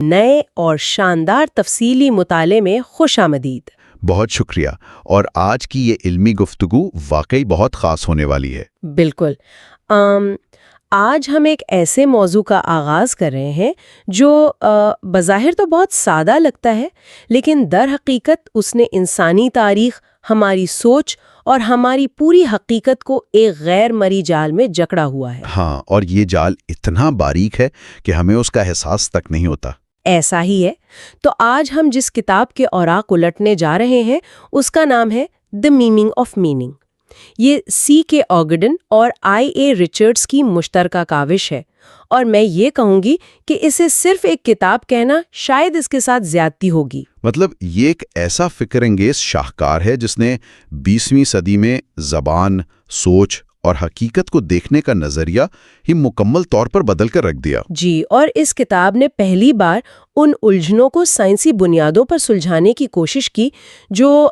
نئے اور شاندار تفصیلی مطالعے میں خوش آمدید۔ بہت شکریہ، اور آج کی یہ علمی گفتگو واقعی بہت خاص ہونے والی ہے۔ بالکل۔ آج ہم ایک ایسے موضوع کا آغاز کر رہے ہیں جو بظاہر تو بہت سادہ لگتا ہے، لیکن در حقیقت اس نے انسانی تاریخ، ہماری سوچ اور ہماری پوری حقیقت کو ایک غیر مرئی جال میں جکڑا ہوا ہے۔ ہاں، اور یہ جال اتنا باریک ہے کہ ہمیں اس کا احساس تک نہیں ہوتا۔ ایسا ہی ہے۔ تو آج ہم جس کتاب کے اوراق الٹنے جا رہے ہیں اس کا نام ہے دی میمنگ آف میننگ۔ یہ سی کے اوگڈن اور آئی اے ریچرڈز کی مشترکہ کاوش ہے، اور میں یہ کہوں گی کہ اسے صرف ایک کتاب کہنا شاید اس کے ساتھ زیادتی ہوگی۔ مطلب یہ ایک ایسا فکر انگیز شاہکار ہے جس نے 20ویں صدی میں زبان، سوچ اور حقیقت کو دیکھنے کا نظریہ ہی مکمل طور پر بدل کر رکھ دیا۔ جی، اور اس کتاب نے پہلی بار ان الجھنوں کو سائنسی بنیادوں پر سلجھانے کی کوشش کی جو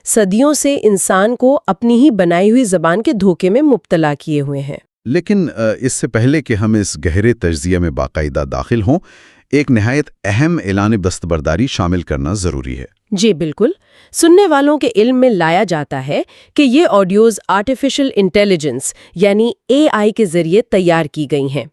صدیوں سے انسان کو اپنی ہی بنائی ہوئی زبان کے دھوکے میں مبتلا کیے ہوئے ہیں۔ لیکن اس سے پہلے کہ ہم اس گہرے تجزیے میں باقاعدہ داخل ہوں، ایک نہایت اہم اعلان دستبرداری شامل کرنا ضروری ہے۔ جی بالکل۔ سننے والوں کے علم میں لایا جاتا ہے کہ یہ آڈیوز آرٹیفیشل انٹیلیجنس یعنی اے آئی کے ذریعے تیار کی گئی ہیں،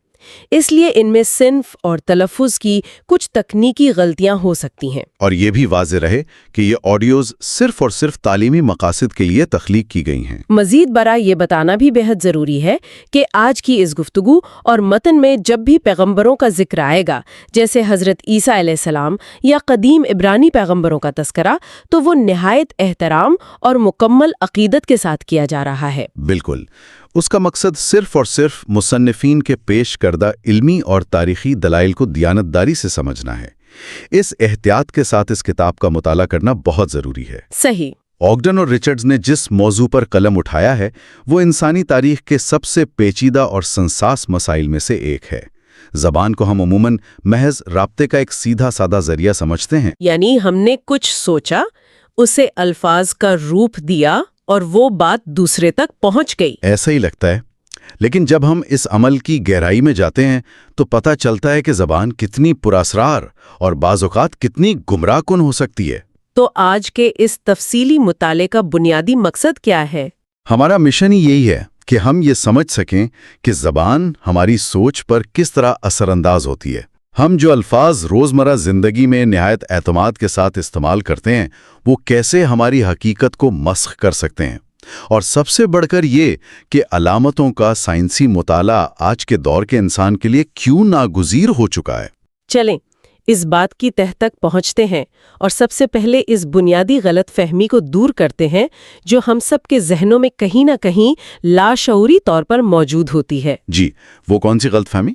اس لیے ان میں صنف اور تلفظ کی کچھ تکنیکی غلطیاں ہو سکتی ہیں۔ اور یہ بھی واضح رہے کہ یہ آڈیوز صرف اور صرف تعلیمی مقاصد کے لیے تخلیق کی گئی ہیں۔ مزید برآں یہ بتانا بھی بہت ضروری ہے کہ آج کی اس گفتگو اور متن میں جب بھی پیغمبروں کا ذکر آئے گا، جیسے حضرت عیسیٰ علیہ السلام یا قدیم عبرانی پیغمبروں کا تذکرہ، تو وہ نہایت احترام اور مکمل عقیدت کے ساتھ کیا جا رہا ہے۔ بالکل، اس کا مقصد صرف اور صرف مصنفین کے پیش کردہ علمی اور تاریخی دلائل کو دیانتداری سے سمجھنا ہے۔ اس احتیاط کے ساتھ اس کتاب کا مطالعہ کرنا بہت ضروری ہے۔ صحیح۔ اوگڈن اور ریچرڈز نے جس موضوع پر قلم اٹھایا ہے وہ انسانی تاریخ کے سب سے پیچیدہ اور سنساس مسائل میں سے ایک ہے۔ زبان کو ہم عموماً محض رابطے کا ایک سیدھا سادہ ذریعہ سمجھتے ہیں، یعنی ہم نے کچھ سوچا، اسے الفاظ کا روپ دیا اور وہ بات دوسرے تک پہنچ گئی۔ ایسا ہی لگتا ہے، لیکن جب ہم اس عمل کی گہرائی میں جاتے ہیں تو پتہ چلتا ہے کہ زبان کتنی پراسرار اور بعض اوقات کتنی گمراہ کن ہو سکتی ہے۔ تو آج کے اس تفصیلی مطالعے کا بنیادی مقصد کیا ہے؟ ہمارا مشن ہی یہی ہے کہ ہم یہ سمجھ سکیں کہ زبان ہماری سوچ پر کس طرح اثر انداز ہوتی ہے۔ ہم جو الفاظ روزمرہ زندگی میں نہایت اعتماد کے ساتھ استعمال کرتے ہیں وہ کیسے ہماری حقیقت کو مسخ کر سکتے ہیں، اور سب سے بڑھ کر یہ کہ علامتوں کا سائنسی مطالعہ آج کے دور کے انسان کے لیے کیوں ناگزیر ہو چکا ہے۔ چلیں اس بات کی تہ تک پہنچتے ہیں اور سب سے پہلے اس بنیادی غلط فہمی کو دور کرتے ہیں جو ہم سب کے ذہنوں میں کہیں نہ کہیں لاشعوری طور پر موجود ہوتی ہے۔ جی، وہ کون سی غلط فہمی؟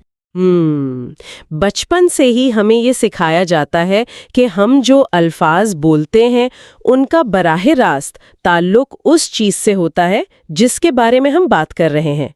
بچپن سے ہی ہمیں یہ سکھایا جاتا ہے کہ ہم جو الفاظ بولتے ہیں ان کا براہ راست تعلق اس چیز سے ہوتا ہے جس کے بارے میں ہم بات کر رہے ہیں۔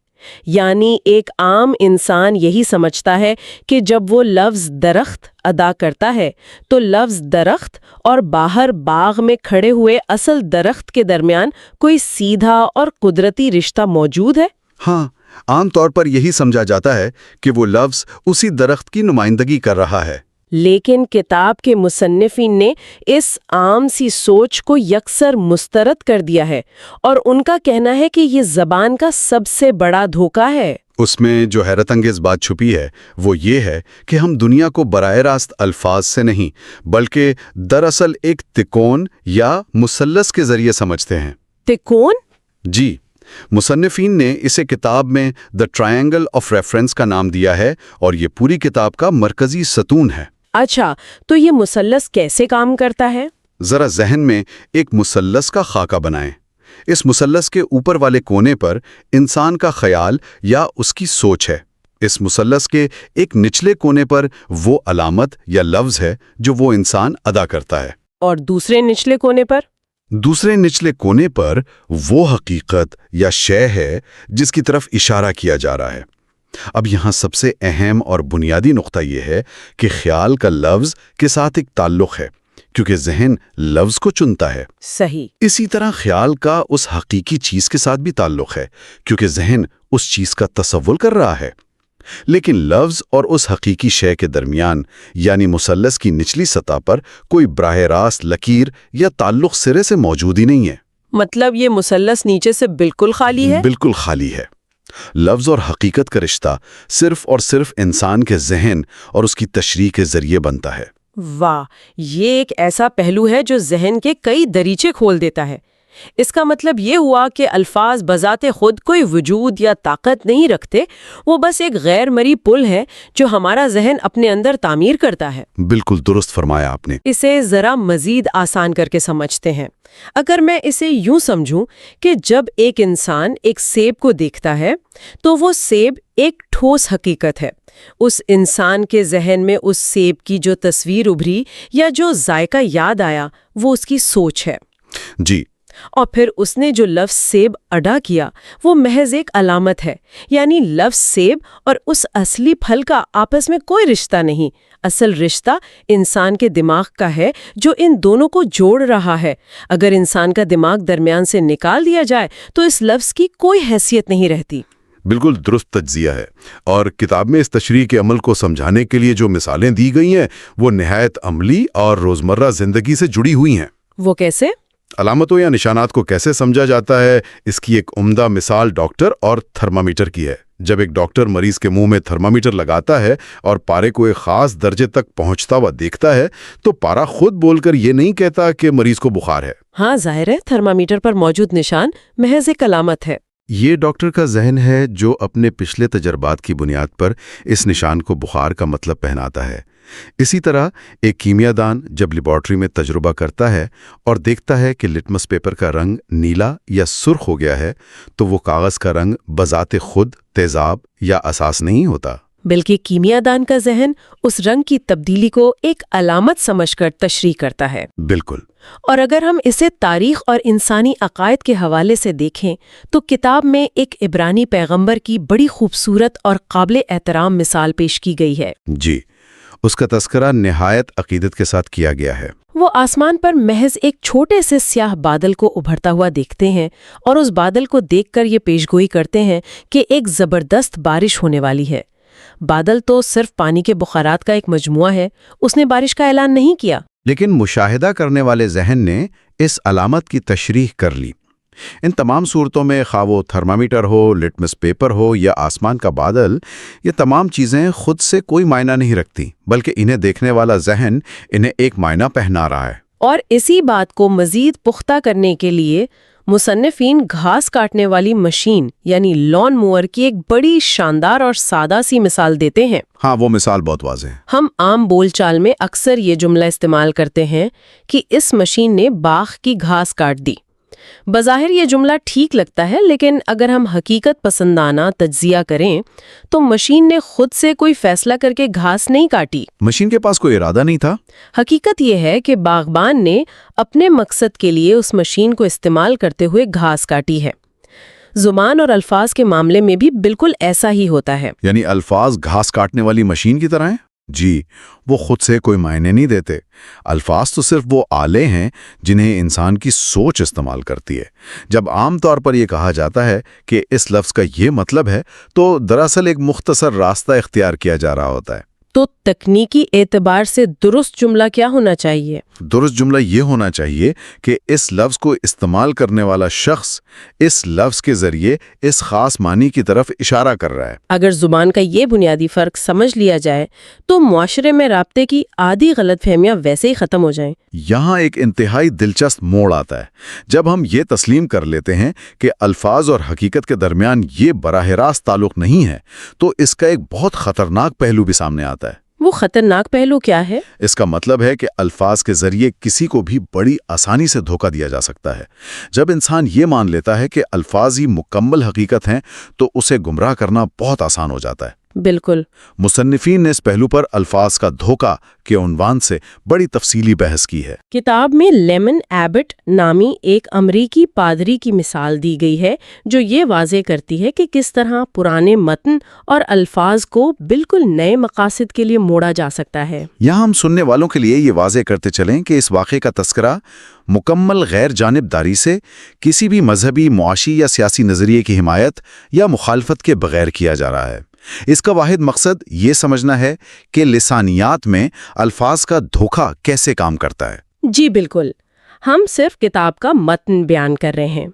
یعنی ایک عام انسان یہی سمجھتا ہے کہ جب وہ لفظ درخت ادا کرتا ہے تو لفظ درخت اور باہر باغ میں کھڑے ہوئے اصل درخت کے درمیان کوئی سیدھا اور قدرتی رشتہ موجود ہے۔ ہاں، عام طور پر یہی سمجھا جاتا ہے کہ وہ لفظ اسی درخت کی نمائندگی کر رہا ہے۔ لیکن کتاب کے مصنفین نے اس عام سی سوچ کو یکسر مسترد کر دیا ہے، اور ان کا کہنا ہے کہ یہ زبان کا سب سے بڑا دھوکہ ہے۔ اس میں جو حیرت انگیز بات چھپی ہے وہ یہ ہے کہ ہم دنیا کو براہ راست الفاظ سے نہیں بلکہ دراصل ایک تکون یا مثلث کے ذریعے سمجھتے ہیں۔ تکون؟ جی، مصنفین نے اسے کتاب میں دی ٹرائنگل آف ریفرنس کا نام دیا ہے، اور یہ پوری کتاب کا مرکزی ستون ہے۔ اچھا، تو یہ مثلث کیسے کام کرتا ہے؟ ذرا ذہن میں ایک مثلث کا خاکہ بنائیں۔ اس مثلث کے اوپر والے کونے پر انسان کا خیال یا اس کی سوچ ہے۔ اس مثلث کے ایک نچلے کونے پر وہ علامت یا لفظ ہے جو وہ انسان ادا کرتا ہے، اور دوسرے نچلے کونے پر؟ دوسرے نچلے کونے پر وہ حقیقت یا شے ہے جس کی طرف اشارہ کیا جا رہا ہے۔ اب یہاں سب سے اہم اور بنیادی نقطہ یہ ہے کہ خیال کا لفظ کے ساتھ ایک تعلق ہے، کیونکہ ذہن لفظ کو چنتا ہے۔ صحیح۔ اسی طرح خیال کا اس حقیقی چیز کے ساتھ بھی تعلق ہے، کیونکہ ذہن اس چیز کا تصور کر رہا ہے۔ لیکن لفظ اور اس حقیقی شے کے درمیان یعنی مثلث کی نچلی سطح پر کوئی براہ راست لکیر یا تعلق سرے سے موجود ہی نہیں ہے۔ مطلب یہ مثلث نیچے سے بالکل خالی ہے؟ بالکل خالی ہے۔ لفظ اور حقیقت کا رشتہ صرف اور صرف انسان کے ذہن اور اس کی تشریح کے ذریعے بنتا ہے۔ واہ، یہ ایک ایسا پہلو ہے جو ذہن کے کئی دریچے کھول دیتا ہے۔ اس کا مطلب یہ ہوا کہ الفاظ بذات خود کوئی وجود یا طاقت نہیں رکھتے، وہ بس ایک غیر مرئی پل ہے جو ہمارا ذہن اپنے اندر تعمیر کرتا ہے۔ بالکل درست فرمایا آپ نے۔ اسے ذرا مزید آسان کر کے سمجھتے ہیں۔ اگر میں اسے یوں سمجھوں کہ جب ایک انسان ایک سیب کو دیکھتا ہے تو وہ سیب ایک ٹھوس حقیقت ہے۔ اس انسان کے ذہن میں اس سیب کی جو تصویر ابھری یا جو ذائقہ یاد آیا وہ اس کی سوچ ہے۔ جی۔ اور پھر اس نے جو لفظ سیب ادا کیا وہ محض ایک علامت ہے، یعنی لفظ سیب اور اس اصلی پھل کا آپس میں کوئی رشتہ نہیں۔ اصل رشتہ انسان کے دماغ کا ہے جو ان دونوں کو جوڑ رہا ہے۔ اگر انسان کا دماغ درمیان سے نکال دیا جائے تو اس لفظ کی کوئی حیثیت نہیں رہتی۔ بالکل درست تجزیہ ہے، اور کتاب میں اس تشریح کے عمل کو سمجھانے کے لیے جو مثالیں دی گئی ہیں وہ نہایت عملی اور روزمرہ زندگی سے جڑی ہوئی ہیں۔ وہ کیسے؟ علامتوں یا نشانات کو کیسے سمجھا جاتا ہے، اس کی ایک عمدہ مثال ڈاکٹر اور تھرمامیٹر کی ہے۔ جب ایک ڈاکٹر مریض کے منہ میں تھرمامیٹر لگاتا ہے اور پارے کو ایک خاص درجے تک پہنچتا ہوا دیکھتا ہے تو پارا خود بول کر یہ نہیں کہتا کہ مریض کو بخار ہے۔ ہاں، ظاہر ہے تھرمامیٹر پر موجود نشان محض ایک علامت ہے۔ یہ ڈاکٹر کا ذہن ہے جو اپنے پچھلے تجربات کی بنیاد پر اس نشان کو بخار کا مطلب پہناتا ہے۔ اسی طرح ایک کیمیا دان جب لیبارٹری میں تجربہ کرتا ہے اور دیکھتا ہے کہ لٹمس پیپر کا رنگ نیلا یا سرخ ہو گیا ہے تو وہ کاغذ کا رنگ بذات خود تیزاب یا اساس نہیں ہوتا، بلکہ کیمیا دان کا ذہن اس رنگ کی تبدیلی کو ایک علامت سمجھ کر تشریح کرتا ہے۔ بالکل۔ اور اگر ہم اسے تاریخ اور انسانی عقائد کے حوالے سے دیکھیں تو کتاب میں ایک عبرانی پیغمبر کی بڑی خوبصورت اور قابل احترام مثال پیش کی گئی ہے۔ جی، اس کا تذکرہ نہایت عقیدت کے ساتھ کیا گیا ہے۔ وہ آسمان پر محض ایک چھوٹے سے سیاہ بادل کو ابھرتا ہوا دیکھتے ہیں اور اس بادل کو دیکھ کر یہ پیشگوئی کرتے ہیں کہ ایک زبردست بارش ہونے والی ہے۔ بادل تو صرف پانی کے بخارات کا ایک مجموعہ ہے، اس نے بارش کا اعلان نہیں کیا۔ لیکن مشاہدہ کرنے والے ذہن نے اس علامت کی تشریح کر لی۔ ان تمام صورتوں میں خواہ وہ تھرمامیٹر ہو، لٹمس پیپر ہو یا آسمان کا بادل، یہ تمام چیزیں خود سے کوئی معنی نہیں رکھتی، بلکہ انہیں دیکھنے والا ذہن انہیں ایک معنی پہنا رہا ہے۔ اور اسی بات کو مزید پختہ کرنے کے لیے مصنفین گھاس کاٹنے والی مشین یعنی لان موور کی ایک بڑی شاندار اور سادہ سی مثال دیتے ہیں۔ ہاں، وہ مثال بہت واضح ہے۔ ہم عام بول چال میں اکثر یہ جملہ استعمال کرتے ہیں کہ اس مشین نے باغ کی گھاس کاٹ دی۔ بظاہر یہ جملہ ٹھیک لگتا ہے، لیکن اگر ہم حقیقت پسندانہ تجزیہ کریں تو مشین نے خود سے کوئی فیصلہ کر کے گھاس نہیں کاٹی۔ مشین کے پاس کوئی ارادہ نہیں تھا۔ حقیقت یہ ہے کہ باغبان نے اپنے مقصد کے لیے اس مشین کو استعمال کرتے ہوئے گھاس کاٹی ہے۔ زبان اور الفاظ کے معاملے میں بھی بالکل ایسا ہی ہوتا ہے۔ یعنی الفاظ گھاس کاٹنے والی مشین کی طرح ہیں؟ جی، وہ خود سے کوئی معنی نہیں دیتے۔ الفاظ تو صرف وہ آلے ہیں جنہیں انسان کی سوچ استعمال کرتی ہے۔ جب عام طور پر یہ کہا جاتا ہے کہ اس لفظ کا یہ مطلب ہے تو دراصل ایک مختصر راستہ اختیار کیا جا رہا ہوتا ہے۔ تو تکنیکی اعتبار سے درست جملہ کیا ہونا چاہیے؟ درست جملہ یہ ہونا چاہیے کہ اس لفظ کو استعمال کرنے والا شخص اس لفظ کے ذریعے اس خاص معنی کی طرف اشارہ کر رہا ہے۔ اگر زبان کا یہ بنیادی فرق سمجھ لیا جائے تو معاشرے میں رابطے کی آدھی غلط فہمیاں ویسے ہی ختم ہو جائیں۔ یہاں ایک انتہائی دلچسپ موڑ آتا ہے جب ہم یہ تسلیم کر لیتے ہیں کہ الفاظ اور حقیقت کے درمیان یہ براہ راست تعلق نہیں ہے تو اس کا ایک بہت خطرناک پہلو بھی سامنے آتا ہے۔ وہ خطرناک پہلو کیا ہے؟ اس کا مطلب ہے کہ الفاظ کے ذریعے کسی کو بھی بڑی آسانی سے دھوکہ دیا جا سکتا ہے۔ جب انسان یہ مان لیتا ہے کہ الفاظ ہی مکمل حقیقت ہیں تو اسے گمراہ کرنا بہت آسان ہو جاتا ہے۔ بالکل۔ مصنفین نے اس پہلو پر الفاظ کا دھوکہ کے عنوان سے بڑی تفصیلی بحث کی ہے۔ کتاب میں لیمن ایبٹ نامی ایک امریکی پادری کی مثال دی گئی ہے جو یہ واضح کرتی ہے کہ کس طرح پرانے متن اور الفاظ کو بالکل نئے مقاصد کے لیے موڑا جا سکتا ہے۔ یہاں ہم سننے والوں کے لیے یہ واضح کرتے چلیں کہ اس واقعے کا تذکرہ مکمل غیر جانبداری سے کسی بھی مذہبی، معاشی یا سیاسی نظریے کی حمایت یا مخالفت کے بغیر کیا جا رہا ہے۔ اس کا واحد مقصد یہ سمجھنا ہے کہ لسانیات میں الفاظ کا دھوکہ کیسے کام کرتا ہے۔ جی بالکل، ہم صرف کتاب کا متن بیان کر رہے ہیں۔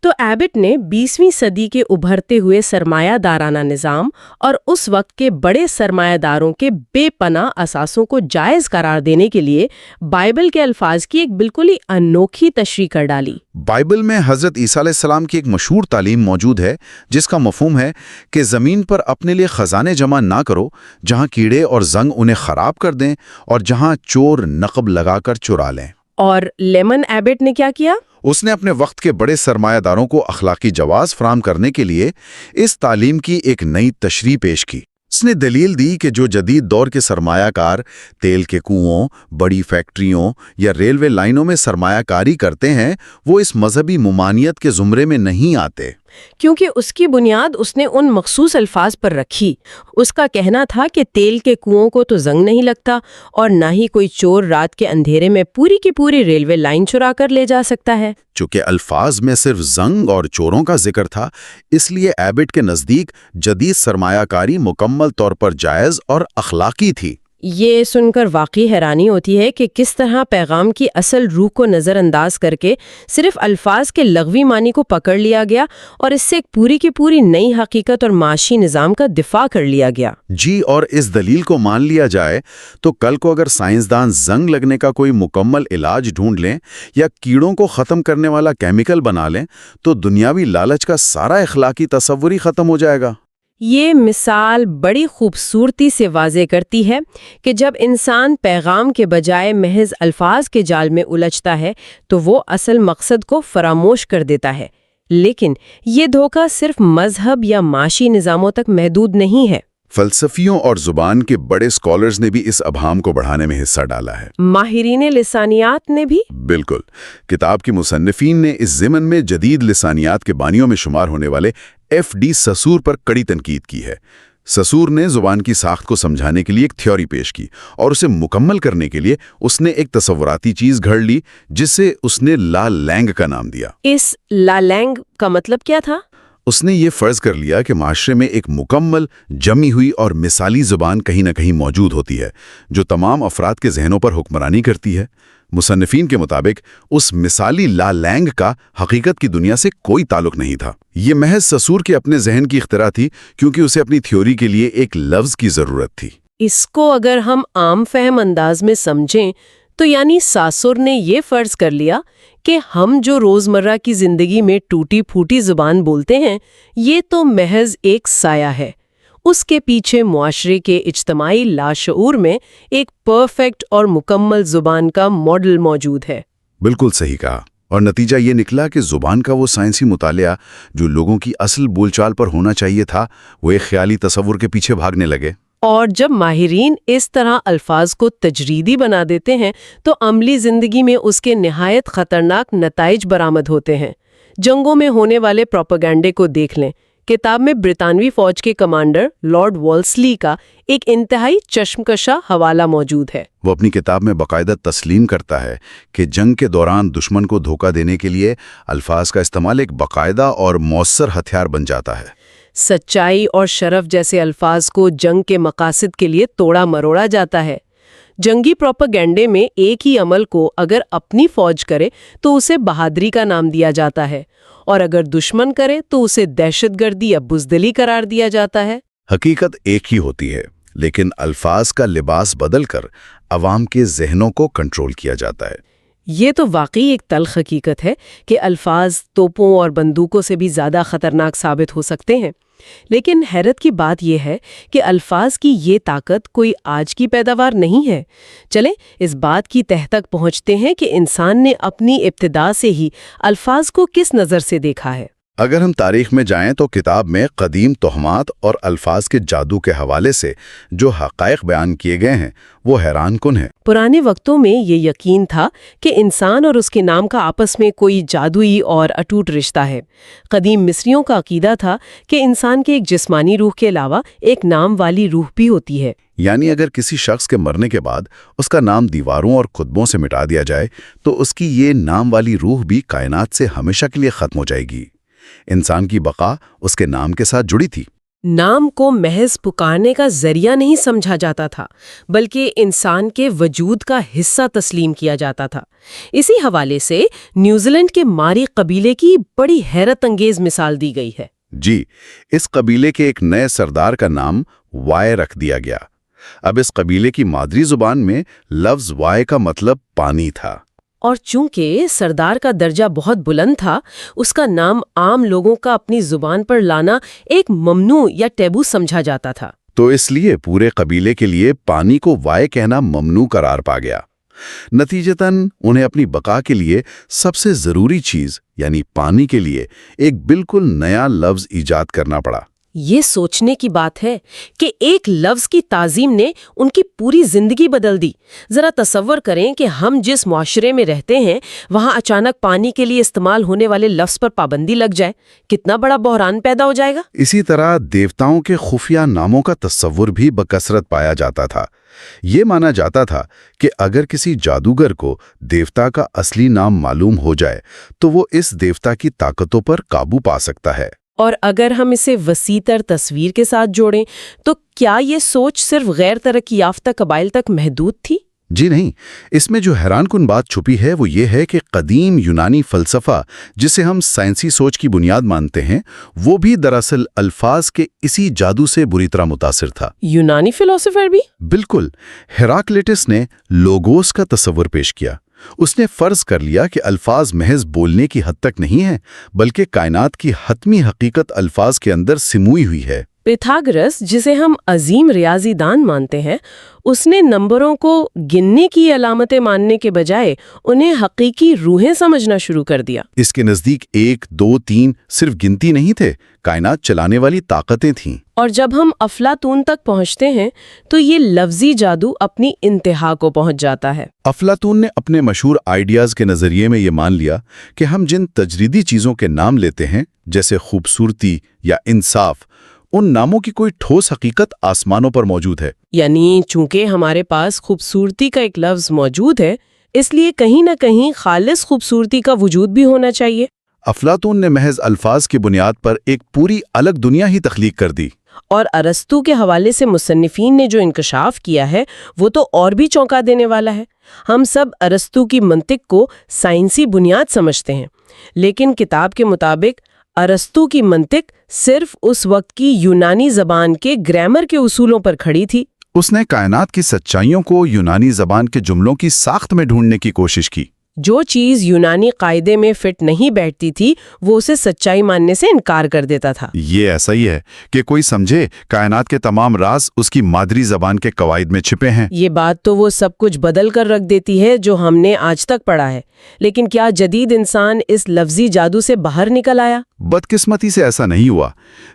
تو ایبٹ نے 20ویں صدی کے ابھرتے ہوئے سرمایہ دارانہ نظام اور اس وقت کے بڑے سرمایہ داروں کے بے پناہ اثاثوں کو جائز قرار دینے کے لیے بائبل کے الفاظ کی ایک بالکل ہی انوکھی تشریح کر ڈالی۔ بائبل میں حضرت عیسیٰ علیہ السلام کی ایک مشہور تعلیم موجود ہے جس کا مفہوم ہے کہ زمین پر اپنے لیے خزانے جمع نہ کرو جہاں کیڑے اور زنگ انہیں خراب کر دیں اور جہاں چور نقب لگا کر چرا لیں۔ اور لیمن ایبٹ نے کیا کیا؟ اس نے اپنے وقت کے بڑے سرمایہ داروں کو اخلاقی جواز فراہم کرنے کے لیے اس تعلیم کی ایک نئی تشریح پیش کی۔ اس نے دلیل دی کہ جو جدید دور کے سرمایہ کار تیل کے کنوؤں، بڑی فیکٹریوں یا ریلوے لائنوں میں سرمایہ کاری کرتے ہیں وہ اس مذہبی ممانعت کے زمرے میں نہیں آتے، کیونکہ اس کی بنیاد اس نے ان مخصوص الفاظ پر رکھی۔ اس کا کہنا تھا کہ تیل کے کنوؤں کو تو زنگ نہیں لگتا اور نہ ہی کوئی چور رات کے اندھیرے میں پوری کی پوری ریلوے لائن چرا کر لے جا سکتا ہے۔ چونکہ الفاظ میں صرف زنگ اور چوروں کا ذکر تھا، اس لیے ایبٹ کے نزدیک جدید سرمایہ کاری مکمل طور پر جائز اور اخلاقی تھی۔ یہ سن کر واقعی حیرانی ہوتی ہے کہ کس طرح پیغام کی اصل روح کو نظر انداز کر کے صرف الفاظ کے لغوی معنی کو پکڑ لیا گیا اور اس سے ایک پوری کی پوری نئی حقیقت اور معاشی نظام کا دفاع کر لیا گیا۔ جی، اور اس دلیل کو مان لیا جائے تو کل کو اگر سائنسدان زنگ لگنے کا کوئی مکمل علاج ڈھونڈ لیں یا کیڑوں کو ختم کرنے والا کیمیکل بنا لیں تو دنیاوی لالچ کا سارا اخلاقی تصور ہی ختم ہو جائے گا۔ یہ مثال بڑی خوبصورتی سے واضح کرتی ہے کہ جب انسان پیغام کے بجائے محض الفاظ کے جال میں الجھتا ہے تو وہ اصل مقصد کو فراموش کر دیتا ہے۔ لیکن یہ دھوکہ صرف مذہب یا معاشی نظاموں تک محدود نہیں ہے۔ فلسفیوں اور زبان کے بڑے اسکالرز نے بھی اس ابہام کو بڑھانے میں حصہ ڈالا ہے۔ ماہرین لسانیات نے بھی؟ بالکل۔ کتاب کے مصنفین نے اس ضمن میں جدید لسانیات کے بانیوں میں شمار ہونے والے ایف ڈی سسور پر کڑی تنقید کی ہے۔ سسور نے زبان کی ساخت کو سمجھانے کے لیے ایک تھیوری پیش کی اور اسے مکمل کرنے کے لیے اس نے ایک تصوراتی چیز گھڑ لی جسے اس نے لا لینگ کا نام دیا۔ اس لا لینگ کا مطلب کیا تھا؟ اس نے یہ فرض کر لیا کہ معاشرے میں ایک مکمل جمی ہوئی اور مثالی زبان کہیں نہ کہیں موجود ہوتی ہے جو تمام افراد کے ذہنوں پر حکمرانی کرتی ہے۔ مصنفین کے مطابق اس مثالی لا لینگ کا حقیقت کی دنیا سے کوئی تعلق نہیں تھا۔ یہ محض سسور کے اپنے ذہن کی اختراع تھی کیونکہ اسے اپنی تھیوری کے لیے ایک لفظ کی ضرورت تھی۔ اس کو اگر ہم عام فہم انداز میں سمجھیں تو یعنی ساسور نے یہ فرض کر لیا کہ ہم جو روزمرہ کی زندگی میں ٹوٹی پھوٹی زبان بولتے ہیں یہ تو محض ایک سایہ ہے، اس کے پیچھے معاشرے کے اجتماعی لاشعور میں ایک پرفیکٹ اور مکمل زبان کا ماڈل موجود ہے۔ بالکل صحیح کہا، اور نتیجہ یہ نکلا کہ زبان کا وہ سائنسی مطالعہ جو لوگوں کی اصل بول چال پر ہونا چاہیے تھا وہ ایک خیالی تصور کے پیچھے بھاگنے لگے۔ اور جب ماہرین اس طرح الفاظ کو تجریدی بنا دیتے ہیں تو عملی زندگی میں اس کے نہایت خطرناک نتائج برآمد ہوتے ہیں۔ جنگوں میں ہونے والے پروپیگنڈے کو دیکھ لیں۔ کتاب میں برطانوی فوج کے کمانڈر لارڈ والسلی کا ایک انتہائی چشمکشا حوالہ موجود ہے۔ وہ اپنی کتاب میں باقاعدہ تسلیم کرتا ہے کہ جنگ کے دوران دشمن کو دھوکہ دینے کے لیے الفاظ کا استعمال ایک باقاعدہ اور مؤثر ہتھیار بن جاتا ہے۔ سچائی اور شرف جیسے الفاظ کو جنگ کے مقاصد کے لیے توڑا مروڑا جاتا ہے۔ جنگی پروپیگنڈے میں ایک ہی عمل کو اگر اپنی فوج کرے تو اسے بہادری کا نام دیا جاتا ہے اور اگر دشمن کرے تو اسے دہشت گردی یا بزدلی قرار دیا جاتا ہے۔ حقیقت ایک ہی ہوتی ہے لیکن الفاظ کا لباس بدل کر عوام کے ذہنوں کو کنٹرول کیا جاتا ہے۔ یہ تو واقعی ایک تلخ حقیقت ہے کہ الفاظ توپوں اور بندوقوں سے بھی زیادہ خطرناک ثابت ہو سکتے ہیں، لیکن حیرت کی بات یہ ہے کہ الفاظ کی یہ طاقت کوئی آج کی پیداوار نہیں ہے۔ چلیں اس بات کی تہ تک پہنچتے ہیں کہ انسان نے اپنی ابتدا سے ہی الفاظ کو کس نظر سے دیکھا ہے۔ اگر ہم تاریخ میں جائیں تو کتاب میں قدیم تہمات اور الفاظ کے جادو کے حوالے سے جو حقائق بیان کیے گئے ہیں وہ حیران کن ہیں۔ پرانے وقتوں میں یہ یقین تھا کہ انسان اور اس کے نام کا آپس میں کوئی جادوئی اور اٹوٹ رشتہ ہے۔ قدیم مصریوں کا عقیدہ تھا کہ انسان کے ایک جسمانی روح کے علاوہ ایک نام والی روح بھی ہوتی ہے۔ یعنی اگر کسی شخص کے مرنے کے بعد اس کا نام دیواروں اور خطبوں سے مٹا دیا جائے تو اس کی یہ نام والی روح بھی کائنات سے ہمیشہ کے لیے ختم ہو جائے گی۔ انسان کی بقا اس کے نام کے ساتھ جڑی تھی۔ نام کو محض پکارنے کا ذریعہ نہیں سمجھا جاتا تھا، بلکہ انسان کے وجود کا حصہ تسلیم کیا جاتا تھا۔ اسی حوالے سے نیوزی لینڈ کے ماری قبیلے کی بڑی حیرت انگیز مثال دی گئی ہے۔ جی، اس قبیلے کے ایک نئے سردار کا نام وائے رکھ دیا گیا۔ اب اس قبیلے کی مادری زبان میں لفظ وائے کا مطلب پانی تھا، اور چونکہ سردار کا درجہ بہت بلند تھا، اس کا نام عام لوگوں کا اپنی زبان پر لانا ایک ممنوع یا ٹیبو سمجھا جاتا تھا۔ تو اس لیے پورے قبیلے کے لیے پانی کو وائے کہنا ممنوع قرار پا گیا۔ نتیجتاً انہیں اپنی بقا کے لیے سب سے ضروری چیز یعنی پانی کے لیے ایک بالکل نیا لفظ ایجاد کرنا پڑا۔ یہ سوچنے کی بات ہے کہ ایک لفظ کی تعظیم نے ان کی پوری زندگی بدل دی۔ ذرا تصور کریں کہ ہم جس معاشرے میں رہتے ہیں وہاں اچانک پانی کے لیے استعمال ہونے والے لفظ پر پابندی لگ جائے، کتنا بڑا بحران پیدا ہو جائے گا۔ اسی طرح دیوتاؤں کے خفیہ ناموں کا تصور بھی بکثرت پایا جاتا تھا۔ یہ مانا جاتا تھا کہ اگر کسی جادوگر کو دیوتا کا اصلی نام معلوم ہو جائے تو وہ اس دیوتا کی طاقتوں پر قابو پا سکتا ہے۔ اور اگر ہم اسے وسیع تر تصویر کے ساتھ جوڑیں تو کیا یہ سوچ صرف غیر ترقی یافتہ قبائل تک محدود تھی؟ جی نہیں، اس میں جو حیران کن بات چھپی ہے وہ یہ ہے کہ قدیم یونانی فلسفہ جسے ہم سائنسی سوچ کی بنیاد مانتے ہیں وہ بھی دراصل الفاظ کے اسی جادو سے بری طرح متاثر تھا۔ یونانی فلسفر بھی؟ بالکل۔ ہیراکلیٹس نے لوگوس کا تصور پیش کیا۔ اس نے فرض کر لیا کہ الفاظ محض بولنے کی حد تک نہیں ہیں بلکہ کائنات کی حتمی حقیقت الفاظ کے اندر سموئی ہوئی ہے۔ پیتھاگرس، جسے ہم عظیم ریاضی دان مانتے ہیں، اس نے نمبروں کو گننے کی علامتیں ماننے کے بجائے انہیں حقیقی روحیں سمجھنا شروع کر دیا۔ اس کے نزدیک 1، 2، 3 صرف گنتی نہیں تھے، کائنات چلانے والی طاقتیں تھیں۔ اور جب ہم افلاطون تک پہنچتے ہیں تو یہ لفظی جادو اپنی انتہا کو پہنچ جاتا ہے۔ افلاطون نے اپنے مشہور آئیڈیاز کے نظریے میں یہ مان لیا کہ ہم جن تجریدی چیزوں کے نام لیتے ہیں جیسے خوبصورتی یا انصاف، ان ناموں کی کوئی ٹھوس حقیقت آسمانوں پر موجود ہے۔ یعنی چونکہ ہمارے پاس خوبصورتی کا ایک لفظ موجود ہے، اس لیے کہیں نہ کہیں خالص خوبصورتی کا وجود بھی ہونا چاہیے۔ افلاطون نے محض الفاظ کی بنیاد پر ایک پوری الگ دنیا ہی تخلیق کر دی۔ اور ارسطو کے حوالے سے مصنفین نے جو انکشاف کیا ہے وہ تو اور بھی چونکا دینے والا ہے۔ ہم سب ارسطو کی منطق کو سائنسی بنیاد سمجھتے ہیں، لیکن کتاب کے مطابق ارسطو کی منطق صرف اس وقت کی یونانی زبان کے گرامر کے اصولوں پر کھڑی تھی۔ اس نے کائنات کی سچائیوں کو یونانی زبان کے جملوں کی ساخت میں ڈھونڈنے کی کوشش کی۔ جو چیز یونانی قاعدے میں فٹ نہیں بیٹھتی تھی وہ اسے سچائی ماننے سے انکار کر دیتا تھا۔ یہ ایسا ہی ہے کہ کوئی سمجھے کائنات کے تمام راز اس کی مادری زبان کے قواعد میں چھپے ہیں۔ یہ بات تو وہ سب کچھ بدل کر رکھ دیتی ہے جو ہم نے آج تک پڑھا ہے، لیکن کیا جدید انسان اس لفظی جادو سے باہر نکل آیا؟ بدقسمتی سے ایسا نہیں ہوا۔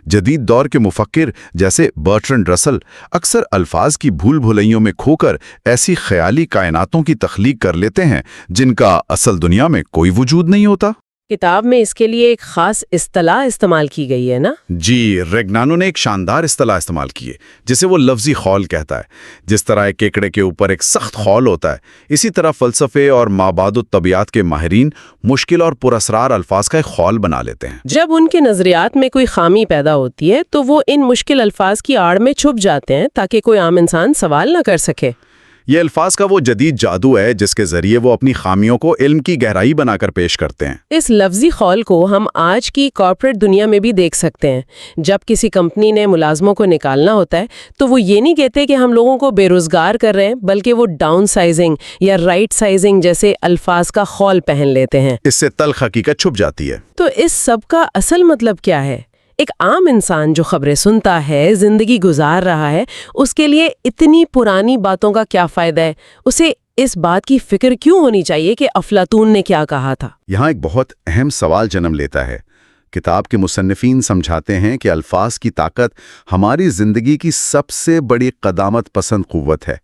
جدید دور کے مفکر جیسے برٹرنڈ رسل اکثر الفاظ کی بھول بھلائیوں میں کھو کر ایسی خیالی کائناتوں کی تخلیق کر لیتے ہیں جن کا اصل دنیا میں کوئی وجود نہیں ہوتا۔ کتاب میں اس کے لیے ایک خاص اصطلاح استعمال کی گئی ہے نا؟ جی، ریگنانو نے ایک شاندار اصطلاح استعمال کی ہے جسے وہ لفظی خول کہتا ہے۔ جس طرح ایک کیکڑے کے اوپر ایک سخت خول ہوتا ہے، اسی طرح فلسفے اور مابعد الطبیعت کے ماہرین مشکل اور پراسرار الفاظ کا ایک خول بنا لیتے ہیں۔ جب ان کے نظریات میں کوئی خامی پیدا ہوتی ہے تو وہ ان مشکل الفاظ کی آڑ میں چھپ جاتے ہیں تاکہ کوئی عام انسان سوال نہ کر سکے۔ یہ الفاظ کا وہ جدید جادو ہے جس کے ذریعے وہ اپنی خامیوں کو علم کی گہرائی بنا کر پیش کرتے ہیں۔ اس لفظی خول کو ہم آج کی کارپوریٹ دنیا میں بھی دیکھ سکتے ہیں۔ جب کسی کمپنی نے ملازموں کو نکالنا ہوتا ہے تو وہ یہ نہیں کہتے کہ ہم لوگوں کو بے روزگار کر رہے ہیں، بلکہ وہ ڈاؤن سائزنگ یا رائٹ سائزنگ جیسے الفاظ کا خول پہن لیتے ہیں۔ اس سے تلخ حقیقت چھپ جاتی ہے۔ تو اس سب کا اصل مطلب کیا ہے؟ ایک عام انسان جو خبریں سنتا ہے، زندگی گزار رہا ہے، اس کے لیے اتنی پرانی باتوں کا کیا فائدہ ہے؟ اسے اس بات کی فکر کیوں ہونی چاہیے کہ افلاطون نے کیا کہا تھا؟ یہاں ایک بہت اہم سوال جنم لیتا ہے۔ کتاب کے مصنفین سمجھاتے ہیں کہ الفاظ کی طاقت ہماری زندگی کی سب سے بڑی قدامت پسند قوت ہے۔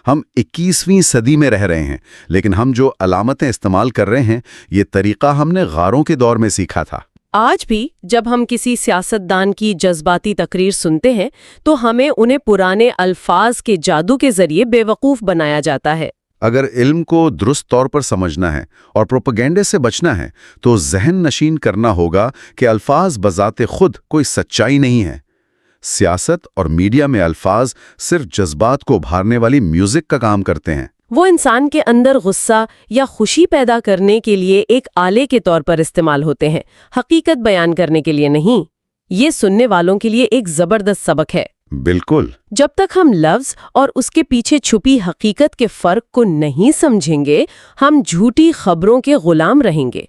ہم 21ویں صدی میں رہ رہے ہیں، لیکن ہم جو علامتیں استعمال کر رہے ہیں یہ طریقہ ہم نے غاروں کے دور میں سیکھا تھا۔ آج بھی جب ہم کسی سیاستدان کی جذباتی تقریر سنتے ہیں تو ہمیں انہیں پرانے الفاظ کے جادو کے ذریعے بے وقوف بنایا جاتا ہے۔ اگر علم کو درست طور پر سمجھنا ہے اور پروپیگنڈے سے بچنا ہے تو ذہن نشین کرنا ہوگا کہ الفاظ بذات خود کوئی سچائی نہیں ہے۔ سیاست اور میڈیا میں الفاظ صرف جذبات کو ابھارنے والی میوزک کا کام کرتے ہیں۔ وہ انسان کے اندر غصہ یا خوشی پیدا کرنے کے لیے ایک آلے کے طور پر استعمال ہوتے ہیں، حقیقت بیان کرنے کے لیے نہیں۔ یہ سننے والوں کے لیے ایک زبردست سبق ہے۔ بالکل۔ جب تک ہم لفظ اور اس کے پیچھے چھپی حقیقت کے فرق کو نہیں سمجھیں گے، ہم جھوٹی خبروں کے غلام رہیں گے۔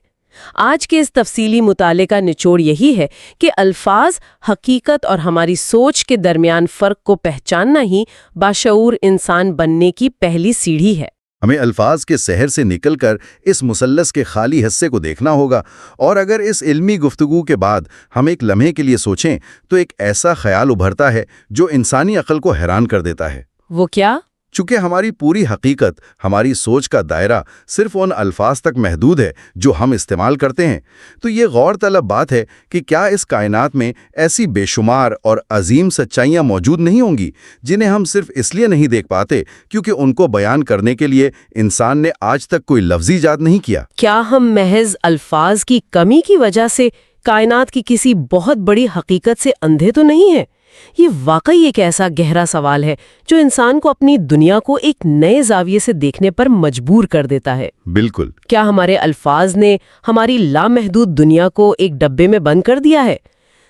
آج کے اس تفصیلی مطالعے کا نچوڑ یہی ہے کہ الفاظ، حقیقت اور ہماری سوچ کے درمیان فرق کو پہچاننا ہی باشعور انسان بننے کی پہلی سیڑھی ہے۔ ہمیں الفاظ کے سحر سے نکل کر اس مثلث کے خالی حصے کو دیکھنا ہوگا، اور اگر اس علمی گفتگو کے بعد ہم ایک لمحے کے لیے سوچیں تو ایک ایسا خیال ابھرتا ہے جو انسانی عقل کو حیران کر دیتا ہے۔ وہ کیا؟ چونکہ ہماری پوری حقیقت، ہماری سوچ کا دائرہ صرف ان الفاظ تک محدود ہے جو ہم استعمال کرتے ہیں، تو یہ غور طلب بات ہے کہ کیا اس کائنات میں ایسی بے شمار اور عظیم سچائیاں موجود نہیں ہوں گی جنہیں ہم صرف اس لیے نہیں دیکھ پاتے کیونکہ ان کو بیان کرنے کے لیے انسان نے آج تک کوئی لفظ ایجاد نہیں کیا؟ کیا ہم محض الفاظ کی کمی کی وجہ سے کائنات کی کسی بہت بڑی حقیقت سے اندھے تو نہیں ہیں؟ یہ واقعی ایک ایسا گہرا سوال ہے جو انسان کو اپنی دنیا کو ایک نئے زاویے سے دیکھنے پر مجبور کر دیتا ہے۔ بالکل۔ کیا ہمارے الفاظ نے ہماری لامحدود دنیا کو ایک ڈبے میں بند کر دیا ہے؟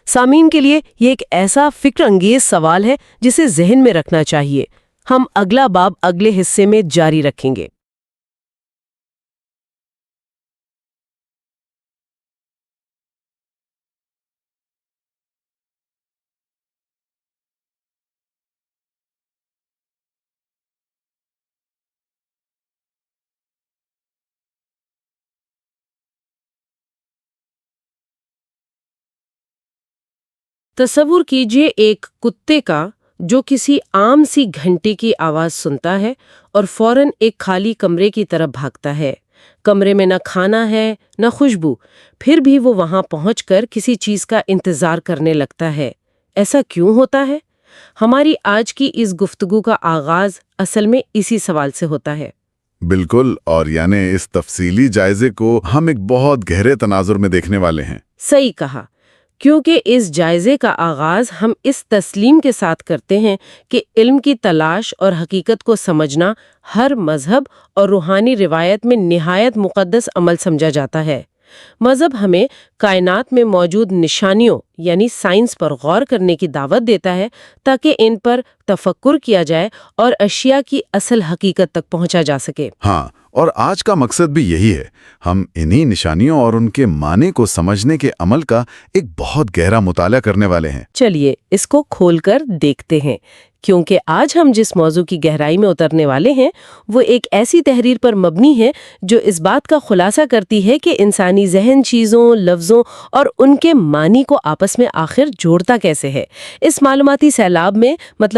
سامعین کے لیے یہ ایک ایسا فکر انگیز سوال ہے جسے ذہن میں رکھنا چاہیے۔ ہم اگلا باب اگلے حصے میں جاری رکھیں گے۔ تصور کیجئے ایک کتے کا جو کسی عام سی گھنٹی کی آواز سنتا ہے اور فوراً ایک خالی کمرے کی طرف بھاگتا ہے۔ کمرے میں نہ کھانا ہے نہ خوشبو، پھر بھی وہ وہاں پہنچ کر کسی چیز کا انتظار کرنے لگتا ہے۔ ایسا کیوں ہوتا ہے؟ ہماری آج کی اس گفتگو کا آغاز اصل میں اسی سوال سے ہوتا ہے۔ بالکل، اور یعنی اس تفصیلی جائزے کو ہم ایک بہت گہرے تناظر میں دیکھنے والے ہیں۔ صحیح کہا، کیونکہ اس جائزے کا آغاز ہم اس تسلیم کے ساتھ کرتے ہیں کہ علم کی تلاش اور حقیقت کو سمجھنا ہر مذہب اور روحانی روایت میں نہایت مقدس عمل سمجھا جاتا ہے۔ مذہب ہمیں کائنات میں موجود نشانیوں یعنی سائنس پر غور کرنے کی دعوت دیتا ہے تاکہ ان پر تفکر کیا جائے اور اشیاء کی اصل حقیقت تک پہنچا جا سکے۔ ہاں، اور آج کا مقصد بھی یہی ہے۔ ہم انہی نشانیوں اور ان کے معنی کو سمجھنے کے عمل کا ایک بہت گہرا مطالعہ کرنے والے ہیں۔ چلیے اس کو کھول کر دیکھتے ہیں، کیونکہ آج ہم جس موضوع کی گہرائی میں اترنے والے ہیں وہ ایک ایسی تحریر پر مبنی ہے جو اس بات کا خلاصہ کرتی ہے کہ انسانی ذہن چیزوں، لفظوں اور ان کے معنی کو آپس میں آخر جوڑتا کیسے ہے۔ اس معلوماتی سیلاب میں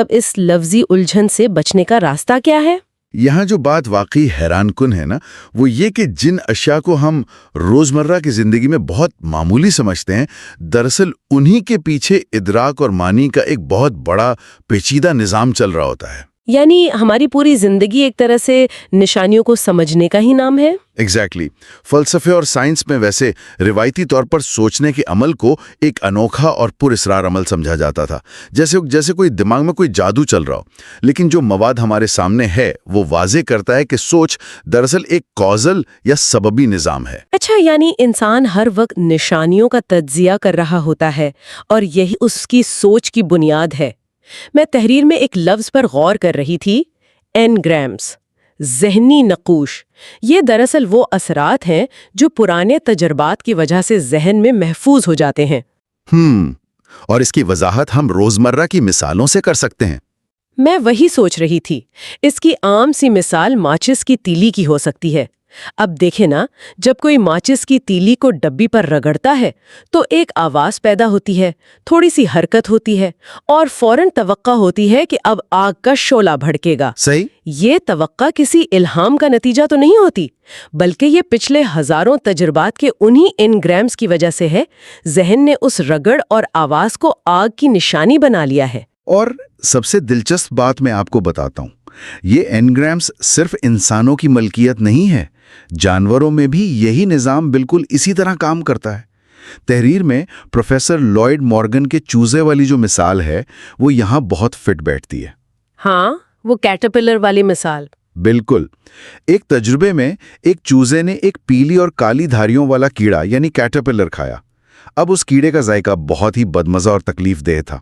اس لفظی الجھن سے بچنے کا راستہ کیا ہے؟ یہاں جو بات واقعی حیران کن ہے نا، وہ یہ کہ جن اشیاء کو ہم روزمرہ کی زندگی میں بہت معمولی سمجھتے ہیں، دراصل انہی کے پیچھے ادراک اور معنی کا ایک بہت بڑا پیچیدہ نظام چل رہا ہوتا ہے۔ یعنی ہماری پوری زندگی ایک طرح سے نشانیوں کو سمجھنے کا ہی نام ہے۔ ایگزیکٹلی۔ فلسفے اور سائنس میں ویسے روایتی طور پر سوچنے کے عمل کو ایک انوکھا اور پراسرار عمل سمجھا جاتا تھا، جیسے کوئی دماغ میں کوئی جادو چل رہا ہو۔ لیکن جو مواد ہمارے سامنے ہے وہ واضح کرتا ہے کہ سوچ دراصل ایک کازل یا سببی نظام ہے۔ اچھا، یعنی انسان ہر وقت نشانیوں کا تجزیہ کر رہا ہوتا ہے اور یہی اس کی سوچ کی بنیاد ہے۔ میں تحریر میں ایک لفظ پر غور کر رہی تھی، اینگرامز، ذہنی نقوش۔ یہ دراصل وہ اثرات ہیں جو پرانے تجربات کی وجہ سے ذہن میں محفوظ ہو جاتے ہیں۔ اور اس کی وضاحت ہم روزمرہ کی مثالوں سے کر سکتے ہیں۔ میں وہی سوچ رہی تھی۔ اس کی عام سی مثال ماچس کی تیلی کی ہو سکتی ہے۔ اب دیکھیں نا، جب کوئی ماچس کی تیلی کو ڈبی پر رگڑتا ہے تو ایک آواز پیدا ہوتی ہے، تھوڑی سی حرکت ہوتی ہے اور فوراً توقع ہوتی ہے کہ اب آگ کا شعلہ بھڑکے گا۔ صحیح۔ یہ توقع کسی الہام کا نتیجہ تو نہیں ہوتی، بلکہ یہ پچھلے ہزاروں تجربات کے انہی اینگرامز کی وجہ سے ہے۔ ذہن نے اس رگڑ اور آواز کو آگ کی نشانی بنا لیا ہے۔ اور سب سے دلچسپ بات میں آپ کو بتاتا ہوں، یہ اینگرامز صرف انسانوں کی ملکیت نہیں ہے، جانوروں میں بھی یہی نظام بالکل اسی طرح کام کرتا ہے۔ تحریر میں پروفیسر لوئڈ مورگن کے چوزے والی جو مثال ہے وہ یہاں بہت فٹ بیٹھتی ہے۔ ہاں، وہ کیٹرپلر والی مثال۔ بالکل۔ ایک تجربے میں ایک چوزے نے ایک پیلی اور کالی دھاریوں والا کیڑا یعنی کیٹرپلر کھایا۔ اب اس کیڑے کا ذائقہ بہت ہی بدمزہ اور تکلیف دہ تھا،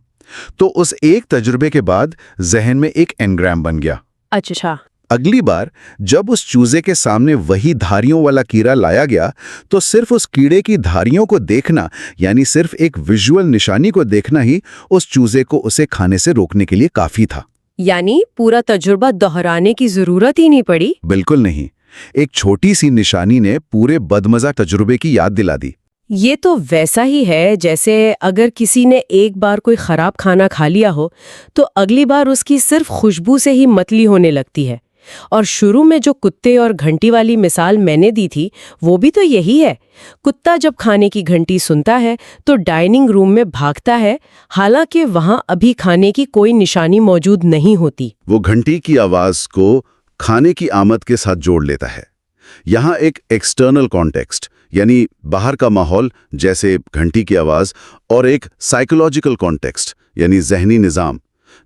تو اس ایک تجربے کے بعد ذہن میں ایک انگرام بن گیا۔ اچھا۔ اگلی بار جب اس چوزے کے سامنے وہی دھاریوں والا کیڑا لایا گیا تو صرف اس کیڑے کی دھاریوں کو دیکھنا، یعنی صرف ایک ویژول نشانی کو دیکھنا ہی اس چوزے کو اسے کھانے سے روکنے کے لیے کافی تھا۔ یعنی پورا تجربہ دہرانے کی ضرورت ہی نہیں پڑی؟ بالکل نہیں، ایک چھوٹی سی نشانی نے پورے بدمزہ تجربے کی یاد دلا دی۔ یہ تو ویسا ہی ہے جیسے اگر کسی نے ایک بار کوئی خراب کھانا کھا لیا ہو تو اگلی بار اس کی صرف خوشبو سے ہی متلی ہونے لگتی ہے۔ اور شروع میں جو کتے اور گھنٹی والی مثال میں نے دی تھی وہ بھی تو یہی ہے۔ کتا جب کھانے کی گھنٹی سنتا ہے تو ڈائننگ روم میں بھاگتا ہے، حالانکہ وہاں ابھی کھانے کی کوئی نشانی موجود نہیں ہوتی۔ وہ گھنٹی کی آواز کو کھانے کی آمد کے ساتھ جوڑ لیتا ہے۔ یہاں ایک ایکسٹرنل کانٹیکسٹ یعنی باہر کا ماحول جیسے گھنٹی کی آواز، اور ایک سائیکولوجیکل کانٹیکسٹ یعنی ذہنی نظام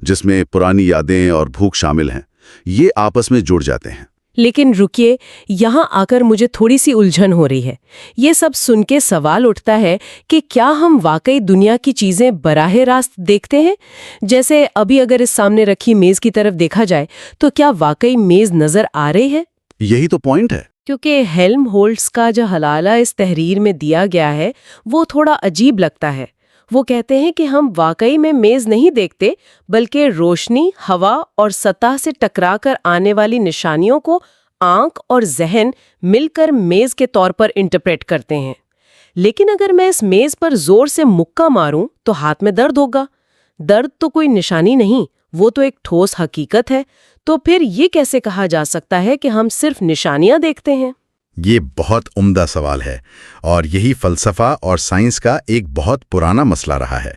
جس میں پرانی یادیں اور بھوک شامل ہیں، یہ آپس میں جڑ جاتے ہیں۔ لیکن رکیے، یہاں آ کر مجھے تھوڑی سی الجھن ہو رہی ہے۔ یہ سب سن کے سوال اٹھتا ہے کہ کیا ہم واقعی دنیا کی چیزیں براہ راست دیکھتے ہیں؟ جیسے ابھی اگر اس سامنے رکھی میز کی طرف دیکھا جائے تو کیا واقعی میز نظر آ رہی ہے؟ یہی تو پوائنٹ ہے۔ کیونکہ ہیلم ہولٹس کا جو حوالہ اس تحریر میں دیا گیا ہے وہ تھوڑا عجیب لگتا ہے۔ وہ کہتے ہیں کہ ہم واقعی میں میز نہیں دیکھتے، بلکہ روشنی، ہوا اور سطح سے ٹکرا کر آنے والی نشانیوں کو آنکھ اور ذہن مل کر میز کے طور پر انٹرپریٹ کرتے ہیں۔ لیکن اگر میں اس میز پر زور سے مکہ ماروں تو ہاتھ میں درد ہوگا۔ درد تو کوئی نشانی نہیں، وہ تو ایک ٹھوس حقیقت ہے۔ تو پھر یہ کیسے کہا جا سکتا ہے کہ ہم صرف نشانیاں دیکھتے ہیں؟ یہ بہت عمدہ سوال ہے، اور یہی فلسفہ اور سائنس کا ایک بہت پرانا مسئلہ رہا ہے۔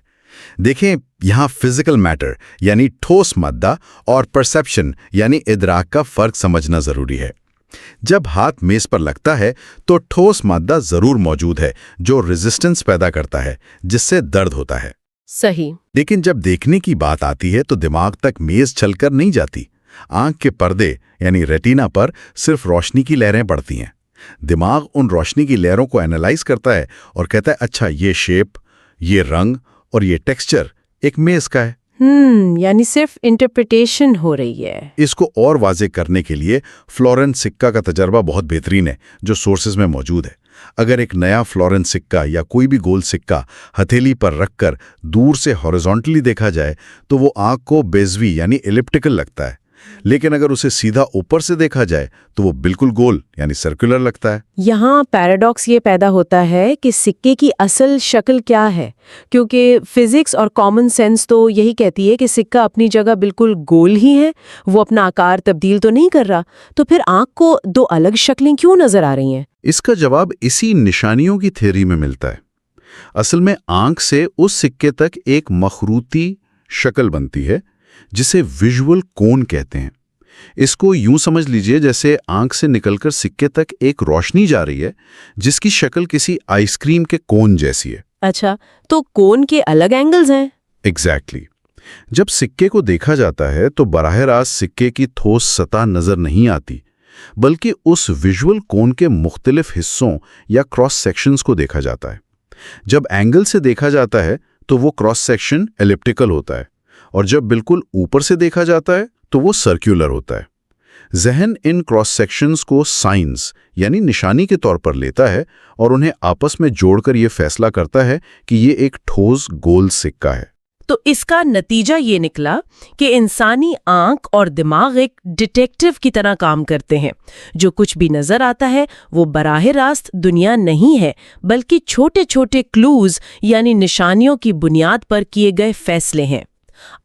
دیکھیں، یہاں فزیکل میٹر یعنی ٹھوس مادہ اور پرسیپشن یعنی ادراک کا فرق سمجھنا ضروری ہے۔ جب ہاتھ میز پر لگتا ہے تو ٹھوس مادہ ضرور موجود ہے جو ریزسٹنس پیدا کرتا ہے، جس سے درد ہوتا ہے۔ صحیح۔ لیکن جب دیکھنے کی بات آتی ہے تو دماغ تک میز چل کر نہیں جاتی۔ آنکھ کے پردے یعنی ریٹینا پر صرف روشنی کی لہریں پڑتی ہیں۔ دماغ ان روشنی کی لہروں کو اینالائز کرتا ہے اور کہتا ہے اچھا یہ شیپ، یہ رنگ اور یہ ٹیکسچر ایک میز کا ہے۔ یعنی صرف انٹرپریٹیشن ہو رہی ہے۔ اس کو اور واضح کرنے کے لیے فلورنس سکہ کا تجربہ بہت بہترین ہے جو سورسز میں موجود ہے۔ اگر ایک نیا فلورنس سکہ یا کوئی بھی گول سکہ ہتھیلی پر رکھ کر دور سے ہاریزونٹلی دیکھا جائے تو وہ آنکھ کو بیزوی یعنی ایلپٹیکل لگتا ہے، لیکن اگر اسے سیدھا اوپر سے دیکھا جائے تو وہ بالکل گول یعنی سرکولر لگتا ہے۔ یہاں پیراڈاکس یہ پیدا ہوتا ہے کہ سکے کی اصل شکل کیا ہے، کیونکہ فزکس اور کامن سینس تو یہی کہتی ہے کہ سکہ اپنی جگہ بالکل گول ہی ہے، وہ اپنا آکار تبدیل تو نہیں کر رہا، تو پھر آنکھ کو دو الگ شکلیں کیوں نظر آ رہی ہیں؟ اس کا جواب اسی نشانیوں کی تھیوری میں ملتا ہے۔ اصل میں آنکھ سے اس سکے تک ایک مخروطی شکل بنتی ہے جسے ویژول کون کہتے ہیں۔ اس کو یوں سمجھ لیجئے جیسے آنکھ سے نکل کر سکے تک ایک روشنی جا رہی ہے جس کی شکل کسی آئس کریم کے کون جیسی ہے۔ اچھا، تو کون کے الگ اینگلز ہیں؟ ایگزیکٹلی۔ جب سکے کو دیکھا جاتا ہے تو براہ راست سکے کی ٹھوس سطح نظر نہیں آتی، بلکہ اس ویژول کون کے مختلف حصوں یا کراس سیکشنز کو دیکھا جاتا ہے۔ جب اینگل سے دیکھا جاتا ہے تو وہ کراس سیکشن ایلپٹیکل ہوتا ہے، اور جب بالکل اوپر سے دیکھا جاتا ہے تو وہ سرکولر ہوتا ہے۔ ذہن ان کراس سیکشنز کو سائنس یعنی نشانی کے طور پر لیتا ہے اور انہیں آپس میں جوڑ کر یہ فیصلہ کرتا ہے کہ یہ ایک ٹھوس گول سکہ ہے۔ تو اس کا نتیجہ یہ نکلا کہ انسانی آنکھ اور دماغ ایک ڈیٹیکٹیو کی طرح کام کرتے ہیں۔ جو کچھ بھی نظر آتا ہے وہ براہ راست دنیا نہیں ہے، بلکہ چھوٹے چھوٹے کلوز یعنی نشانیوں کی بنیاد پر کیے گئے فیصلے ہیں۔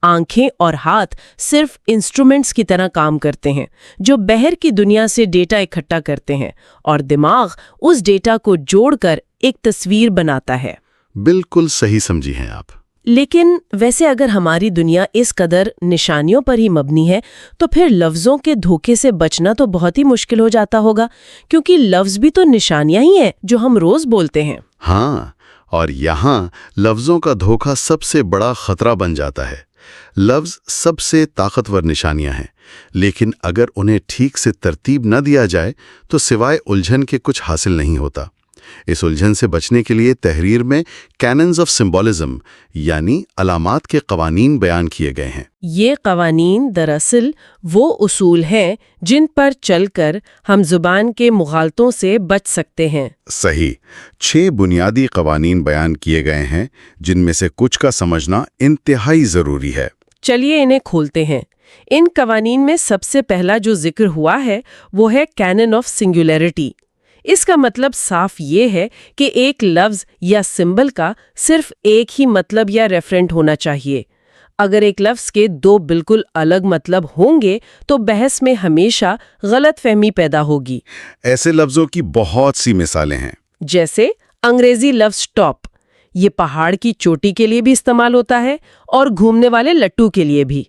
آنکھیں اور ہاتھ صرف انسٹرومنٹس کی طرح کام کرتے ہیں جو باہر کی دنیا سے ڈیٹا اکٹھا کرتے ہیں، اور دماغ اس ڈیٹا کو جوڑ کر ایک تصویر بناتا ہے۔ بالکل صحیح سمجھی ہیں آپ۔ لیکن ویسے اگر ہماری دنیا اس قدر نشانیوں پر ہی مبنی ہے تو پھر لفظوں کے دھوکے سے بچنا تو بہت ہی مشکل ہو جاتا ہوگا، کیونکہ لفظ بھی تو نشانیاں ہی ہیں جو ہم روز بولتے ہیں۔ ہاں، اور یہاں لفظوں کا دھوکہ سب سے بڑا خطرہ بن جاتا ہے۔ لفظ سب سے طاقتور نشانیاں ہیں، لیکن اگر انہیں ٹھیک سے ترتیب نہ دیا جائے تو سوائے الجھن کے کچھ حاصل نہیں ہوتا۔ اس الجھن سے بچنے کے لیے تحریر میں کیننز آف سمبولزم یعنی علامات کے قوانین بیان کیے گئے ہیں۔ یہ قوانین دراصل وہ اصول ہیں جن پر چل کر ہم زبان کے مغالطوں سے بچ سکتے ہیں۔ صحیح، 6 بنیادی قوانین بیان کیے گئے ہیں جن میں سے کچھ کا سمجھنا انتہائی ضروری ہے۔ چلیے انہیں کھولتے ہیں۔ ان قوانین میں سب سے پہلا جو ذکر ہوا ہے وہ ہے کینن آف سنگولیرٹی۔ اس کا مطلب صاف یہ ہے کہ ایک لفظ یا سمبل کا صرف ایک ہی مطلب یا ریفرنٹ ہونا چاہیے۔ اگر ایک لفظ کے 2 بالکل الگ مطلب ہوں گے تو بحث میں ہمیشہ غلط فہمی پیدا ہوگی۔ ایسے لفظوں کی بہت سی مثالیں ہیں۔ جیسے انگریزی لفظ ٹاپ، یہ پہاڑ کی چوٹی کے لیے بھی استعمال ہوتا ہے اور گھومنے والے لٹو کے لیے بھی۔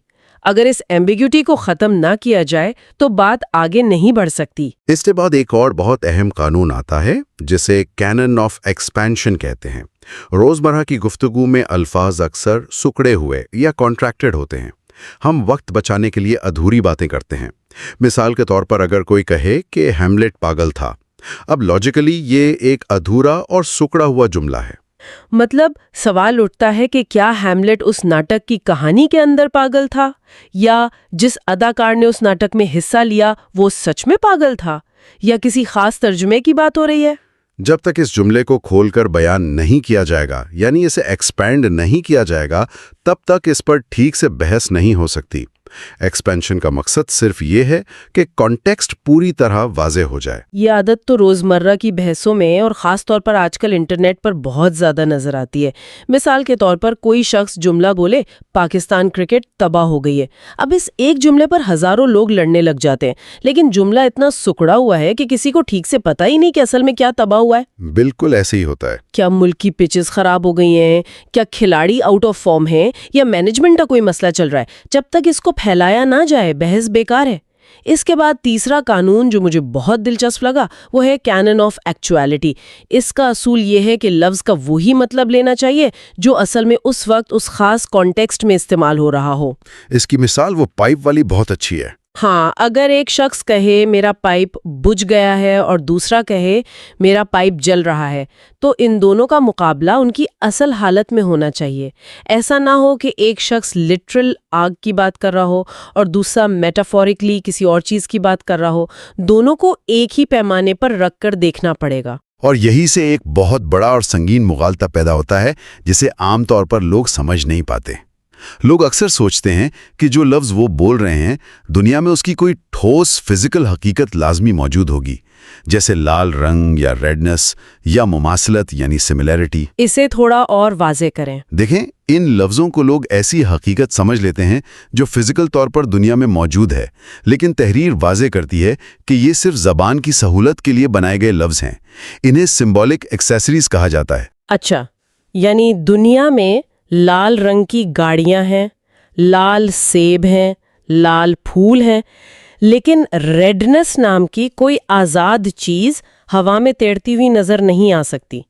اگر اس ایمبیگوٹی کو ختم نہ کیا جائے تو بات آگے نہیں بڑھ سکتی۔ اس کے بعد ایک اور بہت اہم قانون آتا ہے جسے کینن آف ایکسپینشن کہتے ہیں۔ روزمرہ کی گفتگو میں الفاظ اکثر سکڑے ہوئے یا کانٹریکٹڈ ہوتے ہیں۔ ہم وقت بچانے کے لیے ادھوری باتیں کرتے ہیں۔ مثال کے طور پر اگر کوئی کہے کہ ہیملیٹ پاگل تھا، اب لاجیکلی یہ ایک ادھورا اور سکڑا ہوا جملہ ہے۔ مطلب سوال اٹھتا ہے کہ کیا ہیملیٹ اس ناٹک کی کہانی کے اندر پاگل تھا، یا جس اداکار نے اس ناٹک میں حصہ لیا وہ سچ میں پاگل تھا، یا کسی خاص ترجمے کی بات ہو رہی ہے؟ جب تک اس جملے کو کھول کر بیان نہیں کیا جائے گا، یعنی اسے ایکسپینڈ نہیں کیا جائے گا، تب تک اس پر ٹھیک سے بحث نہیں ہو سکتی۔ ایکسپینشن کا مقصد صرف یہ ہے کہ کانٹیکسٹ پوری طرح واضح ہو جائے۔ یہ عادت تو روزمرہ کی بحثوں میں اور خاص طور پر آج کل انٹرنیٹ پر بہت زیادہ نظر آتی ہے۔ مثال کے طور پر کوئی شخص جملہ بولے پاکستان کرکٹ تباہ ہو گئی ہے، اب اس ایک جملے پر ہزاروں لوگ لڑنے لگ جاتے ہیں، لیکن جملہ اتنا سکڑا ہوا ہے کہ کسی کو ٹھیک سے پتہ ہی نہیں کہ اصل میں کیا تباہ ہوا ہے۔ بالکل ایسے ہی ہوتا ہے۔ کیا ملک کی پچز خراب ہو گئی ہیں، کیا کھلاڑی آؤٹ آف فارم ہیں، یا مینجمنٹ کا کوئی مسئلہ چل رہا ہے؟ جب تک اس کو پھیلایا نہ جائے بحث بیکار ہے۔ اس کے بعد تیسرا قانون جو مجھے بہت دلچسپ لگا وہ ہے کینن آف ایکچویلٹی۔ اس کا اصول یہ ہے کہ لفظ کا وہی مطلب لینا چاہیے جو اصل میں اس وقت اس خاص کانٹیکسٹ میں استعمال ہو رہا ہو۔ اس کی مثال وہ پائپ والی بہت اچھی ہے۔ ہاں، اگر ایک شخص کہے میرا پائپ بجھ گیا ہے اور دوسرا کہے میرا پائپ جل رہا ہے، تو ان دونوں کا مقابلہ ان کی اصل حالت میں ہونا چاہیے۔ ایسا نہ ہو کہ ایک شخص لٹرل آگ کی بات کر رہا ہو اور دوسرا میٹافورکلی کسی اور چیز کی بات کر رہا ہو۔ دونوں کو ایک ہی پیمانے پر رکھ کر دیکھنا پڑے گا۔ اور یہی سے ایک بہت بڑا اور سنگین مغالطہ پیدا ہوتا ہے جسے عام طور پر لوگ سمجھ نہیں پاتے۔ لوگ اکثر سوچتے ہیں کہ جو لفظ وہ بول رہے ہیں دنیا میں اس کی کوئی ٹھوس فزیکل حقیقت لازمی موجود ہوگی، جیسے لال رنگ یا ریڈنس یا مماثلت یعنی سملیرٹی۔ اسے تھوڑا اور واضح کریں۔ دیکھیں، ان لفظوں کو لوگ ایسی حقیقت سمجھ لیتے ہیں جو فزیکل طور پر دنیا میں موجود ہے، لیکن تحریر واضح کرتی ہے کہ یہ صرف زبان کی سہولت کے لیے بنائے گئے لفظ ہیں۔ انہیں سمبولک ایکسیسریز کہا جاتا ہے۔ اچھا، یعنی دنیا میں لال رنگ کی گاڑیاں ہیں، لال سیب ہیں، لال پھول ہیں، لیکن ریڈنس نام کی کوئی آزاد چیز ہوا میں تیرتی ہوئی نظر نہیں آ سکتی۔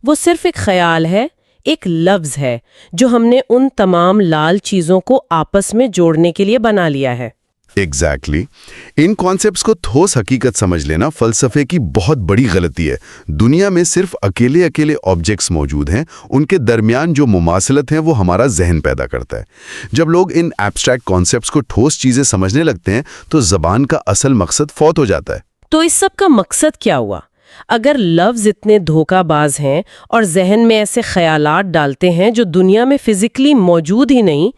وہ صرف ایک خیال ہے، ایک لفظ ہے جو ہم نے ان تمام لال چیزوں کو آپس میں جوڑنے کے لیے بنا لیا ہے۔ ایگزیکٹلی۔ ان کانسیپٹس کو ٹھوس حقیقت سمجھ لینا فلسفے کی بہت بڑی غلطی ہے۔ دنیا میں صرف اکیلے آبجیکٹس موجود ہیں، ان کے درمیان جو مماثلت ہیں وہ ہمارا ذہن پیدا کرتا ہے۔ جب لوگ ان ایبسٹریکٹ کانسیپٹس کو ٹھوس چیزیں سمجھنے لگتے ہیں تو زبان کا اصل مقصد فوت ہو جاتا ہے۔ تو اس سب کا مقصد کیا ہوا؟ اگر لفظ اتنے دھوکہ باز ہیں اور ذہن میں ایسے خیالات ڈالتے ہیں جو دنیا میں فزیکلی موجود ہی نہیں،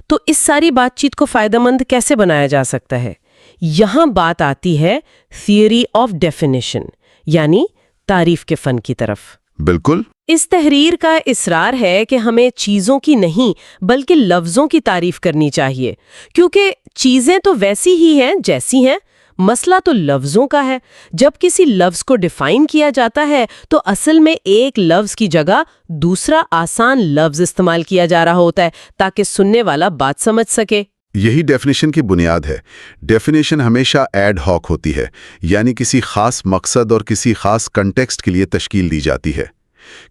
تو اس ساری بات چیت کو فائدہ مند کیسے بنایا جا سکتا ہے؟ یہاں بات آتی ہے تھیوری آف ڈیفینیشن، یعنی تعریف کے فن کی طرف۔ بالکل۔ اس تحریر کا اصرار ہے کہ ہمیں چیزوں کی نہیں بلکہ لفظوں کی تعریف کرنی چاہیے، کیونکہ چیزیں تو ویسی ہی ہیں جیسی ہیں، مسئلہ تو لفظوں کا ہے۔ جب کسی لفظ کو ڈیفائن کیا جاتا ہے تو اصل میں ایک لفظ کی جگہ دوسرا آسان لفظ استعمال کیا جا رہا ہوتا ہے تاکہ سننے والا بات سمجھ سکے۔ یہی ڈیفینیشن کی بنیاد ہے۔ ڈیفینیشن ہمیشہ ایڈ ہاک ہوتی ہے، یعنی کسی خاص مقصد اور کسی خاص کنٹیکسٹ کے لیے تشکیل دی جاتی ہے۔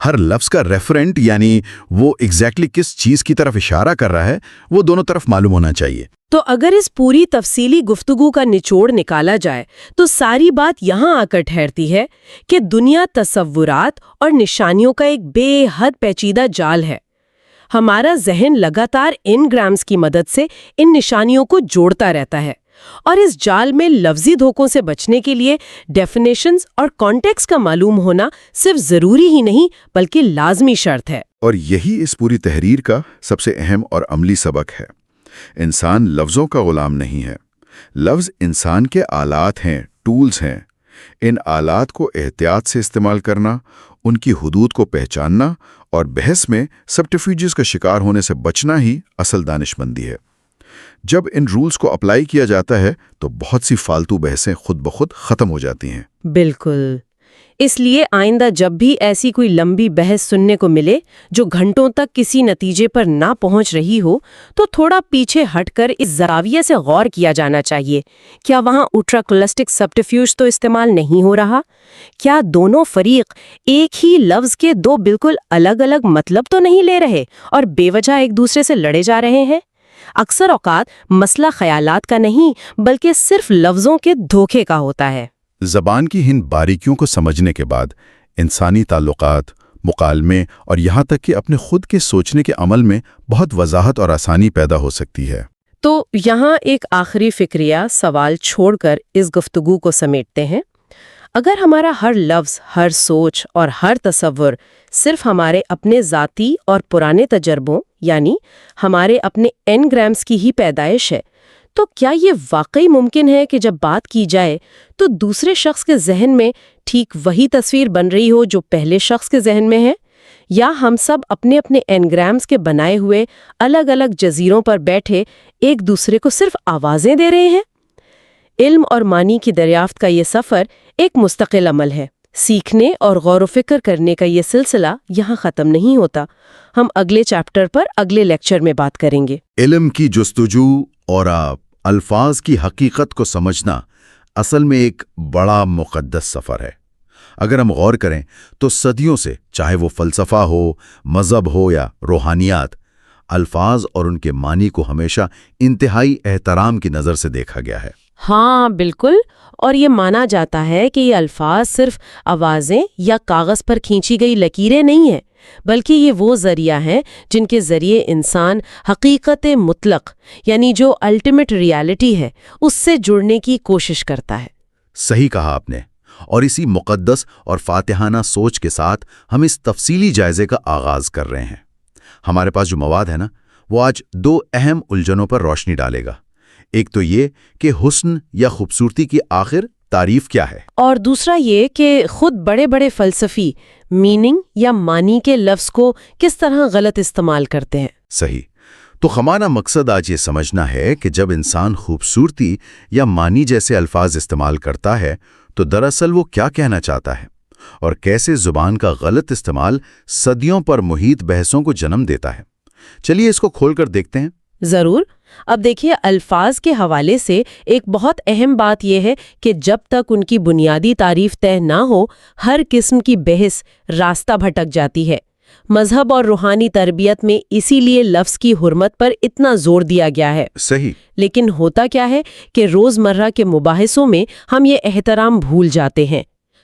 ہر لفظ کا ریفرنٹ یعنی وہ ایگزیکٹلی کس چیز کی طرف اشارہ کر رہا ہے وہ دونوں طرف معلوم ہونا چاہیے۔ تو اگر اس پوری تفصیلی گفتگو کا نچوڑ نکالا جائے تو ساری بات یہاں آ کر ٹھہرتی ہے کہ دنیا تصورات اور نشانیوں کا ایک بے حد پیچیدہ جال ہے۔ ہمارا ذہن لگاتار ان گرامز کی مدد سے ان نشانیوں کو جوڑتا رہتا ہے، اور اس جال میں لفظی دھوکوں سے بچنے کے لیے ڈیفینیشنز اور کانٹیکسٹ کا معلوم ہونا صرف ضروری ہی نہیں بلکہ لازمی شرط ہے۔ اور یہی اس پوری تحریر کا سب سے اہم اور عملی سبق ہے۔ انسان لفظوں کا غلام نہیں ہے، لفظ انسان کے آلات ہیں، ٹولز ہیں۔ ان آلات کو احتیاط سے استعمال کرنا، ان کی حدود کو پہچاننا اور بحث میں سبٹرفیوجز کا شکار ہونے سے بچنا ہی اصل دانش مندی ہے۔ جب ان رولز کو اپلائی کیا جاتا ہے تو بہت سی فالتو بحثیں خود بخود ختم ہو جاتی ہیں۔ بالکل، اس لیے آئندہ جب بھی ایسی کوئی لمبی بحث سننے کو ملے جو گھنٹوں تک کسی نتیجے پر نہ پہنچ رہی ہو تو تھوڑا پیچھے ہٹ کر اس زاویے سے غور کیا جانا چاہیے، کیا وہاں الٹراکولسٹک سبٹرفیوج تو استعمال نہیں ہو رہا؟ کیا دونوں فریق ایک ہی لفظ کے دو بالکل الگ الگ مطلب تو نہیں لے رہے اور بے وجہ ایک دوسرے سے لڑے جا رہے ہیں؟ اکثر اوقات مسئلہ خیالات کا نہیں بلکہ صرف لفظوں کے دھوکے کا ہوتا ہے۔ زبان کی ان باریکیوں کو سمجھنے کے بعد انسانی تعلقات، مکالمے اور یہاں تک کہ اپنے خود کے سوچنے کے عمل میں بہت وضاحت اور آسانی پیدا ہو سکتی ہے۔ تو یہاں ایک آخری فکریہ سوال چھوڑ کر اس گفتگو کو سمیٹتے ہیں۔ اگر ہمارا ہر لفظ، ہر سوچ اور ہر تصور صرف ہمارے اپنے ذاتی اور پرانے تجربوں یعنی ہمارے اپنے انگرامز کی ہی پیدائش ہے تو کیا یہ واقعی ممکن ہے کہ جب بات کی جائے تو دوسرے شخص کے ذہن میں ٹھیک وہی تصویر بن رہی ہو جو پہلے شخص کے ذہن میں ہے؟ یا ہم سب اپنے اپنے انگرامز کے بنائے ہوئے الگ الگ جزیروں پر بیٹھے ایک دوسرے کو صرف آوازیں دے رہے ہیں؟ علم اور معنی کی دریافت کا یہ سفر ایک مستقل عمل ہے۔ سیکھنے اور غور و فکر کرنے کا یہ سلسلہ یہاں ختم نہیں ہوتا۔ ہم اگلے چیپٹر پر اگلے لیکچر میں بات کریں گے۔ علم کی جستجو اور الفاظ کی حقیقت کو سمجھنا اصل میں ایک بڑا مقدس سفر ہے۔ اگر ہم غور کریں تو صدیوں سے، چاہے وہ فلسفہ ہو، مذہب ہو یا روحانیات، الفاظ اور ان کے معنی کو ہمیشہ انتہائی احترام کی نظر سے دیکھا گیا ہے۔ ہاں بالکل، اور یہ مانا جاتا ہے کہ یہ الفاظ صرف آوازیں یا کاغذ پر کھینچی گئی لکیریں نہیں ہیں بلکہ یہ وہ ذریعہ ہیں جن کے ذریعے انسان حقیقت مطلق یعنی جو الٹیمیٹ ریالٹی ہے اس سے جڑنے کی کوشش کرتا ہے۔ صحیح کہا آپ نے، اور اسی مقدس اور فاتحانہ سوچ کے ساتھ ہم اس تفصیلی جائزے کا آغاز کر رہے ہیں۔ ہمارے پاس جو مواد ہے نا وہ آج دو اہم الجھنوں پر روشنی ڈالے گا۔ ایک تو یہ کہ حسن یا خوبصورتی کی آخر تعریف کیا ہے، اور دوسرا یہ کہ خود بڑے بڑے فلسفی میننگ یا معنی کے لفظ کو کس طرح غلط استعمال کرتے ہیں۔ صحیح، تو ہمارا مقصد آج یہ سمجھنا ہے کہ جب انسان خوبصورتی یا معنی جیسے الفاظ استعمال کرتا ہے تو دراصل وہ کیا کہنا چاہتا ہے، اور کیسے زبان کا غلط استعمال صدیوں پر محیط بحثوں کو جنم دیتا ہے۔ چلیے اس کو کھول کر دیکھتے ہیں۔ ضرور۔ اب دیکھیے، الفاظ کے حوالے سے ایک بہت اہم بات یہ ہے کہ جب تک ان کی بنیادی تعریف طے نہ ہو ہر قسم کی بحث راستہ بھٹک جاتی ہے۔ مذہب اور روحانی تربیت میں اسی لیے لفظ کی حرمت پر اتنا زور دیا گیا ہے۔ صحیح، لیکن ہوتا کیا ہے کہ روزمرہ کے مباحثوں میں ہم یہ احترام بھول جاتے ہیں۔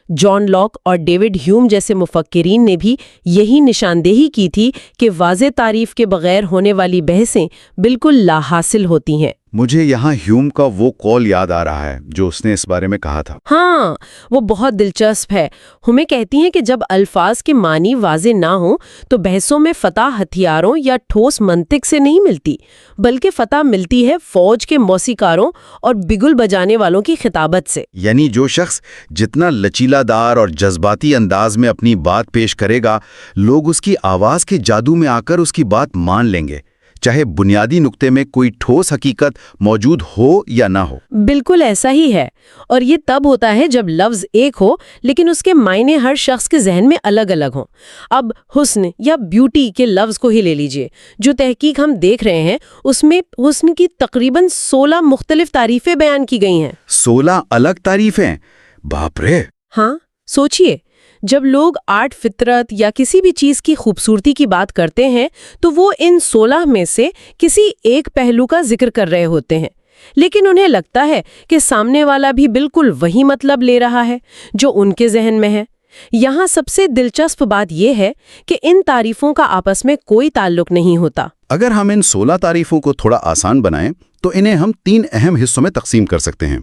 جان لاک اور ڈیوڈ ہیوم جیسے مفکرین نے بھی یہی نشاندہی کی تھی کہ واضح تعریف کے بغیر ہونے والی بحثیں بالکل لا حاصل ہوتی ہیں۔ مجھے یہاں ہیوم کا وہ قول یاد آ رہا ہے جو اس نے اس بارے میں کہا تھا۔ ہاں، وہ بہت دلچسپ ہے۔ ہمیں کہتی ہیں کہ جب الفاظ کے معنی واضح نہ ہوں تو بحثوں میں فتح ہتھیاروں یا ٹھوس منطق سے نہیں ملتی بلکہ فتح ملتی ہے فوج کے موسیقاروں اور بگل بجانے والوں کی خطابت سے۔ یعنی جو شخص جتنا لچیلا دار اور جذباتی انداز میں اپنی بات پیش کرے گا، لوگ اس کی آواز کے جادو میں آ کر اس کی بات مان لیں گے، چاہے بنیادی نقطے میں کوئی ٹھوس حقیقت موجود ہو یا نہ ہو۔ بالکل ایسا ہی ہے، اور یہ تب ہوتا ہے جب لفظ ایک ہو لیکن اس کے معنی ہر شخص کے ذہن میں الگ الگ ہوں۔ اب حسن یا بیوٹی کے لفظ کو ہی لے لیجئے۔ جو تحقیق ہم دیکھ رہے ہیں اس میں حسن کی تقریباً 16 مختلف تعریفیں بیان کی گئی ہیں۔ 16 الگ تعریفیں؟ باپ رے! ہاں، سوچئے، جب لوگ آرٹ، فطرت یا کسی بھی چیز کی خوبصورتی کی بات کرتے ہیں تو وہ ان 16 میں سے کسی ایک پہلو کا ذکر کر رہے ہوتے ہیں، لیکن انہیں لگتا ہے کہ سامنے والا بھی بالکل وہی مطلب لے رہا ہے جو ان کے ذہن میں ہے۔ یہاں سب سے دلچسپ بات یہ ہے کہ ان تعریفوں کا آپس میں کوئی تعلق نہیں ہوتا۔ اگر ہم ان 16 تعریفوں کو تھوڑا آسان بنائیں تو انہیں ہم 3 اہم حصوں میں تقسیم کر سکتے ہیں۔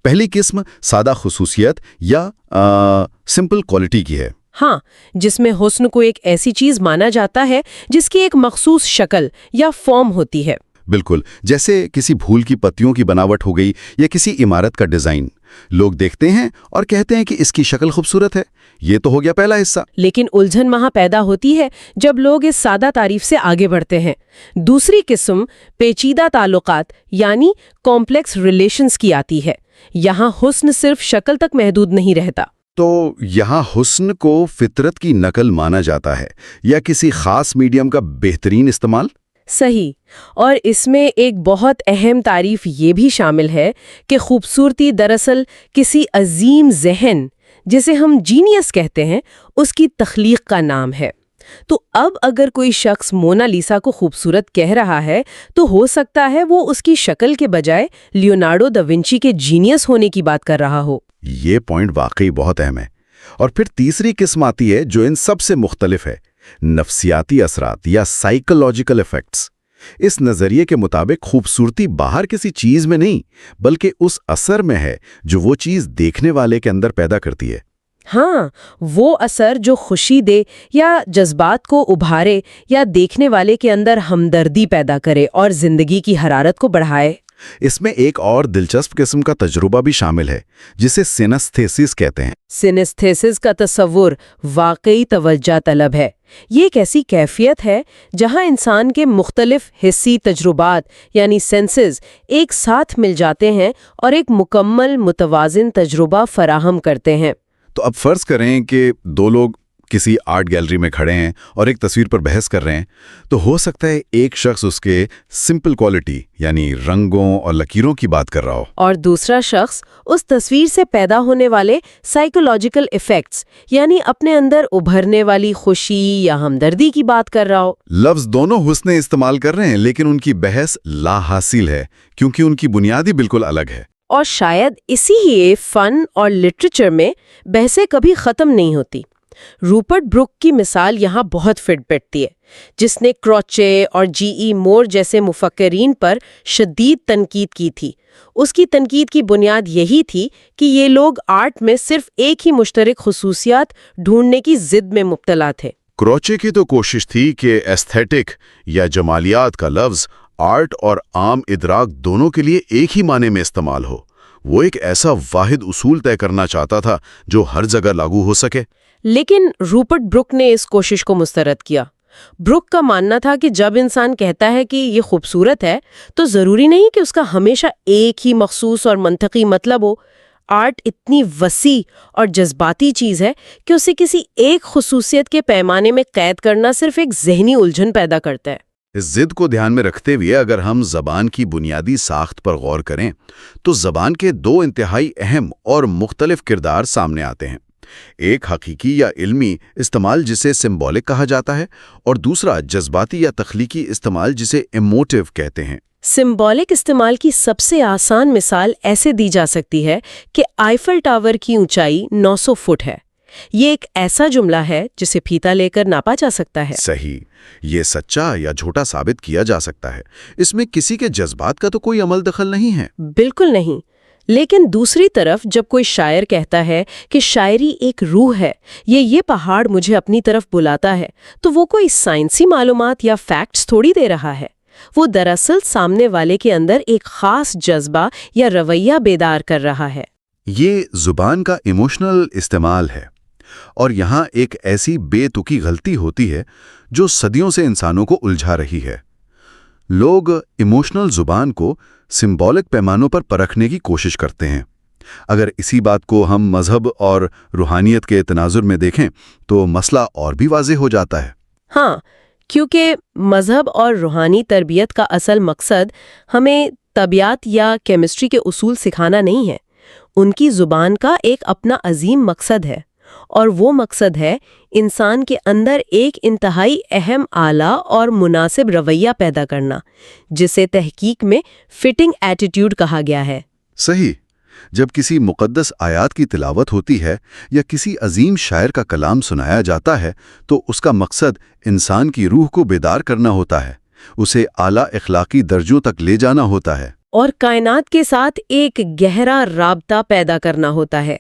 پہلی قسم سادہ خصوصیت یا سمپل کوالٹی کی ہے۔ ہاں، جس میں حسن کو ایک ایسی چیز مانا جاتا ہے جس کی ایک مخصوص شکل یا فارم ہوتی ہے۔ بالکل، جیسے کسی پھول کی پتیوں کی بناوٹ ہو گئی یا کسی عمارت کا ڈیزائن۔ لوگ دیکھتے ہیں اور کہتے ہیں کہ اس کی شکل خوبصورت ہے۔ یہ تو ہو گیا پہلا حصہ۔ لیکن الجھن وہاں پیدا ہوتی ہے جب لوگ اس سادہ تعریف سے آگے بڑھتے ہیں۔ دوسری قسم پیچیدہ تعلقات یعنی کمپلیکس ریلیشنز کی آتی ہے۔ یہاں حسن صرف شکل تک محدود نہیں رہتا۔ تو یہاں حسن کو فطرت کی نقل مانا جاتا ہے یا کسی خاص میڈیم کا بہترین استعمال؟ صحیح، اور اس میں ایک بہت اہم تعریف یہ بھی شامل ہے کہ خوبصورتی دراصل کسی عظیم ذہن، جسے ہم جینیس کہتے ہیں، اس کی تخلیق کا نام ہے۔ تو اب اگر کوئی شخص مونا لیسا کو خوبصورت کہہ رہا ہے تو ہو سکتا ہے وہ اس کی شکل کے بجائے لیونارڈو دا ونچی کے جینیس ہونے کی بات کر رہا ہو۔ یہ پوائنٹ واقعی بہت اہم ہے۔ اور پھر تیسری قسم آتی ہے جو ان سب سے مختلف ہے، نفسیاتی اثرات یا سائیکولوجیکل ایفیکٹس۔ اس نظریے کے مطابق خوبصورتی باہر کسی چیز میں نہیں بلکہ اس اثر میں ہے جو وہ چیز دیکھنے والے کے اندر پیدا کرتی ہے۔ ہاں، وہ اثر جو خوشی دے یا جذبات کو ابھارے یا دیکھنے والے کے اندر ہمدردی پیدا کرے اور زندگی کی حرارت کو بڑھائے۔ اس میں ایک اور دلچسپ قسم کا تجربہ بھی شامل ہے جسے سینستھیسس کہتے ہیں۔ سینستھیسس کا تصور واقعی توجہ طلب ہے۔ یہ ایک ایسی کیفیت ہے جہاں انسان کے مختلف حسی تجربات یعنی سینسز ایک ساتھ مل جاتے ہیں اور ایک مکمل متوازن تجربہ فراہم کرتے ہیں۔ تو اب فرض کریں کہ دو لوگ کسی آرٹ گیلری میں کھڑے ہیں اور ایک تصویر پر بحث کر رہے ہیں، تو ہو سکتا ہے ایک شخص اس کے سمپل کوالٹی یعنی رنگوں اور لکیروں کی بات کر رہا ہو، اور دوسرا شخص اس تصویر سے پیدا ہونے والے سائیکولوجیکل ایفیکٹس یعنی اپنے اندر ابھرنے والی خوشی یا ہمدردی کی بات کر رہا ہو۔ لفظ دونوں حسن استعمال کر رہے ہیں لیکن ان کی بحث لا حاصل ہے کیونکہ ان کی بنیادی بالکل الگ ہے۔ اور شاید اسی ہی فن اور لٹریچر میں بحثیں کبھی ختم نہیں ہوتی۔ روپرٹ بروک کی مثال یہاں بہت فٹ بیٹھتی ہے، جس نے کروچے اور جی مور جیسے مفکرین پر شدید تنقید کی تھی۔ اس کی تنقید کی بنیاد یہی تھی کہ یہ لوگ آرٹ میں صرف ایک ہی مشترک خصوصیات ڈھونڈنے کی ضد میں مبتلا تھے۔ کروچے کی تو کوشش تھی کہ ایستھیٹک یا جمالیات کا لفظ آرٹ اور عام ادراک دونوں کے لیے ایک ہی معنی میں استعمال ہو۔ وہ ایک ایسا واحد اصول طے کرنا چاہتا تھا جو ہر جگہ لاگو ہو سکے۔ لیکن روپرٹ بروک نے اس کوشش کو مسترد کیا۔ بروک کا ماننا تھا کہ جب انسان کہتا ہے کہ یہ خوبصورت ہے تو ضروری نہیں کہ اس کا ہمیشہ ایک ہی مخصوص اور منطقی مطلب ہو۔ آرٹ اتنی وسیع اور جذباتی چیز ہے کہ اسے کسی ایک خصوصیت کے پیمانے میں قید کرنا صرف ایک ذہنی الجھن پیدا کرتا ہے۔ اس ضد کو دھیان میں رکھتے ہوئے اگر ہم زبان کی بنیادی ساخت پر غور کریں تو زبان کے دو انتہائی اہم اور مختلف کردار سامنے آتے ہیں۔ ایک حقیقی یا علمی استعمال جسے سمبولک کہا جاتا ہے اور دوسرا جذباتی یا تخلیقی استعمال جسے ایموٹیو کہتے ہیں۔ سمبولک استعمال کی سب سے آسان مثال ایسے دی جا سکتی ہے کہ آئیفل ٹاور کی اونچائی 900 فٹ ہے۔ یہ ایک ایسا جملہ ہے جسے پھیتا لے کر ناپا جا سکتا ہے۔ صحیح، یہ سچا یا جھوٹا ثابت کیا جا سکتا ہے۔ اس میں کسی کے جذبات کا تو کوئی عمل دخل نہیں ہے۔ بالکل نہیں۔ لیکن دوسری طرف جب کوئی شاعر کہتا ہے کہ شاعری ایک روح ہے، یہ پہاڑ مجھے اپنی طرف بلاتا ہے، تو وہ کوئی سائنسی معلومات یا فیکٹس تھوڑی دے رہا ہے۔ وہ دراصل سامنے والے کے اندر ایک خاص جذبہ یا رویہ بیدار کر رہا ہے۔ یہ زبان کا ایموشنل استعمال ہے، اور یہاں ایک ایسی بے تکی غلطی ہوتی ہے جو صدیوں سے انسانوں کو الجھا رہی ہے۔ لوگ ایموشنل زبان کو سمبولک پیمانوں پر پرکھنے کی کوشش کرتے ہیں۔ اگر اسی بات کو ہم مذہب اور روحانیت کے تناظر میں دیکھیں تو مسئلہ اور بھی واضح ہو جاتا ہے۔ ہاں، کیونکہ مذہب اور روحانی تربیت کا اصل مقصد ہمیں طبیعت یا کیمسٹری کے اصول سکھانا نہیں ہے۔ ان کی زبان کا ایک اپنا عظیم مقصد ہے، اور وہ مقصد ہے انسان کے اندر ایک انتہائی اہم اعلیٰ اور مناسب رویہ پیدا کرنا، جسے تحقیق میں فٹنگ ایٹیٹیوڈ کہا گیا ہے۔ صحیح۔ جب کسی مقدس آیات کی تلاوت ہوتی ہے یا کسی عظیم شاعر کا کلام سنایا جاتا ہے تو اس کا مقصد انسان کی روح کو بیدار کرنا ہوتا ہے، اسے اعلیٰ اخلاقی درجوں تک لے جانا ہوتا ہے، اور کائنات کے ساتھ ایک گہرا رابطہ پیدا کرنا ہوتا ہے۔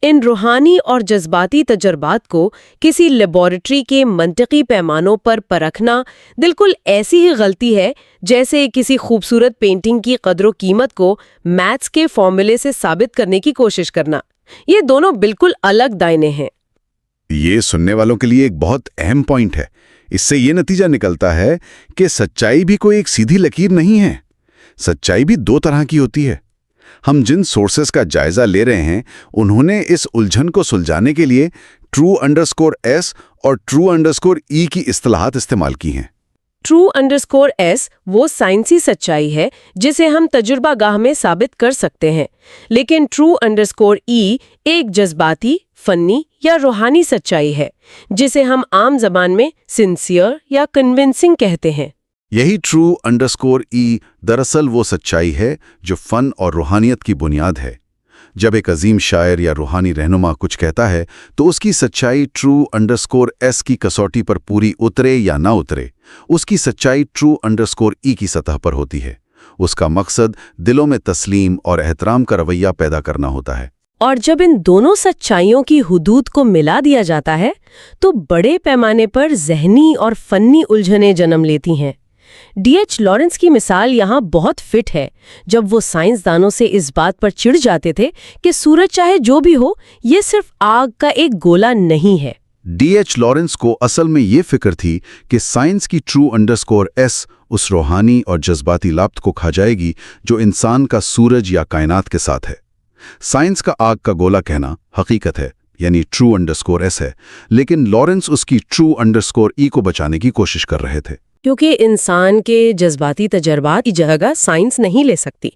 ان روحانی اور جذباتی تجربات کو کسی لیبارٹری کے منطقی پیمانوں پر پرکھنا بالکل ایسی ہی غلطی ہے جیسے کسی خوبصورت پینٹنگ کی قدر و قیمت کو میتھس کے فارمولے سے ثابت کرنے کی کوشش کرنا۔ یہ دونوں بالکل الگ دائنے ہیں۔ یہ سننے والوں کے لیے ایک بہت اہم پوائنٹ ہے۔ اس سے یہ نتیجہ نکلتا ہے کہ سچائی بھی کوئی ایک سیدھی لکیر نہیں ہے۔ سچائی بھی دو طرح کی ہوتی ہے۔ ہم جن سورسز کا جائزہ لے رہے ہیں انہوں نے اس الجھن کو سلجھانے کے لیے true_s اور true_e کی اصطلاحات استعمال کی ہیں۔ true_s وہ سائنسی سچائی ہے جسے ہم تجربہ گاہ میں ثابت کر سکتے ہیں، لیکن true_e ایک جذباتی، فنی یا روحانی سچائی ہے جسے ہم عام زبان میں سنسیئر یا کنونسنگ کہتے ہیں۔ یہی true_e دراصل وہ سچائی ہے جو فن اور روحانیت کی بنیاد ہے۔ جب ایک عظیم شاعر یا روحانی رہنما کچھ کہتا ہے تو اس کی سچائی true_s کی کسوٹی پر پوری اترے یا نہ اترے، اس کی سچائی true_e کی سطح پر ہوتی ہے۔ اس کا مقصد دلوں میں تسلیم اور احترام کا رویہ پیدا کرنا ہوتا ہے۔ اور جب ان دونوں سچائیوں کی حدود کو ملا دیا جاتا ہے تو بڑے پیمانے پر ذہنی اور فنی الجھنیں جنم لیتی ہیں۔ ڈی ایچ لارنس کی مثال یہاں بہت فٹ ہے، جب وہ سائنسدانوں سے اس بات پر چڑ جاتے تھے کہ سورج چاہے جو بھی ہو، یہ صرف آگ کا ایک گولا نہیں ہے۔ ڈی ایچ لارنس کو اصل میں یہ فکر تھی کہ سائنس کی true_s اس روحانی اور جذباتی لابط کو کھا جائے گی جو انسان کا سورج یا کائنات کے ساتھ ہے۔ سائنس کا آگ کا گولا کہنا حقیقت ہے، یعنی true_s ہے، لیکن لارنس اس کی true_e کو بچانے کی کوشش کر رہے تھے۔ کیونکہ انسان کے جذباتی تجربات کی جگہ سائنس نہیں لے سکتی۔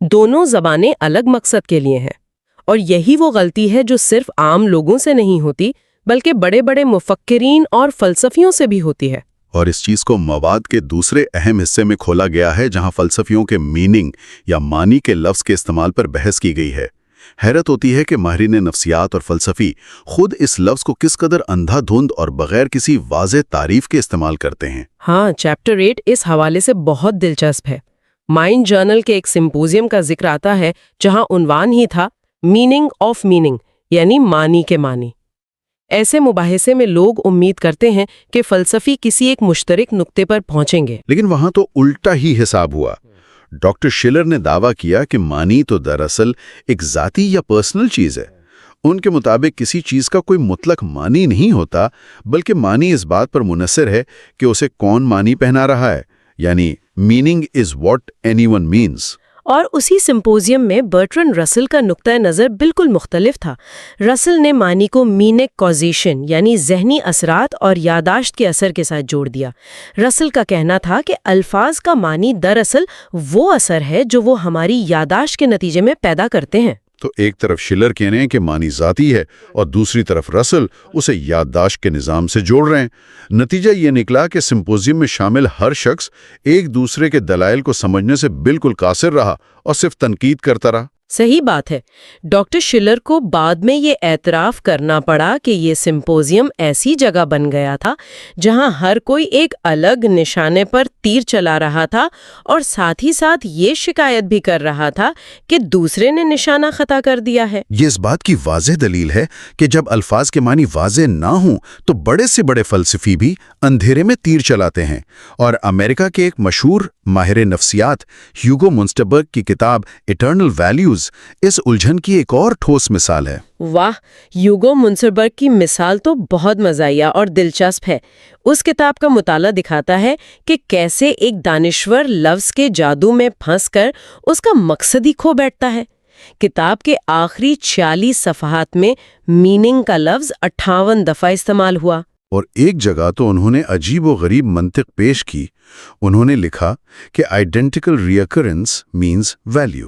دونوں زبانیں الگ مقصد کے لیے ہیں، اور یہی وہ غلطی ہے جو صرف عام لوگوں سے نہیں ہوتی بلکہ بڑے بڑے مفکرین اور فلسفیوں سے بھی ہوتی ہے۔ اور اس چیز کو مواد کے دوسرے اہم حصے میں کھولا گیا ہے جہاں فلسفیوں کے میننگ یا معنی کے لفظ کے استعمال پر بحث کی گئی ہے۔ حیرت ہوتی ہے کہ ماہرین نفسیات اور فلسفی خود اس لفظ کو کس قدر اندھا دھند اور بغیر کسی واضح تعریف کے استعمال کرتے ہیں۔ ہاں، چیپٹر 8 اس حوالے سے بہت دلچسپ ہے۔ مائنڈ جرنل کے ایک سمپوزیم کا ذکر آتا ہے جہاں عنوان ہی تھا میننگ آف میننگ، یعنی معنی کے معنی۔ ایسے مباحثے میں لوگ امید کرتے ہیں کہ فلسفی کسی ایک مشترک نقطے پر پہنچیں گے، لیکن وہاں تو الٹا ہی حساب ہوا۔ ڈاکٹر شلر نے دعویٰ کیا کہ معنی تو دراصل ایک ذاتی یا پرسنل چیز ہے۔ ان کے مطابق کسی چیز کا کوئی مطلق معنی نہیں ہوتا، بلکہ معنی اس بات پر منحصر ہے کہ اسے کون معنی پہنا رہا ہے، یعنی meaning is what anyone means. اور اسی سمپوزیم میں برٹرنڈ رسل کا نقطہ نظر بالکل مختلف تھا۔ رسل نے معنی کو مینک کازیشن یعنی ذہنی اثرات اور یاداشت کے اثر کے ساتھ جوڑ دیا۔ رسل کا کہنا تھا کہ الفاظ کا معنی دراصل وہ اثر ہے جو وہ ہماری یاداشت کے نتیجے میں پیدا کرتے ہیں۔ تو ایک طرف شلر کہنے ہیں کہ معنی ذاتی ہے اور دوسری طرف رسل اسے یادداشت کے نظام سے جوڑ رہے ہیں۔ نتیجہ یہ نکلا کہ سمپوزیم میں شامل ہر شخص ایک دوسرے کے دلائل کو سمجھنے سے بالکل قاصر رہا اور صرف تنقید کرتا رہا۔ صحیح بات ہے۔ ڈاکٹر شلر کو بعد میں یہ اعتراف کرنا پڑا کہ یہ سمپوزیم ایسی جگہ بن گیا تھا جہاں ہر کوئی ایک الگ نشانے پر تیر چلا رہا تھا اور ساتھ ہی ساتھ یہ شکایت بھی کر رہا تھا کہ دوسرے نے نشانہ خطا کر دیا ہے۔ یہ اس بات کی واضح دلیل ہے کہ جب الفاظ کے معنی واضح نہ ہوں تو بڑے سے بڑے فلسفی بھی اندھیرے میں تیر چلاتے ہیں۔ اور امریکہ کے ایک مشہور ماہر نفسیات ہیوگو منسٹربرگ کی کتاب اٹرنل ویلیوز اس الجھن کی ایک اور ٹھوس مثال ہے۔ واہ، ہیوگو منسٹربرگ کی مثال تو بہت مزاحیہ اور دلچسپ ہے۔ اس کتاب کا مطالعہ دکھاتا ہے کہ کیسے ایک دانشور لفظ کے جادو میں پھنس کر اس کا مقصد ہی کھو بیٹھتا ہے۔ کتاب کے آخری 46 صفحات میں میننگ کا لفظ 58 دفعہ استعمال ہوا۔ اور ایک جگہ تو انہوں نے عجیب و غریب منطق پیش کی۔ انہوں نے لکھا کہ آئیڈینٹیکل ریکرنس مینز ویلیو،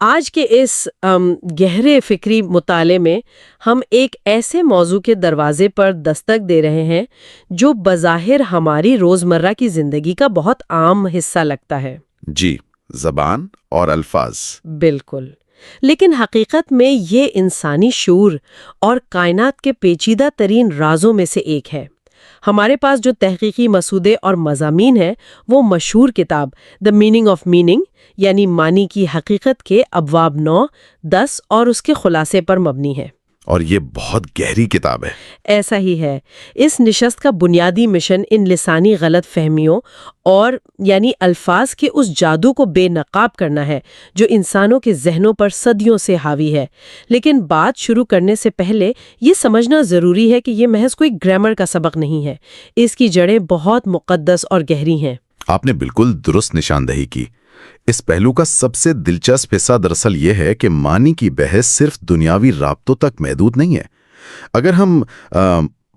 آج کے اس گہرے فکری مطالعے میں ہم ایک ایسے موضوع کے دروازے پر دستک دے رہے ہیں جو بظاہر ہماری روزمرہ کی زندگی کا بہت عام حصہ لگتا ہے۔ جی، زبان اور الفاظ۔ بالکل، لیکن حقیقت میں یہ انسانی شعور اور کائنات کے پیچیدہ ترین رازوں میں سے ایک ہے۔ ہمارے پاس جو تحقیقی مسودے اور مضامین ہیں وہ مشہور کتاب دی میننگ آف میننگ یعنی معنی کی حقیقت کے ابواب 9، 10 اور اس کے خلاصے پر مبنی ہے۔ اور یہ بہت گہری کتاب ہے۔ ایسا ہی ہے۔ اس نشست کا بنیادی مشن ان لسانی غلط فہمیوں اور یعنی الفاظ کے اس جادو کو بے نقاب کرنا ہے جو انسانوں کے ذہنوں پر صدیوں سے حاوی ہے۔ لیکن بات شروع کرنے سے پہلے یہ سمجھنا ضروری ہے کہ یہ محض کوئی گرامر کا سبق نہیں ہے، اس کی جڑیں بہت مقدس اور گہری ہیں۔ آپ نے بالکل درست نشاندہی کی۔ اس پہلو کا سب سے دلچسپ حصہ دراصل یہ ہے کہ معنی کی بحث صرف دنیاوی رابطوں تک محدود نہیں ہے۔ اگر ہم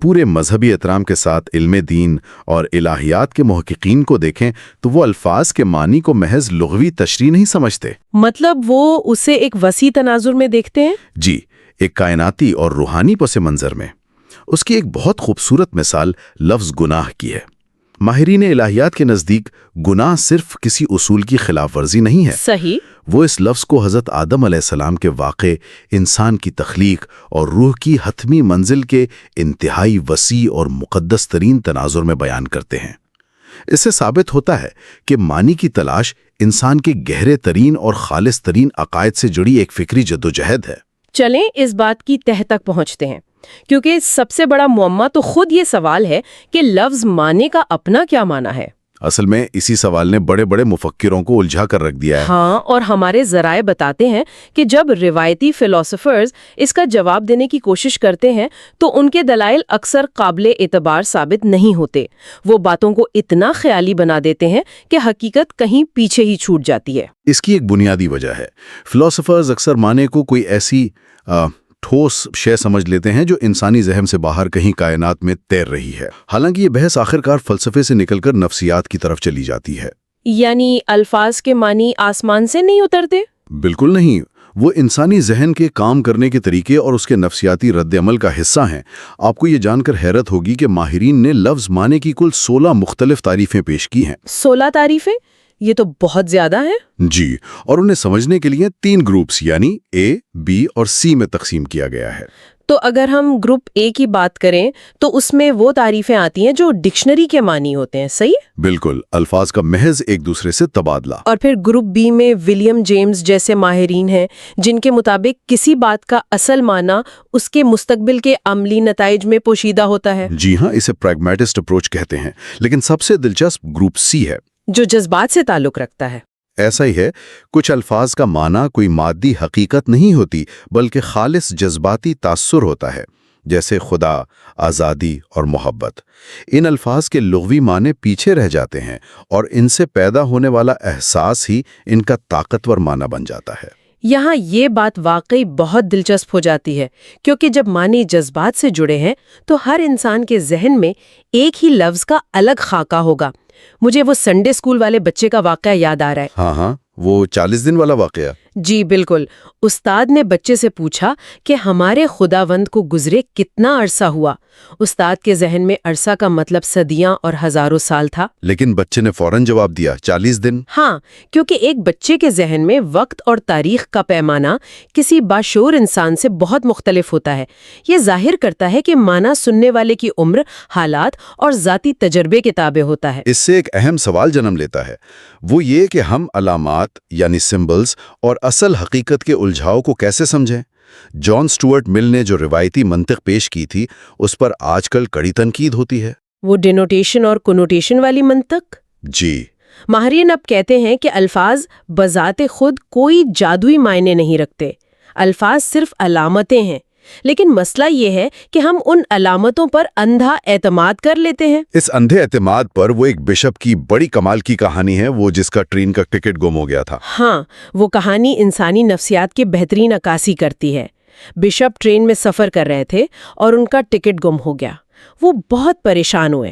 پورے مذہبی احترام کے ساتھ علم دین اور الہیات کے محققین کو دیکھیں تو وہ الفاظ کے معنی کو محض لغوی تشریح نہیں سمجھتے۔ مطلب وہ اسے ایک وسیع تناظر میں دیکھتے ہیں؟ جی، ایک کائناتی اور روحانی پس منظر میں۔ اس کی ایک بہت خوبصورت مثال لفظ گناہ کی ہے۔ ماہرین الہیات کے نزدیک گناہ صرف کسی اصول کی خلاف ورزی نہیں ہے۔ صحیح۔ وہ اس لفظ کو حضرت آدم علیہ السلام کے واقع، انسان کی تخلیق اور روح کی حتمی منزل کے انتہائی وسیع اور مقدس ترین تناظر میں بیان کرتے ہیں۔ اس سے ثابت ہوتا ہے کہ معنی کی تلاش انسان کے گہرے ترین اور خالص ترین عقائد سے جڑی ایک فکری جدوجہد ہے۔ چلیں اس بات کی تہ تک پہنچتے ہیں، کیونکہ سب سے بڑا معمہ تو خود یہ سوال ہے کہ لفظ معنی کا اپنا کیا معنی ہے۔ اصل میں اسی سوال نے بڑے بڑے مفکروں کو الجھا کر رکھ دیا ہے۔ ہاں، اور ہمارے ذرائع بتاتے ہیں کہ جب روایتی فلاسفرز اس کا جواب دینے کی کوشش کرتے ہیں تو ان کے دلائل اکثر قابل اعتبار ثابت نہیں ہوتے۔ وہ باتوں کو اتنا خیالی بنا دیتے ہیں کہ حقیقت کہیں پیچھے ہی چھوٹ جاتی ہے۔ اس کی ایک بنیادی وجہ ہے فلاسفرز اکثر معنی کو کوئی ایسی ٹھوس شے سمجھ لیتے ہیں جو انسانی ذہن سے باہر کہیں کائنات میں تیر رہی ہے، حالانکہ یہ بحث آخرکار فلسفے سے نکل کر نفسیات کی طرف چلی جاتی ہے۔ یعنی الفاظ کے معنی آسمان سے نہیں اترتے؟ بالکل نہیں، وہ انسانی ذہن کے کام کرنے کے طریقے اور اس کے نفسیاتی رد عمل کا حصہ ہیں۔ آپ کو یہ جان کر حیرت ہوگی کہ ماہرین نے لفظ معنی کی کل 16 مختلف تعریفیں پیش کی ہیں۔ 16 تعریفیں؟ یہ تو بہت زیادہ ہیں۔ جی، اور انہیں سمجھنے کے لیے 3 گروپس یعنی اے، بی اور سی میں تقسیم کیا گیا ہے۔ تو اگر ہم گروپ اے کی بات کریں تو اس میں وہ تعریفیں آتی ہیں جو ڈکشنری کے معنی ہوتے ہیں، صحیح؟ بالکل، الفاظ کا محض ایک دوسرے سے تبادلہ۔ اور پھر گروپ بی میں ولیم جیمز جیسے ماہرین ہیں جن کے مطابق کسی بات کا اصل معنی اس کے مستقبل کے عملی نتائج میں پوشیدہ ہوتا ہے۔ جی ہاں، اسے پریگمیٹسٹ اپروچ کہتے ہیں۔ لیکن سب سے دلچسپ گروپ سی ہے، جو جذبات سے تعلق رکھتا ہے۔ ایسا ہی ہے، کچھ الفاظ کا معنی کوئی مادی حقیقت نہیں ہوتی بلکہ خالص جذباتی تاثر ہوتا ہے، جیسے خدا، آزادی اور محبت۔ ان الفاظ کے لغوی معنی پیچھے رہ جاتے ہیں اور ان سے پیدا ہونے والا احساس ہی ان کا طاقتور معنی بن جاتا ہے۔ یہاں یہ بات واقعی بہت دلچسپ ہو جاتی ہے، کیونکہ جب معنی جذبات سے جڑے ہیں تو ہر انسان کے ذہن میں ایک ہی لفظ کا الگ خاکہ ہوگا۔ مجھے وہ سنڈے اسکول والے بچے کا واقعہ یاد آ رہا ہے۔ ہاں، وہ 40 دن والا واقعہ۔ جی بالکل۔ استاد نے بچے سے پوچھا کہ ہمارے خداوند کو گزرے کتنا عرصہ ہوا۔ استاد کے ذہن میں عرصہ کا مطلب صدیاں اور ہزاروں سال تھا، لیکن بچے نے فوراً جواب دیا 40 دن۔ ہاں، کیونکہ ایک بچے کے ذہن میں وقت اور تاریخ کا پیمانہ کسی باشعور انسان سے بہت مختلف ہوتا ہے۔ یہ ظاہر کرتا ہے کہ معنی سننے والے کی عمر، حالات اور ذاتی تجربے کے تابع ہوتا ہے۔ اس سے ایک اہم سوال جنم لیتا ہے، وہ یہ کہ ہم علامات یعنی سمبلز اور اصل حقیقت کے الجھاؤ کو کیسے سمجھیں؟ جان سٹورٹ مل نے جو روایتی منطق پیش کی تھی اس پر آج کل کڑی تنقید ہوتی ہے۔ وہ ڈینوٹیشن اور کنوٹیشن والی منطق؟ جی، ماہرین اب کہتے ہیں کہ الفاظ بذات خود کوئی جادوئی معنی نہیں رکھتے، الفاظ صرف علامتیں ہیں، لیکن مسئلہ یہ ہے کہ ہم ان علامتوں پر اندھا اعتماد کر لیتے ہیں۔ اس اندھے اعتماد پر وہ ایک بشپ کی بڑی کمال کی کہانی ہے، وہ جس کا ٹرین کا ٹکٹ گم ہو گیا تھا۔ ہاں، وہ کہانی انسانی نفسیات کی بہترین عکاسی کرتی ہے۔ بشپ ٹرین میں سفر کر رہے تھے اور ان کا ٹکٹ گم ہو گیا۔ وہ بہت پریشان ہوئے،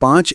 5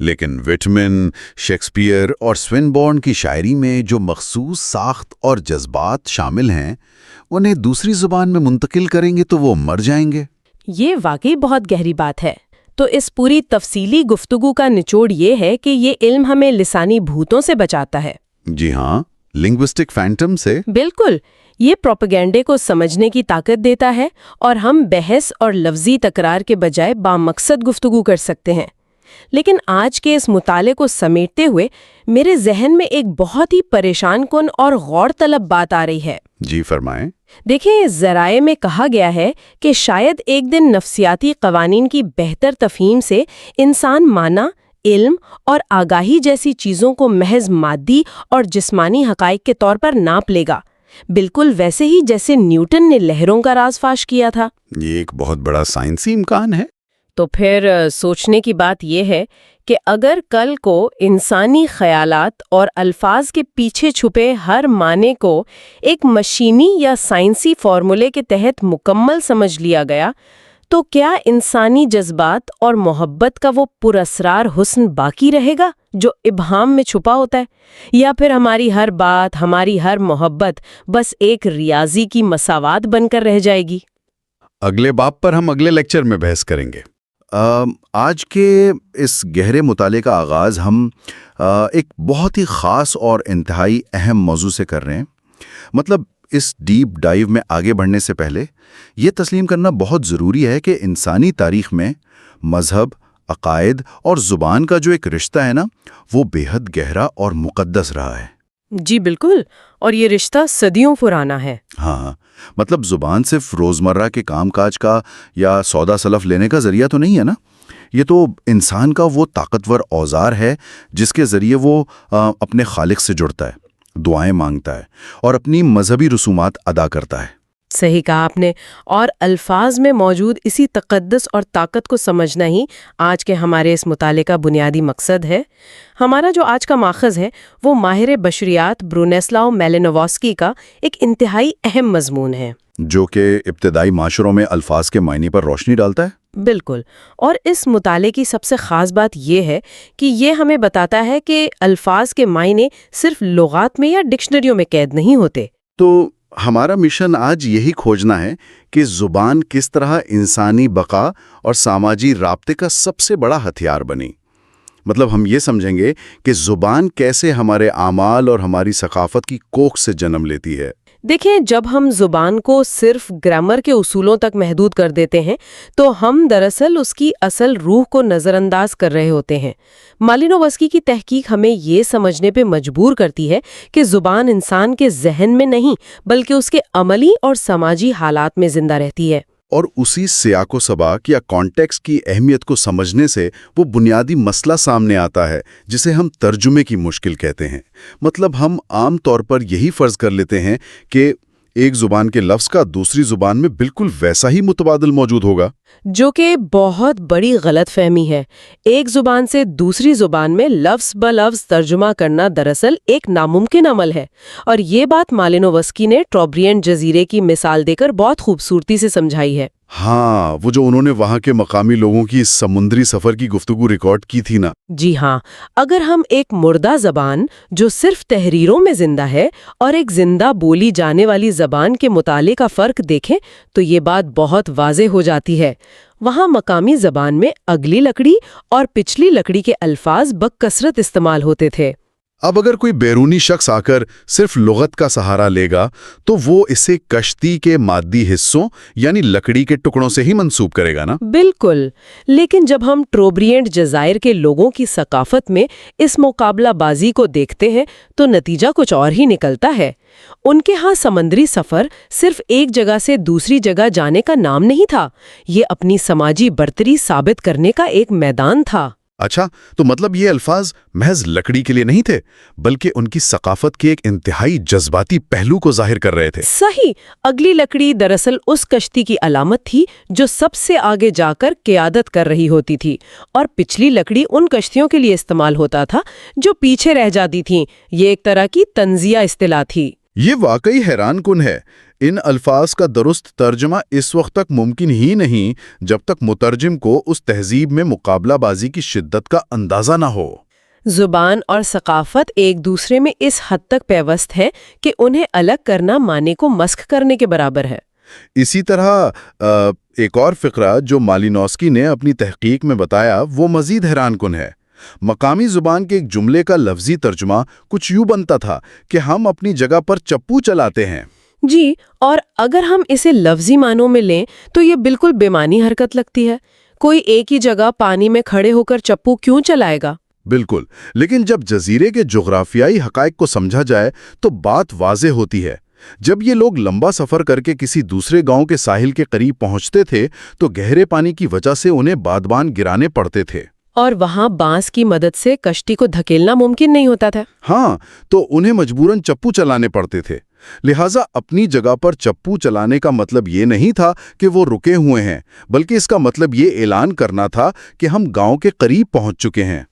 لیکن وٹمن، شیکسپیئر اور سوینبورن کی شاعری میں جو مخصوص ساخت اور جذبات شامل ہیں انہیں دوسری زبان میں منتقل کریں گے تو وہ مر جائیں گے۔ یہ واقعی بہت گہری بات ہے۔ تو اس پوری تفصیلی گفتگو کا نچوڑ یہ ہے کہ یہ علم ہمیں لسانی بھوتوں سے بچاتا ہے۔ جی ہاں، لنگوسٹک فینٹم سے۔ بالکل، یہ پروپیگنڈے کو سمجھنے کی طاقت دیتا ہے اور ہم بحث اور لفظی تکرار کے بجائے بامقصد گفتگو کر سکتے ہیں۔ لیکن آج کے اس مطالعے کو سمیٹتے ہوئے میرے ذہن میں ایک بہت ہی پریشان کن اور غور طلب بات آ رہی ہے۔ جی فرمائیں۔ دیکھیں، ذرائع میں کہا گیا ہے کہ شاید ایک دن نفسیاتی قوانین کی بہتر تفہیم سے انسان معنی، علم اور آگاہی جیسی چیزوں کو محض مادی اور جسمانی حقائق کے طور پر ناپ لے گا، بالکل ویسے ہی جیسے نیوٹن نے لہروں کا راز فاش کیا تھا۔ یہ ایک بہت بڑا سائنسی امکان ہے۔ تو پھر سوچنے کی بات یہ ہے کہ اگر کل کو انسانی خیالات اور الفاظ کے پیچھے چھپے ہر معنی کو ایک مشینی یا سائنسی فارمولے کے تحت مکمل سمجھ لیا گیا، تو کیا انسانی جذبات اور محبت کا وہ پراسرار حسن باقی رہے گا جو ابہام میں چھپا ہوتا ہے، یا پھر ہماری ہر بات، ہماری ہر محبت بس ایک ریاضی کی مساوات بن کر رہ جائے گی؟ اگلے باب پر ہم اگلے لیکچر میں بحث کریں گے۔ آج کے اس گہرے مطالعے کا آغاز ہم ایک بہت ہی خاص اور انتہائی اہم موضوع سے کر رہے ہیں۔ مطلب اس ڈیپ ڈائیو میں آگے بڑھنے سے پہلے یہ تسلیم کرنا بہت ضروری ہے کہ انسانی تاریخ میں مذہب، عقائد اور زبان کا جو ایک رشتہ ہے نا، وہ بے حد گہرا اور مقدس رہا ہے۔ جی بالکل، اور یہ رشتہ صدیوں پرانا ہے۔ ہاں، مطلب زبان صرف روزمرہ کے کام کاج کا یا سودا سلف لینے کا ذریعہ تو نہیں ہے نا، یہ تو انسان کا وہ طاقتور اوزار ہے جس کے ذریعے وہ اپنے خالق سے جڑتا ہے، دعائیں مانگتا ہے اور اپنی مذہبی رسومات ادا کرتا ہے۔ صحیح کہا آپ نے، اور الفاظ میں موجود اسی تقدس اور طاقت کو سمجھنا ہی آج کے ہمارے اس مطالعے کا بنیادی مقصد ہے۔ ہمارا جو آج کا ماخذ ہے وہ ماہر بشریات برونیسلاو میلینووسکی کا ایک انتہائی اہم مضمون ہے، جو کہ ابتدائی معاشروں میں الفاظ کے معنی پر روشنی ڈالتا ہے۔ بالکل، اور اس مطالعے کی سب سے خاص بات یہ ہے کہ یہ ہمیں بتاتا ہے کہ الفاظ کے معنی صرف لغات میں یا ڈکشنریوں میں قید نہیں ہوتے۔ تو ہمارا مشن آج یہی کھوجنا ہے کہ زبان کس طرح انسانی بقا اور سماجی رابطے کا سب سے بڑا ہتھیار بنی۔ مطلب ہم یہ سمجھیں گے کہ زبان کیسے ہمارے اعمال اور ہماری ثقافت کی کوکھ سے جنم لیتی ہے۔ دیکھیں، جب ہم زبان کو صرف گرامر کے اصولوں تک محدود کر دیتے ہیں تو ہم دراصل اس کی اصل روح کو نظر انداز کر رہے ہوتے ہیں۔ مالینووسکی کی تحقیق ہمیں یہ سمجھنے پہ مجبور کرتی ہے کہ زبان انسان کے ذہن میں نہیں بلکہ اس کے عملی اور سماجی حالات میں زندہ رہتی ہے۔ اور اسی سیاق و سباق یا کانٹیکسٹ کی اہمیت کو سمجھنے سے وہ بنیادی مسئلہ سامنے آتا ہے جسے ہم ترجمے کی مشکل کہتے ہیں۔ مطلب ہم عام طور پر یہی فرض کر لیتے ہیں کہ ایک زبان کے لفظ کا دوسری زبان میں بالکل ویسا ہی متبادل موجود ہوگا، جو کہ بہت بڑی غلط فہمی ہے۔ ایک زبان سے دوسری زبان میں لفظ بلفظ ترجمہ کرنا دراصل ایک ناممکن عمل ہے، اور یہ بات مالینووسکی نے ٹروبرینٹ جزیرے کی مثال دے کر بہت خوبصورتی سے سمجھائی ہے۔ ہاں، وہ جو انہوں نے وہاں کے مقامی لوگوں کی سمندری سفر کی گفتگو ریکارڈ کی تھی نا۔ جی ہاں، اگر ہم ایک مردہ زبان جو صرف تحریروں میں زندہ ہے اور ایک زندہ بولی جانے والی زبان کے مطالعے کا فرق دیکھیں تو یہ بات بہت واضح ہو جاتی ہے۔ وہاں مقامی زبان میں اگلی لکڑی اور پچھلی لکڑی کے الفاظ بکثرت استعمال ہوتے تھے۔ اب اگر کوئی بیرونی شخص آ کر صرف لغت کا سہارا لے گا تو وہ اسے کشتی کے مادی حصوں یعنی لکڑی کے ٹکڑوں سے ہی منسوب کرے گا نا۔ بالکل، لیکن جب ہم ٹروبرینٹ جزائر کے لوگوں کی ثقافت میں اس مقابلہ بازی کو دیکھتے ہیں تو نتیجہ کچھ اور ہی نکلتا ہے۔ ان کے ہاں سمندری سفر صرف ایک جگہ سے دوسری جگہ جانے کا نام نہیں تھا، یہ اپنی سماجی برتری ثابت کرنے کا ایک میدان تھا۔ اچھا، تو مطلب یہ الفاظ محض لکڑی کے لیے نہیں تھے بلکہ ان کی ثقافت کے ایک انتہائی جذباتی پہلو کو ظاہر کر رہے تھے۔ صحیح، اگلی لکڑی دراصل اس کشتی کی علامت تھی جو سب سے آگے جا کر قیادت کر رہی ہوتی تھی، اور پچھلی لکڑی ان کشتیوں کے لیے استعمال ہوتا تھا جو پیچھے رہ جاتی تھیں۔ یہ ایک طرح کی تنزیہ اصطلاح تھی۔ یہ واقعی حیران کن ہے۔ ان الفاظ کا درست ترجمہ اس وقت تک ممکن ہی نہیں جب تک مترجم کو اس تہذیب میں مقابلہ بازی کی شدت کا اندازہ نہ ہو۔ زبان اور ثقافت ایک دوسرے میں اس حد تک پیوست ہے کہ انہیں الگ کرنا معنی کو مسخ کرنے کے برابر ہے۔ اسی طرح ایک اور فقرہ جو مالینوسکی نے اپنی تحقیق میں بتایا وہ مزید حیران کن ہے۔ مقامی زبان کے ایک جملے کا لفظی ترجمہ کچھ یوں بنتا تھا کہ ہم اپنی جگہ پر چپو چلاتے ہیں۔ جی، اور اگر ہم اسے لفظی معنوں میں لیں تو یہ بالکل بے معنی حرکت لگتی ہے۔ کوئی ایک ہی جگہ پانی میں کھڑے ہو کر چپو کیوں چلائے گا؟ بالکل، لیکن جب جزیرے کے جغرافیائی حقائق کو سمجھا جائے تو بات واضح ہوتی ہے۔ جب یہ لوگ لمبا سفر کر کے کسی دوسرے گاؤں کے ساحل کے قریب پہنچتے تھے تو گہرے پانی کی وجہ سے انہیں بادبان گرانے پڑتے تھے، اور وہاں بانس کی مدد سے کشتی کو دھکیلنا ممکن نہیں ہوتا تھا۔ ہاں، تو انہیں مجبوراً چپو چلانے پڑتے تھے۔ لہٰذا اپنی جگہ پر چپو چلانے کا مطلب یہ نہیں تھا کہ وہ رکے ہوئے ہیں، بلکہ اس کا مطلب یہ اعلان کرنا تھا کہ ہم گاؤں کے قریب پہنچ چکے ہیں۔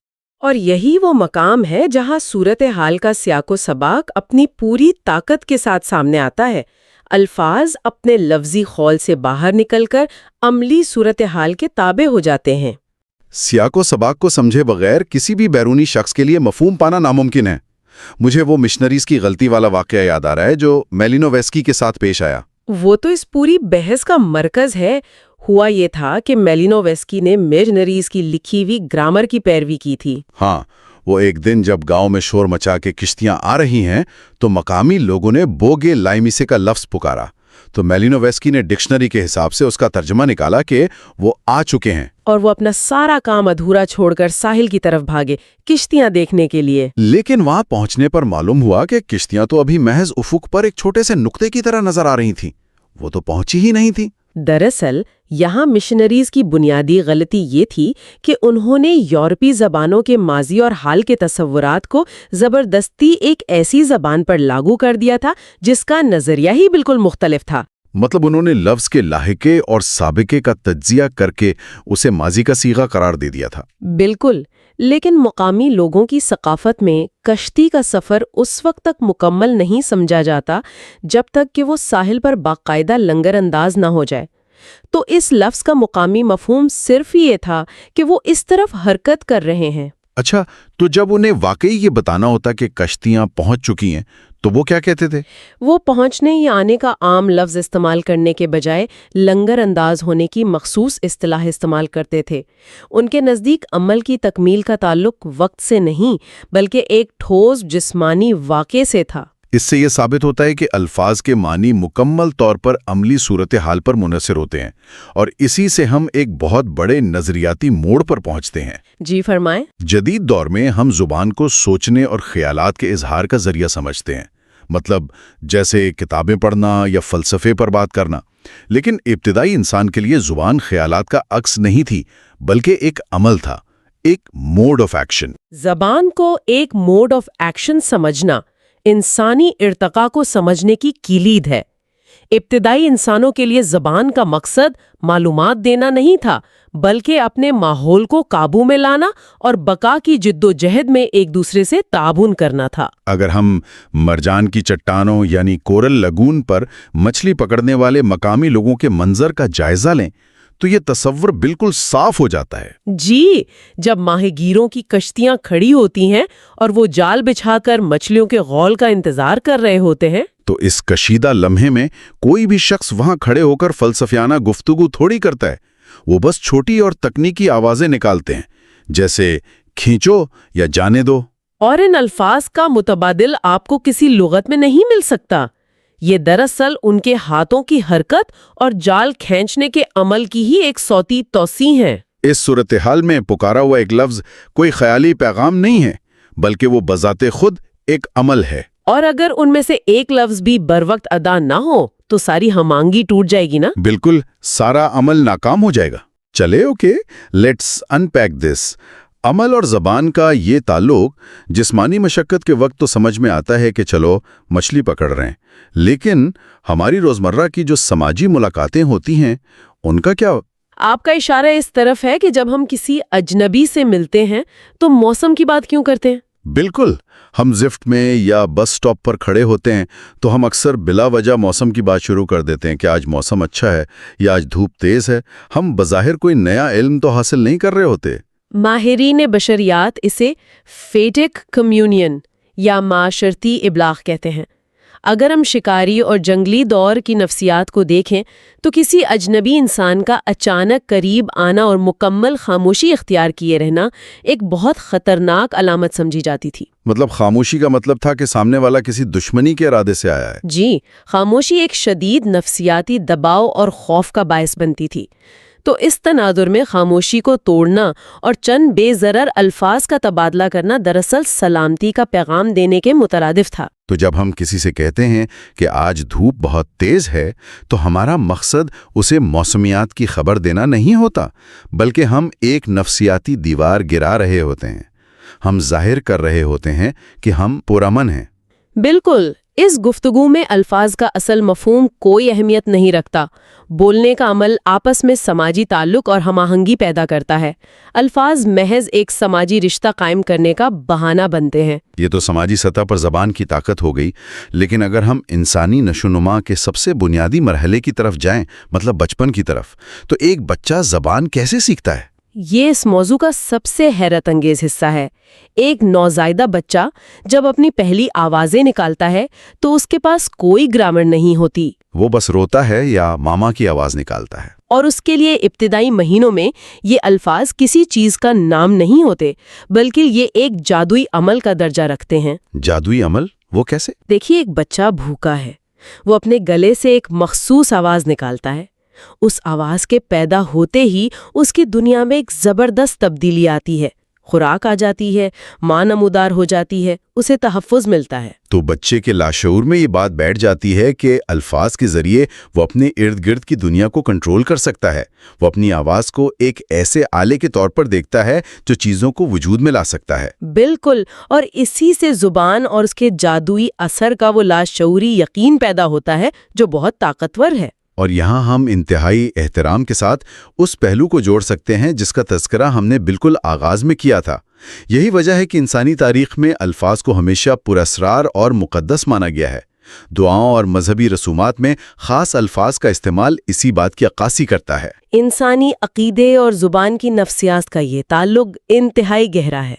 اور یہی وہ مقام ہے جہاں صورتحال کا سیاق و سباق اپنی پوری طاقت کے ساتھ سامنے آتا ہے۔ الفاظ اپنے لفظی خول سے باہر نکل کر عملی صورتحال کے تابع ہو جاتے ہیں۔ سیاق و سباق کو سمجھے بغیر کسی بھی بیرونی شخص کے لیے مفہوم پانا ناممکن ہے۔ مجھے وہ مشنریز کی غلطی والا واقعہ یاد آ رہا ہے جو میلینووسکی کے ساتھ پیش آیا۔ وہ تو اس پوری بحث کا مرکز ہے۔ ہوا یہ تھا کہ میلینووسکی نے مشنریز کی لکھی ہوئی گرامر کی پیروی کی تھی۔ ہاں، وہ ایک دن جب گاؤں میں شور مچا کے کشتیاں آ رہی ہیں تو مقامی لوگوں نے بوگے لائمیسے کا لفظ پکارا، تو میلینووسکی نے ڈکشنری کے حساب سے اس کا ترجمہ نکالا کہ وہ آ چکے ہیں، اور وہ اپنا سارا کام ادھورا چھوڑ کر ساحل کی طرف بھاگے کشتیاں دیکھنے کے لیے۔ لیکن وہاں پہنچنے پر معلوم ہوا کہ کشتیاں تو ابھی محض افق پر ایک چھوٹے سے نقطے کی طرح نظر آ رہی تھیں، وہ تو پہنچی ہی نہیں تھی۔ دراصل یہاں مشنریز کی بنیادی غلطی یہ تھی کہ انہوں نے یورپی زبانوں کے ماضی اور حال کے تصورات کو زبردستی ایک ایسی زبان پر لاگو کر دیا تھا جس کا نظریہ ہی بالکل مختلف تھا۔ مطلب انہوں نے لفظ کے لاحقے اور سابقے کا تجزیہ کر کے اسے ماضی کا صیغہ قرار دے دیا تھا۔ بالکل، لیکن مقامی لوگوں کی ثقافت میں کشتی کا سفر اس وقت تک مکمل نہیں سمجھا جاتا جب تک کہ وہ ساحل پر باقاعدہ لنگر انداز نہ ہو جائے۔ تو اس لفظ کا مقامی مفہوم صرف یہ تھا کہ وہ اس طرف حرکت کر رہے ہیں۔ اچھا، تو جب انہیں واقعی یہ بتانا ہوتا کہ کشتیاں پہنچ چکی ہیں تو وہ کیا کہتے تھے؟ وہ پہنچنے یا آنے کا عام لفظ استعمال کرنے کے بجائے لنگر انداز ہونے کی مخصوص اصطلاح استعمال کرتے تھے۔ ان کے نزدیک عمل کی تکمیل کا تعلق وقت سے نہیں بلکہ ایک ٹھوس جسمانی واقعے سے تھا۔ اس سے یہ ثابت ہوتا ہے کہ الفاظ کے معنی مکمل طور پر عملی صورتحال پر منحصر ہوتے ہیں، اور اسی سے ہم ایک بہت بڑے نظریاتی موڑ پر پہنچتے ہیں۔ جی فرمائیں۔ جدید دور میں ہم زبان کو سوچنے اور خیالات کے اظہار کا ذریعہ سمجھتے ہیں، مطلب جیسے کتابیں پڑھنا یا فلسفے پر بات کرنا، لیکن ابتدائی انسان کے لیے زبان خیالات کا عکس نہیں تھی بلکہ ایک عمل تھا، ایک موڈ آف ایکشن۔ زبان کو ایک موڈ آف ایکشن سمجھنا انسانی ارتقاء کو سمجھنے کی کلید ہے۔ ابتدائی انسانوں کے لیے زبان کا مقصد معلومات دینا نہیں تھا بلکہ اپنے ماحول کو قابو میں لانا اور بقا کی جد و جہد میں ایک دوسرے سے تعاون کرنا تھا۔ اگر ہم مرجان کی چٹانوں یعنی کورل لگون پر مچھلی پکڑنے والے مقامی لوگوں کے منظر کا جائزہ لیں تو یہ تصور بالکل صاف ہو جاتا ہے۔ جی، جب ماہی گیروں کی کشتیاں کھڑی ہوتی ہیں اور وہ جال بچھا کر مچھلیوں کے غول کا انتظار کر رہے ہوتے ہیں تو اس کشیدہ لمحے میں کوئی بھی شخص وہاں کھڑے ہو کر فلسفیانہ گفتگو تھوڑی کرتا ہے، وہ بس چھوٹی اور تکنیکی آوازیں نکالتے ہیں، جیسے کھینچو یا جانے دو۔ اور ان الفاظ کا متبادل آپ کو کسی لغت میں نہیں مل سکتا۔ یہ دراصل ان کے ہاتھوں کی حرکت اور جال کھینچنے کے عمل کی ہی ایک صوتی توسیع ہے۔ اس صورتحال میں پکارا ہوا ایک لفظ کوئی خیالی پیغام نہیں ہے بلکہ وہ بذات خود ایک عمل ہے۔ اور اگر ان میں سے ایک لفظ بھی بروقت ادا نہ ہو تو ساری ہم آہنگی ٹوٹ جائے گی نا؟ بالکل، سارا عمل ناکام ہو جائے گا۔ چلے اوکے، لیٹس ان پیک دس۔ عمل اور زبان کا یہ تعلق جسمانی مشقت کے وقت تو سمجھ میں آتا ہے کہ چلو مچھلی پکڑ رہے ہیں، لیکن ہماری روزمرہ کی جو سماجی ملاقاتیں ہوتی ہیں ان کا کیا؟ آپ کا اشارہ اس طرف ہے کہ جب ہم کسی اجنبی سے ملتے ہیں تو موسم کی بات کیوں کرتے ہیں؟ بالکل. ہم زفٹ میں یا بس سٹاپ پر کھڑے ہوتے ہیں تو ہم اکثر بلا وجہ موسم کی بات شروع کر دیتے ہیں کہ آج موسم اچھا ہے یا آج دھوپ تیز ہے. ہم بظاہر کوئی نیا علم تو حاصل نہیں کر رہے ہوتے. ماہرین بشریات اسے فیٹک کمیونین یا معاشرتی ابلاغ کہتے ہیں. اگر ہم شکاری اور جنگلی دور کی نفسیات کو دیکھیں تو کسی اجنبی انسان کا اچانک قریب آنا اور مکمل خاموشی اختیار کیے رہنا ایک بہت خطرناک علامت سمجھی جاتی تھی. مطلب خاموشی کا مطلب تھا کہ سامنے والا کسی دشمنی کے ارادے سے آیا ہے. جی، خاموشی ایک شدید نفسیاتی دباؤ اور خوف کا باعث بنتی تھی. تو اس تناظر میں خاموشی کو توڑنا اور چند بے ضرر الفاظ کا تبادلہ کرنا دراصل سلامتی کا پیغام دینے کے مترادف تھا. تو جب ہم کسی سے کہتے ہیں کہ آج دھوپ بہت تیز ہے تو ہمارا مقصد اسے موسمیات کی خبر دینا نہیں ہوتا، بلکہ ہم ایک نفسیاتی دیوار گرا رہے ہوتے ہیں. ہم ظاہر کر رہے ہوتے ہیں کہ ہم پرامن ہیں. بالکل. اس گفتگو میں الفاظ کا اصل مفہوم کوئی اہمیت نہیں رکھتا. بولنے کا عمل آپس میں سماجی تعلق اور ہم آہنگی پیدا کرتا ہے. الفاظ محض ایک سماجی رشتہ قائم کرنے کا بہانہ بنتے ہیں. یہ تو سماجی سطح پر زبان کی طاقت ہو گئی، لیکن اگر ہم انسانی نشوونما کے سب سے بنیادی مرحلے کی طرف جائیں، مطلب بچپن کی طرف، تو ایک بچہ زبان کیسے سیکھتا ہے؟ یہ اس موضوع کا سب سے حیرت انگیز حصہ ہے. ایک نوزائیدہ بچہ جب اپنی پہلی آوازیں نکالتا ہے تو اس کے پاس کوئی گرامر نہیں ہوتی. وہ بس روتا ہے یا ماما کی آواز نکالتا ہے. اور اس کے لیے ابتدائی مہینوں میں یہ الفاظ کسی چیز کا نام نہیں ہوتے، بلکہ یہ ایک جادوئی عمل کا درجہ رکھتے ہیں. جادوئی عمل؟ وہ کیسے؟ دیکھیے، ایک بچہ بھوکا ہے. وہ اپنے گلے سے ایک مخصوص آواز نکالتا ہے. اس آواز کے پیدا ہوتے ہی اس کی دنیا میں ایک زبردست تبدیلی آتی ہے. خوراک آ جاتی ہے، ماں نمودار ہو جاتی ہے، اسے تحفظ ملتا ہے. تو بچے کے لاشعور میں یہ بات بیٹھ جاتی ہے کہ الفاظ کے ذریعے وہ اپنے ارد گرد کی دنیا کو کنٹرول کر سکتا ہے. وہ اپنی آواز کو ایک ایسے آلے کے طور پر دیکھتا ہے جو چیزوں کو وجود میں لا سکتا ہے. بالکل. اور اسی سے زبان اور اس کے جادوئی اثر کا وہ لاشعوری یقین پیدا ہوتا ہے جو بہت طاقتور ہے. اور یہاں ہم انتہائی احترام کے ساتھ اس پہلو کو جوڑ سکتے ہیں جس کا تذکرہ ہم نے بالکل آغاز میں کیا تھا. یہی وجہ ہے کہ انسانی تاریخ میں الفاظ کو ہمیشہ پراسرار اور مقدس مانا گیا ہے. دعاؤں اور مذہبی رسومات میں خاص الفاظ کا استعمال اسی بات کی عکاسی کرتا ہے. انسانی عقیدے اور زبان کی نفسیات کا یہ تعلق انتہائی گہرا ہے.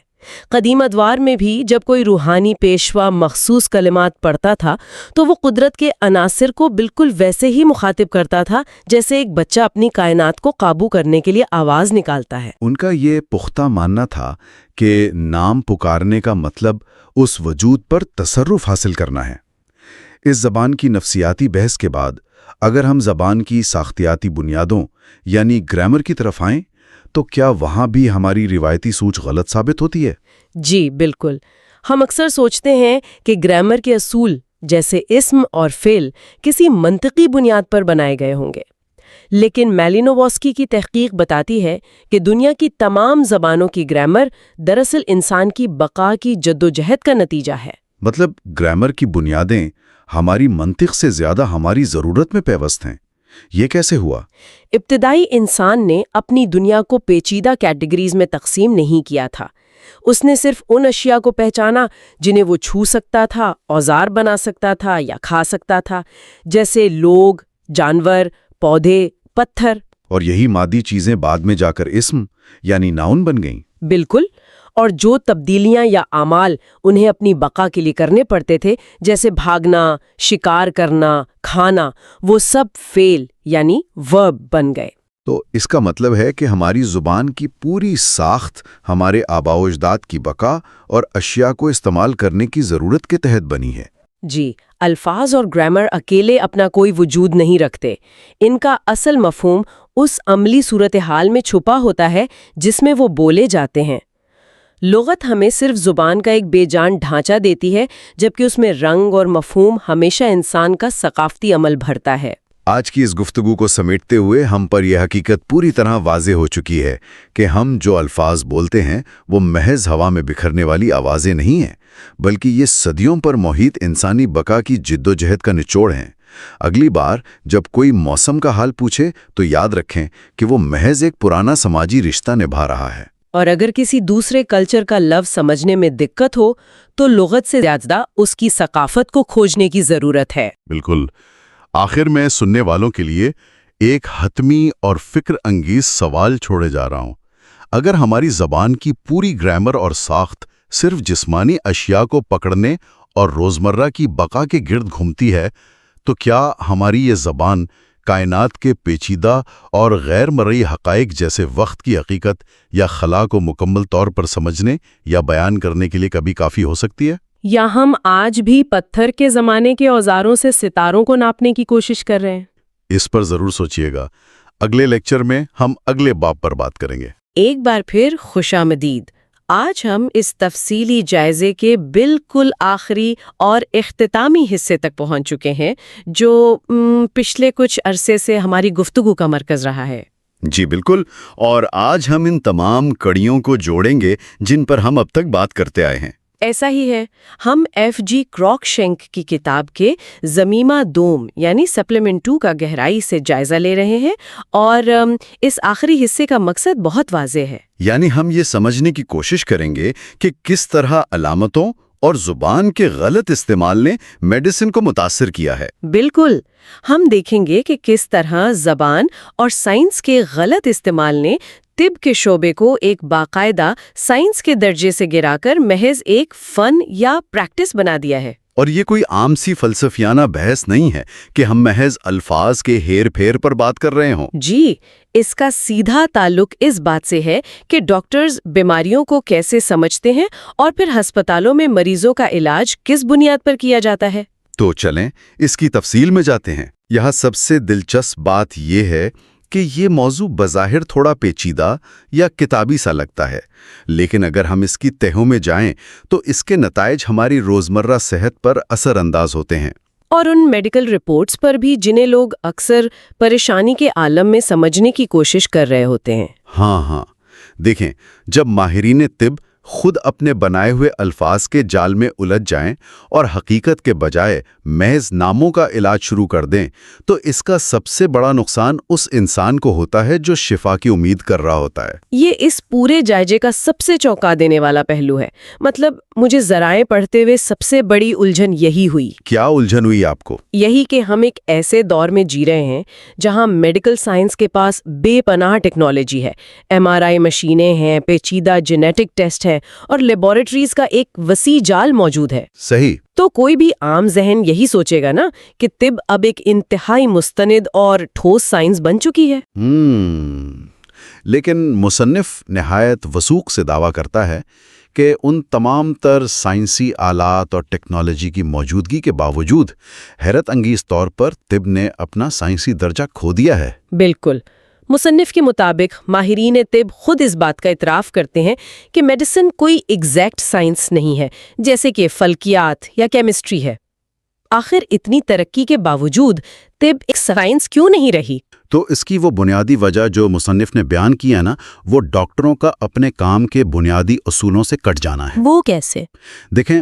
قدیم ادوار میں بھی جب کوئی روحانی پیشوا مخصوص کلمات پڑھتا تھا تو وہ قدرت کے عناصر کو بالکل ویسے ہی مخاطب کرتا تھا جیسے ایک بچہ اپنی کائنات کو قابو کرنے کے لیے آواز نکالتا ہے. ان کا یہ پختہ ماننا تھا کہ نام پکارنے کا مطلب اس وجود پر تصرف حاصل کرنا ہے. اس زبان کی نفسیاتی بحث کے بعد اگر ہم زبان کی ساختیاتی بنیادوں یعنی گرامر کی طرف آئیں تو کیا وہاں بھی ہماری روایتی سوچ غلط ثابت ہوتی ہے؟ جی بالکل. ہم اکثر سوچتے ہیں کہ گرامر کے اصول جیسے اسم اور فعل کسی منطقی بنیاد پر بنائے گئے ہوں گے، لیکن میلینووسکی کی تحقیق بتاتی ہے کہ دنیا کی تمام زبانوں کی گرامر دراصل انسان کی بقا کی جدوجہد کا نتیجہ ہے. مطلب گرامر کی بنیادیں ہماری منطق سے زیادہ ہماری ضرورت میں پیوست ہیں. یہ کیسے ہوا؟ ابتدائی انسان نے اپنی دنیا کو پیچیدہ کیٹیگریز میں تقسیم نہیں کیا تھا. اس نے صرف ان اشیاء کو پہچانا جنہیں وہ چھو سکتا تھا، اوزار بنا سکتا تھا یا کھا سکتا تھا، جیسے لوگ، جانور، پودے، پتھر. اور یہی مادی چیزیں بعد میں جا کر اسم یعنی ناؤن بن گئیں. بالکل. اور جو تبدیلیاں یا اعمال انہیں اپنی بقا کے لیے کرنے پڑتے تھے جیسے بھاگنا، شکار کرنا، کھانا، وہ سب فعل یعنی ورب بن گئے. تو اس کا مطلب ہے کہ ہماری زبان کی پوری ساخت ہمارے آباء و اجداد کی بقا اور اشیاء کو استعمال کرنے کی ضرورت کے تحت بنی ہے. جی، الفاظ اور گرامر اکیلے اپنا کوئی وجود نہیں رکھتے. ان کا اصل مفہوم اس عملی صورتحال میں چھپا ہوتا ہے جس میں وہ بولے جاتے ہیں. لغت ہمیں صرف زبان کا ایک بے جان ڈھانچہ دیتی ہے، جبکہ اس میں رنگ اور مفہوم ہمیشہ انسان کا ثقافتی عمل بھرتا ہے. آج کی اس گفتگو کو سمیٹتے ہوئے ہم پر یہ حقیقت پوری طرح واضح ہو چکی ہے کہ ہم جو الفاظ بولتے ہیں وہ محض ہوا میں بکھرنے والی آوازیں نہیں ہیں، بلکہ یہ صدیوں پر محیط انسانی بقا کی جد و جہد کا نچوڑ ہیں. اگلی بار جب کوئی موسم کا حال پوچھے تو یاد رکھیں کہ وہ محض ایک پرانا سماجی رشتہ نبھا رہا ہے. اور اگر کسی دوسرے کلچر کا لفظ سمجھنے میں دقت ہو تو لغت سے زیادہ اس کی ثقافت کو کھوجنے کی ضرورت ہے۔ بالکل۔ آخر میں سننے والوں کے لیے ایک حتمی اور فکر انگیز سوال چھوڑے جا رہا ہوں۔ اگر ہماری زبان کی پوری گرامر اور ساخت صرف جسمانی اشیاء کو پکڑنے اور روزمرہ کی بقا کے گرد گھومتی ہے، تو کیا ہماری یہ زبان کائنات کے پیچیدہ اور غیر مرئی حقائق جیسے وقت کی حقیقت یا خلا کو مکمل طور پر سمجھنے یا بیان کرنے کے لیے کبھی کافی ہو سکتی ہے؟ یا ہم آج بھی پتھر کے زمانے کے اوزاروں سے ستاروں کو ناپنے کی کوشش کر رہے ہیں؟ اس پر ضرور سوچئے گا۔ اگلے لیکچر میں ہم اگلے باب پر بات کریں گے۔ ایک بار پھر خوش آمدید۔ آج ہم اس تفصیلی جائزے کے بالکل آخری اور اختتامی حصے تک پہنچ چکے ہیں، جو پچھلے کچھ عرصے سے ہماری گفتگو کا مرکز رہا ہے۔ جی بالکل، اور آج ہم ان تمام کڑیوں کو جوڑیں گے جن پر ہم اب تک بات کرتے آئے ہیں۔ ایسا ہی ہے۔ ہم ایف جی کراکشینک کی کتاب کے ضمیمہ دوم یعنی سپلیمنٹ 2 کا گہرائی سے جائزہ لے رہے ہیں، اور اس آخری حصے کا مقصد بہت واضح ہے۔ یعنی ہم یہ سمجھنے کی کوشش کریں گے کہ کس طرح علامتوں اور زبان کے غلط استعمال نے میڈیسن کو متاثر کیا ہے۔ بالکل، ہم دیکھیں گے کہ کس طرح زبان اور سائنس کے غلط استعمال نے طب کے شعبے کو ایک باقاعدہ سائنس کے درجے سے گرا کر محض ایک فن یا پریکٹس بنا دیا ہے۔ اور یہ کوئی عام سی فلسفیانہ بحث نہیں ہے کہ ہم محض الفاظ کے ہیر پھیر پر بات کر رہے ہوں۔ جی، اس کا سیدھا تعلق اس بات سے ہے کہ ڈاکٹرز بیماریوں کو کیسے سمجھتے ہیں اور پھر ہسپتالوں میں مریضوں کا علاج کس بنیاد پر کیا جاتا ہے۔ تو چلیں اس کی تفصیل میں جاتے ہیں۔ یہاں سب سے دلچسپ بات یہ ہے کہ یہ موضوع بظاہر تھوڑا پیچیدہ یا کتابی سا لگتا ہے، لیکن اگر ہم اس کی تہوں میں جائیں تو اس کے نتائج ہماری روزمرہ صحت پر اثر انداز ہوتے ہیں، اور ان میڈیکل رپورٹس پر بھی جنہیں لوگ اکثر پریشانی کے عالم میں سمجھنے کی کوشش کر رہے ہوتے ہیں۔ ہاں، دیکھیں، جب ماہرین طب خود اپنے بنائے ہوئے الفاظ کے جال میں الجھ جائیں اور حقیقت کے بجائے محض ناموں کا علاج شروع کر دیں، تو اس کا سب سے بڑا نقصان اس انسان کو ہوتا ہے جو شفا کی امید کر رہا ہوتا ہے۔ یہ اس پورے جائزے کا سب سے چونکا دینے والا پہلو ہے۔ مطلب مجھے ذرائع پڑھتے ہوئے سب سے بڑی الجھن یہی ہوئی۔ کیا الجھن ہوئی آپ کو؟ یہی کہ ہم ایک ایسے دور میں جی رہے ہیں جہاں میڈیکل سائنس کے پاس بے پناہ ٹیکنالوجی ہے، MRI مشینیں ہیں، پیچیدہ جینیٹک ٹیسٹ ہیں، اور لیبارٹریز کا ایک وسیع جال موجود ہے۔ صحیح۔ تو کوئی بھی عام ذہن یہی سوچے گا نا کہ طب اب ایک انتہائی مستند اور ٹھوس سائنس بن چکی ہے۔ لیکن مصنف نہایت وثوق سے دعویٰ کرتا ہے کہ ان تمام تر سائنسی آلات اور ٹیکنالوجی کی موجودگی کے باوجود حیرت انگیز طور پر طب نے اپنا سائنسی درجہ کھو دیا ہے۔ بالکل۔ مصنف کے مطابق ماہرین طب خود اس بات کا اعتراف کرتے ہیں کہ میڈیسن کوئی ایگزیکٹ سائنس نہیں ہے، جیسے کہ فلکیات یا کیمسٹری ہے۔ آخر اتنی ترقی کے باوجود طب ایک سائنس کیوں نہیں رہی؟ تو اس کی وہ بنیادی وجہ جو مصنف نے بیان کیا نا، وہ ڈاکٹروں کا اپنے کام کے بنیادی اصولوں سے کٹ جانا ہے۔ وہ کیسے؟ دیکھیں،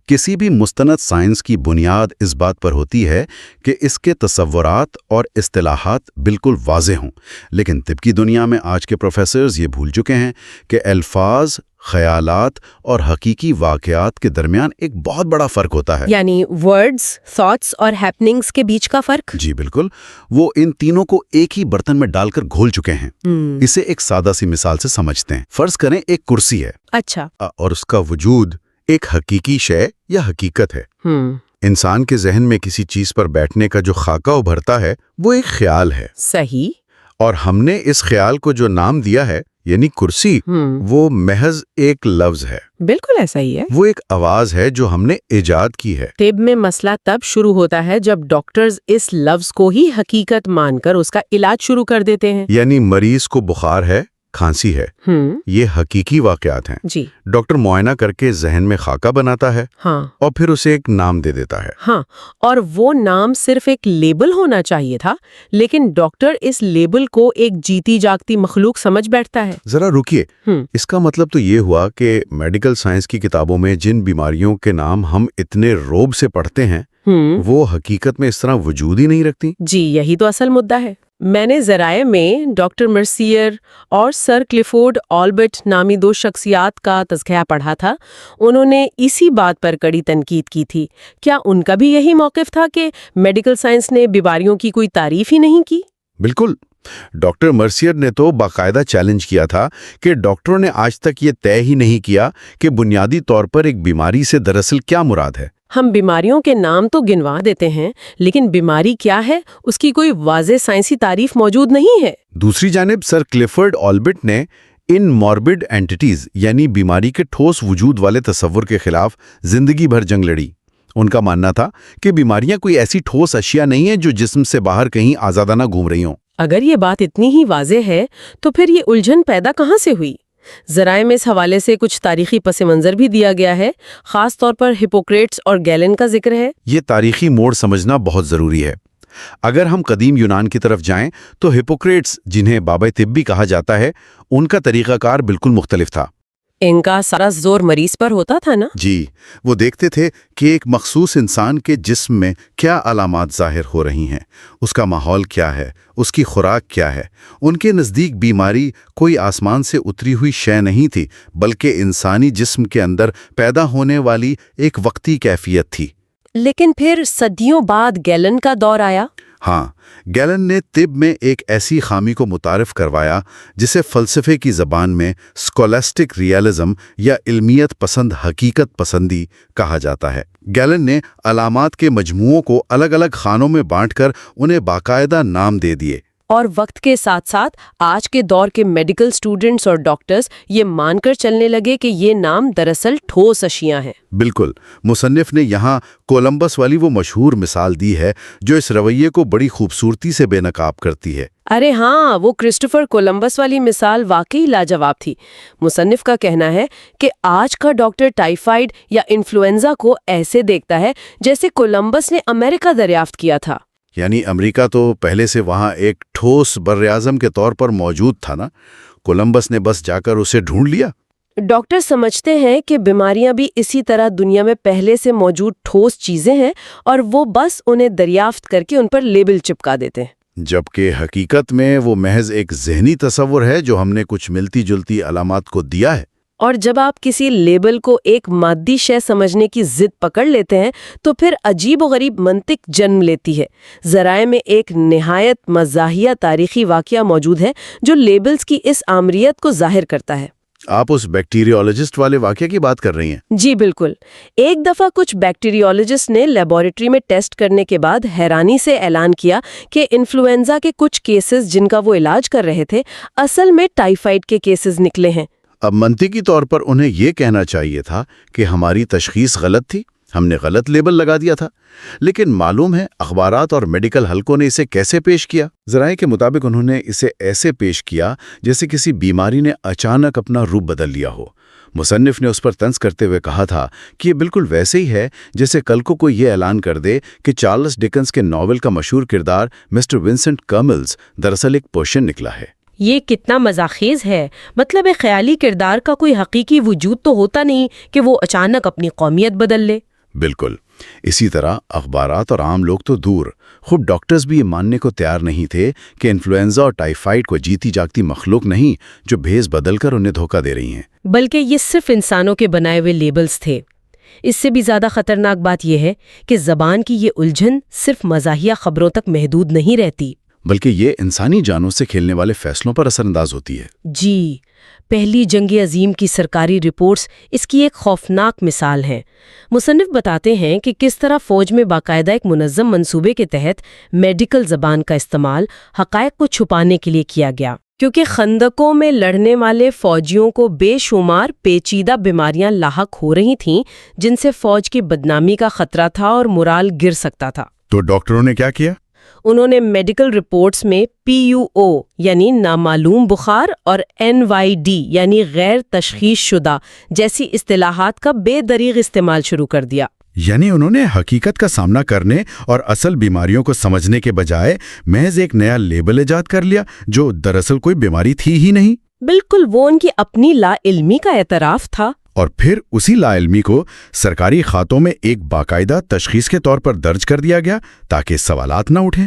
کسی بھی مستند سائنس کی بنیاد اس بات پر ہوتی ہے کہ اس کے تصورات اور اصطلاحات بالکل واضح ہوں، لیکن طب کی دنیا میں آج کے پروفیسرز یہ بھول چکے ہیں کہ الفاظ، خیالات اور حقیقی واقعات کے درمیان ایک بہت بڑا فرق ہوتا ہے۔ یعنی ورڈز، تھاٹس اور ہیپننگز کے بیچ کا فرق؟ جی بالکل، وہ ان تینوں کو ایک ہی برتن میں ڈال کر گھول چکے ہیں۔ اسے ایک سادہ سی مثال سے سمجھتے ہیں۔ فرض کریں ایک کرسی ہے، اچھا، اور اس کا وجود ایک حقیقی شے یا حقیقت ہے۔ انسان کے ذہن میں کسی چیز پر بیٹھنے کا جو خاکہ ابھرتا ہے وہ ایک خیال ہے۔ صحیح۔ اور ہم نے اس خیال کو جو نام دیا ہے یعنی کرسی، وہ محض ایک لفظ ہے۔ بالکل ایسا ہی ہے۔ وہ ایک آواز ہے جو ہم نے ایجاد کی ہے۔ طب میں مسئلہ تب شروع ہوتا ہے جب ڈاکٹرز اس لفظ کو ہی حقیقت مان کر اس کا علاج شروع کر دیتے ہیں۔ یعنی مریض کو بخار ہے، کھانسی ہے، یہ حقیقی واقعات ہیں۔ جی۔ ڈاکٹر معائنہ کر کے ذہن میں خاکہ بناتا ہے، ہاں، اور پھر اسے ایک نام دے دیتا ہے۔ ہاں، اور وہ نام صرف ایک لیبل ہونا چاہیے تھا، لیکن ڈاکٹر اس لیبل کو ایک جیتی جاگتی مخلوق سمجھ بیٹھتا ہے۔ ذرا رکیے، اس کا مطلب تو یہ ہوا کہ میڈیکل سائنس کی کتابوں میں جن بیماریوں کے نام ہم اتنے روب سے پڑھتے ہیں وہ حقیقت میں اس طرح وجود ہی نہیں رکھتی۔ جی، یہی تو اصل مدعا ہے۔ میں نے ذرائع میں ڈاکٹر مرسیئر اور سر کلفورڈ آلبرٹ نامی 2 شخصیات کا تذکرہ پڑھا تھا. انہوں نے اسی بات پر کڑی تنقید کی تھی. کیا ان کا بھی یہی موقف تھا کہ میڈیکل سائنس نے بیماریوں کی کوئی تعریف ہی نہیں کی؟ بالکل. ڈاکٹر مرسیئر نے تو باقاعدہ چیلنج کیا تھا کہ ڈاکٹروں نے آج تک یہ طے ہی نہیں کیا کہ بنیادی طور پر ایک بیماری سے دراصل کیا مراد ہے. ہم بیماریوں کے نام تو گنوا دیتے ہیں، لیکن بیماری کیا ہے اس کی کوئی واضح سائنسی تعریف موجود نہیں ہے. دوسری جانب سر کلفورڈ آلبرٹ نے ان موربڈ اینٹیز یعنی بیماری کے ٹھوس وجود والے تصور کے خلاف زندگی بھر جنگ لڑی. ان کا ماننا تھا کہ بیماریاں کوئی ایسی ٹھوس اشیاء نہیں ہیں جو جسم سے باہر کہیں آزادانہ گھوم رہی ہوں. اگر یہ بات اتنی ہی واضح ہے تو پھر یہ الجھن پیدا کہاں سے ہوئی؟ ذرائع میں اس حوالے سے کچھ تاریخی پس منظر بھی دیا گیا ہے. خاص طور پر ہپوکریٹس اور گیلن کا ذکر ہے. یہ تاریخی موڑ سمجھنا بہت ضروری ہے. اگر ہم قدیم یونان کی طرف جائیں تو ہپوکریٹس، جنہیں بابا طب بھی کہا جاتا ہے، ان کا طریقہ کار بالکل مختلف تھا. ان کا سارا زور مریض پر ہوتا تھا نا؟ جی، وہ دیکھتے تھے کہ ایک مخصوص انسان کے جسم میں کیا علامات ظاہر ہو رہی ہیں، اس کا ماحول کیا ہے، اس کی خوراک کیا ہے. ان کے نزدیک بیماری کوئی آسمان سے اتری ہوئی شے نہیں تھی، بلکہ انسانی جسم کے اندر پیدا ہونے والی ایک وقتی کیفیت تھی. لیکن پھر صدیوں بعد گیلن کا دور آیا. ہاں، گیلن نے طب میں ایک ایسی خامی کو متعارف کروایا جسے فلسفے کی زبان میں اسکولاسٹک ریئلزم یا علمیت پسند حقیقت پسندی کہا جاتا ہے. گیلن نے علامات کے مجموعوں کو الگ الگ خانوں میں بانٹ کر انہیں باقاعدہ نام دے دیے. اور وقت کے ساتھ ساتھ آج کے دور کے میڈیکل سٹوڈنٹس اور ڈاکٹرز یہ مان کر چلنے لگے کہ یہ نام دراصل ٹھوس اشیاء ہیں. بالکل. مصنف نے یہاں کولمبس والی وہ مشہور مثال دی ہے جو اس رویے کو بڑی خوبصورتی سے بے نقاب کرتی ہے. ارے ہاں، وہ کرسٹوفر کولمبس والی مثال واقعی لاجواب تھی. مصنف کا کہنا ہے کہ آج کا ڈاکٹر ٹائیفائیڈ یا انفلوئنزا کو ایسے دیکھتا ہے جیسے کولمبس نے امریکہ دریافت کیا تھا. یعنی امریکہ تو پہلے سے وہاں ایک ٹھوس براعظم کے طور پر موجود تھا نا، کولمبس نے بس جا کر اسے ڈھونڈ لیا. ڈاکٹر سمجھتے ہیں کہ بیماریاں بھی اسی طرح دنیا میں پہلے سے موجود ٹھوس چیزیں ہیں اور وہ بس انہیں دریافت کر کے ان پر لیبل چپکا دیتے ہیں. جبکہ حقیقت میں وہ محض ایک ذہنی تصور ہے جو ہم نے کچھ ملتی جلتی علامات کو دیا ہے. اور جب آپ کسی لیبل کو ایک مادی شے سمجھنے کی ضد پکڑ لیتے ہیں تو پھر عجیب و غریب منطق جنم لیتی ہے. ذرائع میں ایک نہایت مزاحیہ تاریخی واقعہ موجود ہے جو لیبلز کی اس آمریت کو ظاہر کرتا ہے. آپ اس بیکٹیریولوجسٹ والے واقعے کی بات کر رہی ہیں؟ جی بالکل. ایک دفعہ کچھ بیکٹیریولوجسٹ نے لیبارٹری میں ٹیسٹ کرنے کے بعد حیرانی سے اعلان کیا کہ انفلوئنزا کے کچھ کیسز جن کا وہ علاج کر رہے تھے اصل میں ٹائیفائیڈ کے کیسز نکلے ہیں. اب منطقی طور پر انہیں یہ کہنا چاہیے تھا کہ ہماری تشخیص غلط تھی، ہم نے غلط لیبل لگا دیا تھا. لیکن معلوم ہے اخبارات اور میڈیکل حلقوں نے اسے کیسے پیش کیا؟ ذرائع کے مطابق انہوں نے اسے ایسے پیش کیا جیسے کسی بیماری نے اچانک اپنا روپ بدل لیا ہو. مصنف نے اس پر طنز کرتے ہوئے کہا تھا کہ یہ بالکل ویسے ہی ہے جیسے کل کو کوئی یہ اعلان کر دے کہ چارلس ڈکنس کے ناول کا مشہور کردار مسٹر ونسنٹ کرملز دراصل ایک پرشین نکلا ہے. یہ کتنا مزاخیز ہے. مطلب ایک خیالی کردار کا کوئی حقیقی وجود تو ہوتا نہیں کہ وہ اچانک اپنی قومیت بدل لے. بالکل. اسی طرح اخبارات اور عام لوگ تو دور، خود ڈاکٹرز بھی یہ ماننے کو تیار نہیں تھے کہ انفلوئنزا اور ٹائیفائیڈ کو جیتی جاگتی مخلوق نہیں جو بھیس بدل کر انہیں دھوکہ دے رہی ہیں، بلکہ یہ صرف انسانوں کے بنائے ہوئے لیبلز تھے. اس سے بھی زیادہ خطرناک بات یہ ہے کہ زبان کی یہ الجھن صرف مزاحیہ خبروں تک محدود نہیں رہتی، بلکہ یہ انسانی جانوں سے کھیلنے والے فیصلوں پر اثر انداز ہوتی ہے. جی، پہلی جنگ عظیم کی سرکاری رپورٹس اس کی ایک خوفناک مثال ہیں. مصنف بتاتے ہیں کہ کس طرح فوج میں باقاعدہ ایک منظم منصوبے کے تحت میڈیکل زبان کا استعمال حقائق کو چھپانے کے لیے کیا گیا، کیونکہ خندقوں میں لڑنے والے فوجیوں کو بے شمار پیچیدہ بیماریاں لاحق ہو رہی تھیں جن سے فوج کی بدنامی کا خطرہ تھا اور مورال گر سکتا تھا. تو ڈاکٹروں نے کیا کیا؟ انہوں نے میڈیکل رپورٹس میں PUO یعنی نامعلوم بخار اور NYD یعنی غیر تشخیص شدہ جیسی اصطلاحات کا بے دریغ استعمال شروع کر دیا. یعنی انہوں نے حقیقت کا سامنا کرنے اور اصل بیماریوں کو سمجھنے کے بجائے محض ایک نیا لیبل ایجاد کر لیا جو دراصل کوئی بیماری تھی ہی نہیں. بالکل، وہ ان کی اپنی لا علمی کا اعتراف تھا. اور پھر اسی لا علمی کو سرکاری خاتوں میں ایک باقاعدہ تشخیص کے طور پر درج کر دیا گیا تاکہ سوالات نہ اٹھیں.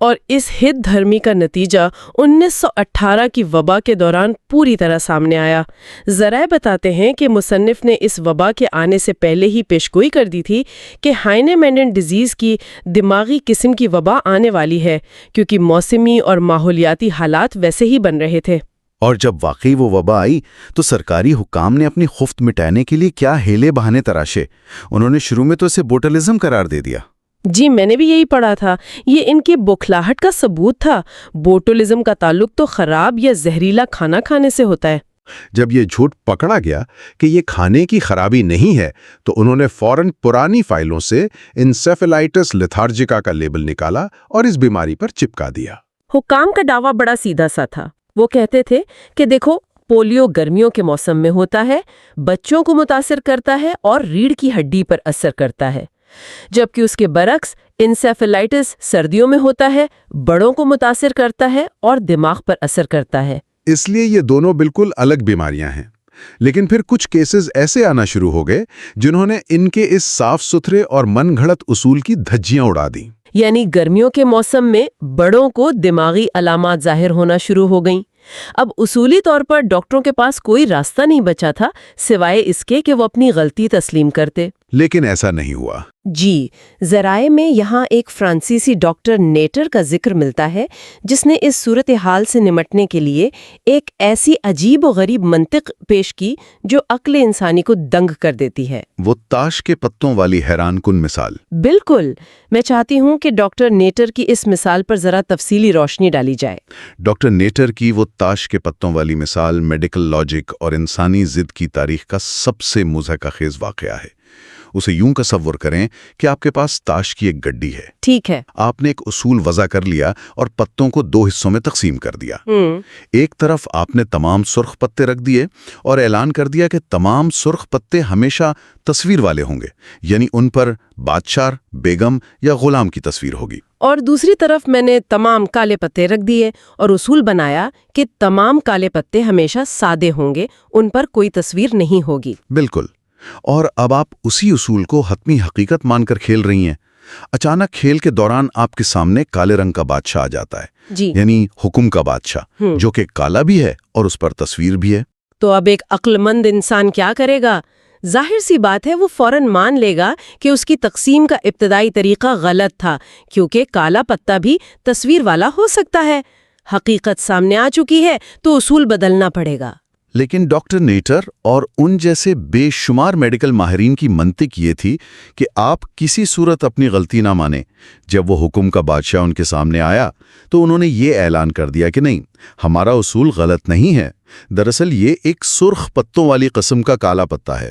اور اس ہت دھرمی کا نتیجہ 1918 کی وبا کے دوران پوری طرح سامنے آیا۔ ذرائع بتاتے ہیں کہ مصنف نے اس وبا کے آنے سے پہلے ہی پیشگوئی کر دی تھی کہ ہائنے مینڈن ڈیزیز کی دماغی قسم کی وبا آنے والی ہے، کیونکہ موسمی اور ماحولیاتی حالات ویسے ہی بن رہے تھے۔ اور جب واقعی وہ وبا آئی تو سرکاری حکام نے اپنی خفت مٹانے کے لیے کیا ہیلے بہانے تراشے۔ انہوں نے شروع میں تو اسے بوٹلزم قرار دے دیا۔ جی، میں نے بھی یہی پڑھا تھا، یہ ان کی بوکھلاہٹ کا ثبوت تھا۔ بوٹولزم کا تعلق تو خراب یا زہریلا کھانا کھانے سے ہوتا ہے۔ جب یہ جھوٹ پکڑا گیا کہ یہ کھانے کی خرابی نہیں ہے تو انہوں نے فوراً پرانی فائلوں سے انسیفلائٹس لیتھارجیکا کا لیبل نکالا اور اس بیماری پر چپکا دیا۔ حکام کا دعویٰ بڑا سیدھا سا تھا۔ وہ کہتے تھے کہ دیکھو، پولیو گرمیوں کے موسم میں ہوتا ہے، بچوں کو متاثر کرتا ہے اور ریڑھ کی ہڈی پر اثر کرتا ہے، جبکہ اس کے برعکس انسیفلائٹس سردیوں میں ہوتا ہے، بڑوں کو متاثر کرتا ہے اور دماغ پر اثر کرتا ہے۔ اس لیے یہ دونوں بالکل الگ بیماریاں ہیں۔ لیکن پھر کچھ کیسز ایسے آنا شروع ہو گئے جنہوں نے ان کے اس صاف ستھرے اور من گھڑت اصول کی دھجیاں اڑا دیں۔ یعنی گرمیوں کے موسم میں بڑوں کو دماغی علامات ظاہر ہونا شروع ہو گئیں۔ اب اصولی طور پر ڈاکٹروں کے پاس کوئی راستہ نہیں بچا تھا سوائے اس کے کہ وہ اپنی غلطی تسلیم کرتے۔ لیکن ایسا نہیں ہوا۔ جی، ذرائع میں یہاں ایک فرانسیسی ڈاکٹر نیٹر کا ذکر ملتا ہے جس نے اس صورتحال سے نمٹنے کے لیے ایک ایسی عجیب و غریب منطق پیش کی جو عقل انسانی کو دنگ کر دیتی ہے۔ وہ تاش کے پتوں والی حیران کن مثال۔ بالکل، میں چاہتی ہوں کہ ڈاکٹر نیٹر کی اس مثال پر ذرا تفصیلی روشنی ڈالی جائے۔ ڈاکٹر نیٹر کی وہ تاش کے پتوں والی مثال میڈیکل لاجک اور انسانی ضد کی تاریخ کا سب سے مضحکہ خیز واقعہ ہے۔ اسے یوں تصور کریں کہ آپ کے پاس تاش کی ایک گڈی ہے۔ ٹھیک ہے۔ آپ نے ایک اصول وضع کر لیا اور پتوں کو 2 حصوں میں تقسیم کر دیا۔ ایک طرف آپ نے تمام سرخ پتے رکھ دیے اور اعلان کر دیا کہ تمام سرخ پتے ہمیشہ تصویر والے ہوں گے، یعنی ان پر بادشاہ، بیگم یا غلام کی تصویر ہوگی۔ اور دوسری طرف میں نے تمام کالے پتے رکھ دیے اور اصول بنایا کہ تمام کالے پتے ہمیشہ سادے ہوں گے، ان پر کوئی تصویر نہیں ہوگی۔ بالکل۔ اور اب آپ اسی اصول کو حتمی حقیقت مان کر کھیل رہی ہیں۔ اچانک کھیل کے دوران آپ کے سامنے کالے رنگ کا بادشاہ آ جاتا ہے، جی، یعنی حکم کا بادشاہ، جو کہ کالا بھی ہے اور اس پر تصویر بھی ہے۔ تو اب ایک عقل مند انسان کیا کرے گا؟ ظاہر سی بات ہے، وہ فوراً مان لے گا کہ اس کی تقسیم کا ابتدائی طریقہ غلط تھا، کیونکہ کالا پتا بھی تصویر والا ہو سکتا ہے۔ حقیقت سامنے آ چکی ہے تو اصول بدلنا پڑے گا۔ لیکن ڈاکٹر نیٹر اور ان جیسے بے شمار میڈیکل ماہرین کی منطق یہ تھی کہ آپ کسی صورت اپنی غلطی نہ مانیں۔ جب وہ حکم کا بادشاہ ان کے سامنے آیا تو انہوں نے یہ اعلان کر دیا کہ نہیں، ہمارا اصول غلط نہیں ہے، دراصل یہ ایک سرخ پتوں والی قسم کا کالا پتا ہے۔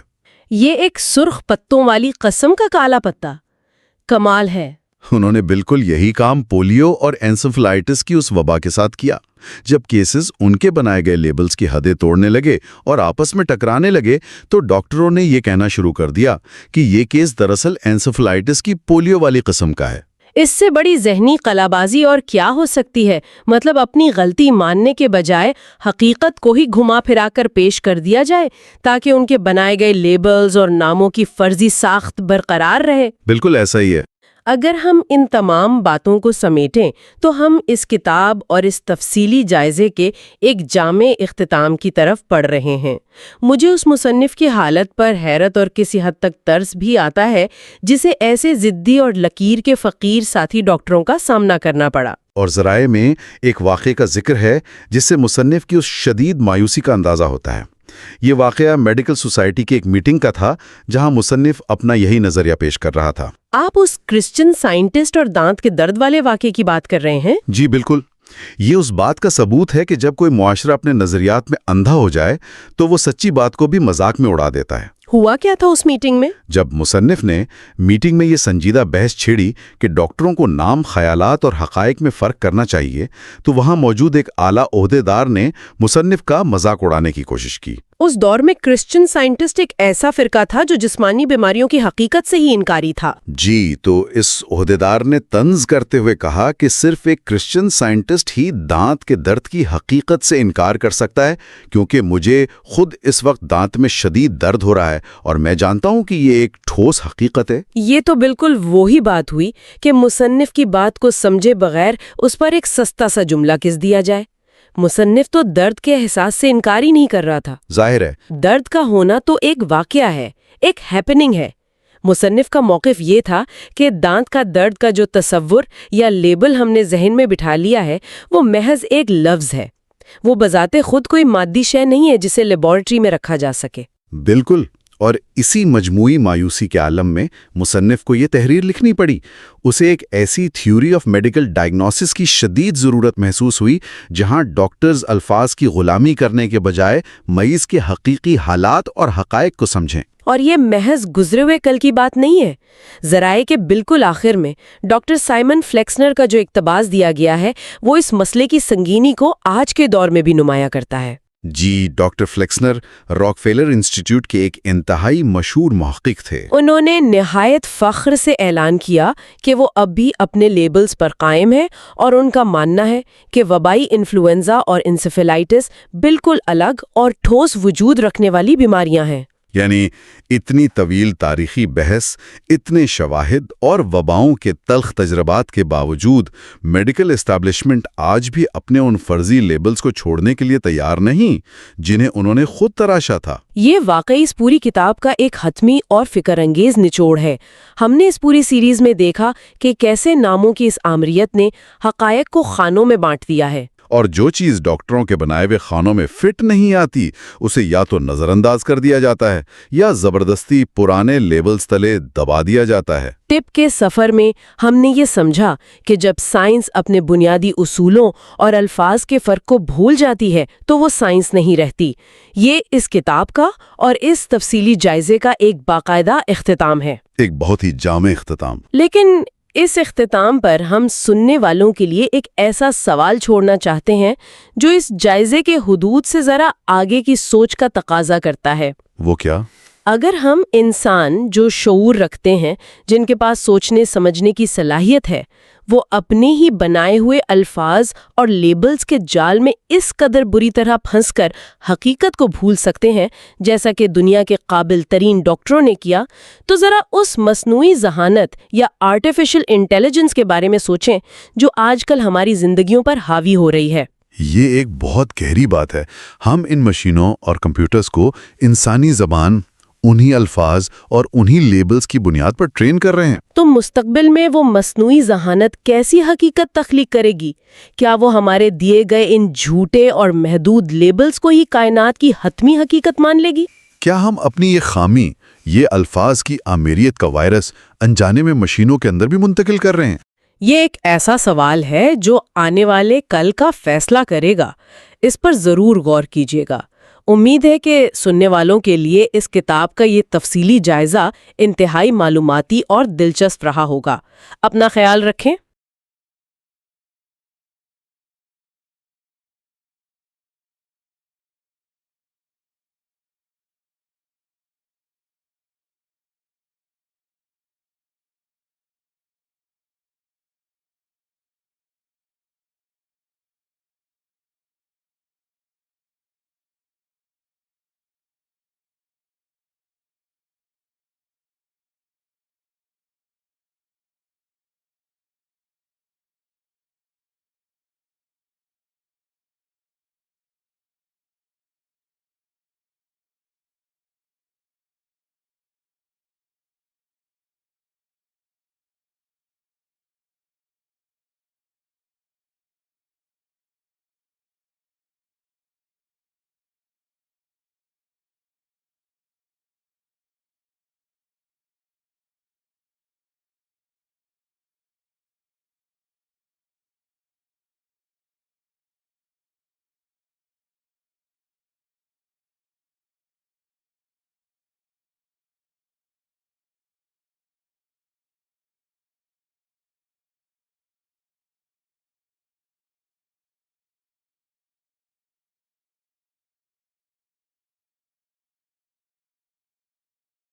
یہ ایک سرخ پتوں والی قسم کا کالا پتا، کمال ہے۔ انہوں نے بالکل یہی کام پولیو اور انسیفلائٹس کی اس وبا کے ساتھ کیا۔ جب کیسز ان کے بنائے گئے لیبلز کی حدیں توڑنے لگے اور آپس میں ٹکرانے لگے تو ڈاکٹروں نے یہ کہنا شروع کر دیا کہ یہ کیس دراصل انسیفلائٹس کی پولیو والی قسم کا ہے۔ اس سے بڑی ذہنی قلابازی اور کیا ہو سکتی ہے؟ مطلب اپنی غلطی ماننے کے بجائے حقیقت کو ہی گھما پھرا کر پیش کر دیا جائے تاکہ ان کے بنائے گئے لیبلز اور ناموں کی فرضی ساخت برقرار رہے۔ بالکل ایسا ہی ہے۔ اگر ہم ان تمام باتوں کو سمیٹیں تو ہم اس کتاب اور اس تفصیلی جائزے کے ایک جامع اختتام کی طرف پڑھ رہے ہیں۔ مجھے اس مصنف کی حالت پر حیرت اور کسی حد تک ترس بھی آتا ہے جسے ایسے ضدی اور لکیر کے فقیر ساتھی ڈاکٹروں کا سامنا کرنا پڑا۔ اور ذرائع میں ایک واقعے کا ذکر ہے جس سے مصنف کی اس شدید مایوسی کا اندازہ ہوتا ہے۔ یہ واقعہ میڈیکل سوسائٹی کی ایک میٹنگ کا تھا جہاں مصنف اپنا یہی نظریہ پیش کر رہا تھا۔ آپ اس کرسچن سائنٹسٹ اور دانت کے درد والے واقعے کی بات کر رہے ہیں؟ جی بالکل۔ یہ اس بات کا ثبوت ہے کہ جب کوئی معاشرہ اپنے نظریات میں اندھا ہو جائے تو وہ سچی بات کو بھی مذاق میں اڑا دیتا ہے۔ ہوا کیا تھا اس میٹنگ میں؟ جب مصنف نے میٹنگ میں یہ سنجیدہ بحث چھیڑی کہ ڈاکٹروں کو نام، خیالات اور حقائق میں فرق کرنا چاہیے تو وہاں موجود ایک اعلیٰ عہدیدار نے مصنف کا مذاق اڑانے کی کوشش کی۔ اس دور میں کرسچن سائنٹسٹ ایک ایسا فرقہ تھا جو جسمانی بیماریوں کی حقیقت سے ہی انکاری تھا۔ جی، تو اس عہدیدار نے طنز کرتے ہوئے کہا کہ صرف ایک کرسچن سائنٹسٹ ہی دانت کے درد کی حقیقت سے انکار کر سکتا ہے، کیونکہ مجھے خود اس وقت دانت میں شدید درد ہو رہا ہے اور میں جانتا ہوں کہ یہ ایک ٹھوس حقیقت ہے۔ یہ تو بالکل وہی بات ہوئی کہ مصنف کی بات کو سمجھے بغیر اس پر ایک سستا سا جملہ کس دیا جائے۔ مصنف تو درد کے احساس سے انکار ہی نہیں کر رہا تھا۔ ظاہر ہے درد کا ہونا تو ایک واقعہ ہے، ایک ہیپننگ ہے۔ مصنف کا موقف یہ تھا کہ دانت کا درد کا جو تصور یا لیبل ہم نے ذہن میں بٹھا لیا ہے وہ محض ایک لفظ ہے، وہ بذات خود کوئی مادی شے نہیں ہے جسے لیبارٹری میں رکھا جا سکے۔ بالکل، اور اسی مجموعی مایوسی کے عالم میں مصنف کو یہ تحریر لکھنی پڑی۔ اسے ایک ایسی تھیوری آف میڈیکل ڈائگنوسس کی شدید ضرورت محسوس ہوئی جہاں ڈاکٹرز الفاظ کی غلامی کرنے کے بجائے مریض کے حقیقی حالات اور حقائق کو سمجھیں۔ اور یہ محض گزرے ہوئے کل کی بات نہیں ہے۔ ذرائع کے بالکل آخر میں ڈاکٹر سائمن فلیکسنر کا جو اقتباس دیا گیا ہے وہ اس مسئلے کی سنگینی کو آج کے دور میں بھی نمایاں کرتا ہے۔ جی، ڈاکٹر فلیکسنر راک فیلر انسٹیٹیوٹ کے ایک انتہائی مشہور محقق تھے۔ انہوں نے نہایت فخر سے اعلان کیا کہ وہ اب بھی اپنے لیبلز پر قائم ہیں اور ان کا ماننا ہے کہ وبائی انفلوئنزا اور انسیفیلائٹس بالکل الگ اور ٹھوس وجود رکھنے والی بیماریاں ہیں۔ یعنی اتنی طویل تاریخی بحث، اتنے شواہد اور وباؤں کے تلخ تجربات کے باوجود میڈیکل اسٹیبلشمنٹ آج بھی اپنے ان فرضی لیبلز کو چھوڑنے کے لیے تیار نہیں جنہیں انہوں نے خود تراشا تھا۔ یہ واقعی اس پوری کتاب کا ایک حتمی اور فکر انگیز نچوڑ ہے۔ ہم نے اس پوری سیریز میں دیکھا کہ کیسے ناموں کی اس آمریت نے حقائق کو خانوں میں بانٹ دیا ہے، اور جو چیز ڈاکٹروں کے بنائے ہوئے خانوں میں فٹ نہیں آتی اسے یا تو نظر انداز کر دیا جاتا ہے یا زبردستی پرانے لیبلز تلے دبا دیا جاتا ہے۔ ٹپ کے سفر میں ہم نے یہ سمجھا کہ جب سائنس اپنے بنیادی اصولوں اور الفاظ کے فرق کو بھول جاتی ہے تو وہ سائنس نہیں رہتی۔ یہ اس کتاب کا اور اس تفصیلی جائزے کا ایک باقاعدہ اختتام ہے، ایک بہت ہی جامع اختتام۔ لیکن اس اختتام پر ہم سننے والوں کے لیے ایک ایسا سوال چھوڑنا چاہتے ہیں جو اس جائزے کے حدود سے ذرا آگے کی سوچ کا تقاضا کرتا ہے۔ وہ کیا؟ اگر ہم انسان جو شعور رکھتے ہیں، جن کے پاس سوچنے سمجھنے کی صلاحیت ہے، وہ اپنے ہی بنائے ہوئے الفاظ اور لیبلز کے جال میں اس قدر بری طرح پھنس کر حقیقت کو بھول سکتے ہیں جیسا کہ دنیا کے قابل ترین ڈاکٹروں نے کیا، تو ذرا اس مصنوعی ذہانت یا آرٹیفیشل انٹیلیجنس کے بارے میں سوچیں جو آج کل ہماری زندگیوں پر حاوی ہو رہی ہے۔ یہ ایک بہت گہری بات ہے۔ ہم ان مشینوں اور کمپیوٹرز کو انسانی زبان، انہی الفاظ اور انہی لیبلز کی بنیاد پر ٹرین کر رہے ہیں۔ تو مستقبل میں وہ مصنوعی ذہانت کیسی حقیقت تخلیق کرے گی؟ کیا وہ ہمارے دیے گئے ان جھوٹے اور محدود لیبلز کو ہی کائنات کی حتمی حقیقت مان لے گی؟ کیا ہم اپنی یہ خامی، یہ الفاظ کی آمیریت کا وائرس انجانے میں مشینوں کے اندر بھی منتقل کر رہے ہیں؟ یہ ایک ایسا سوال ہے جو آنے والے کل کا فیصلہ کرے گا۔ اس پر ضرور غور کیجیے گا۔ امید ہے کہ سننے والوں کے لیے اس کتاب کا یہ تفصیلی جائزہ انتہائی معلوماتی اور دلچسپ رہا ہوگا۔ اپنا خیال رکھیں۔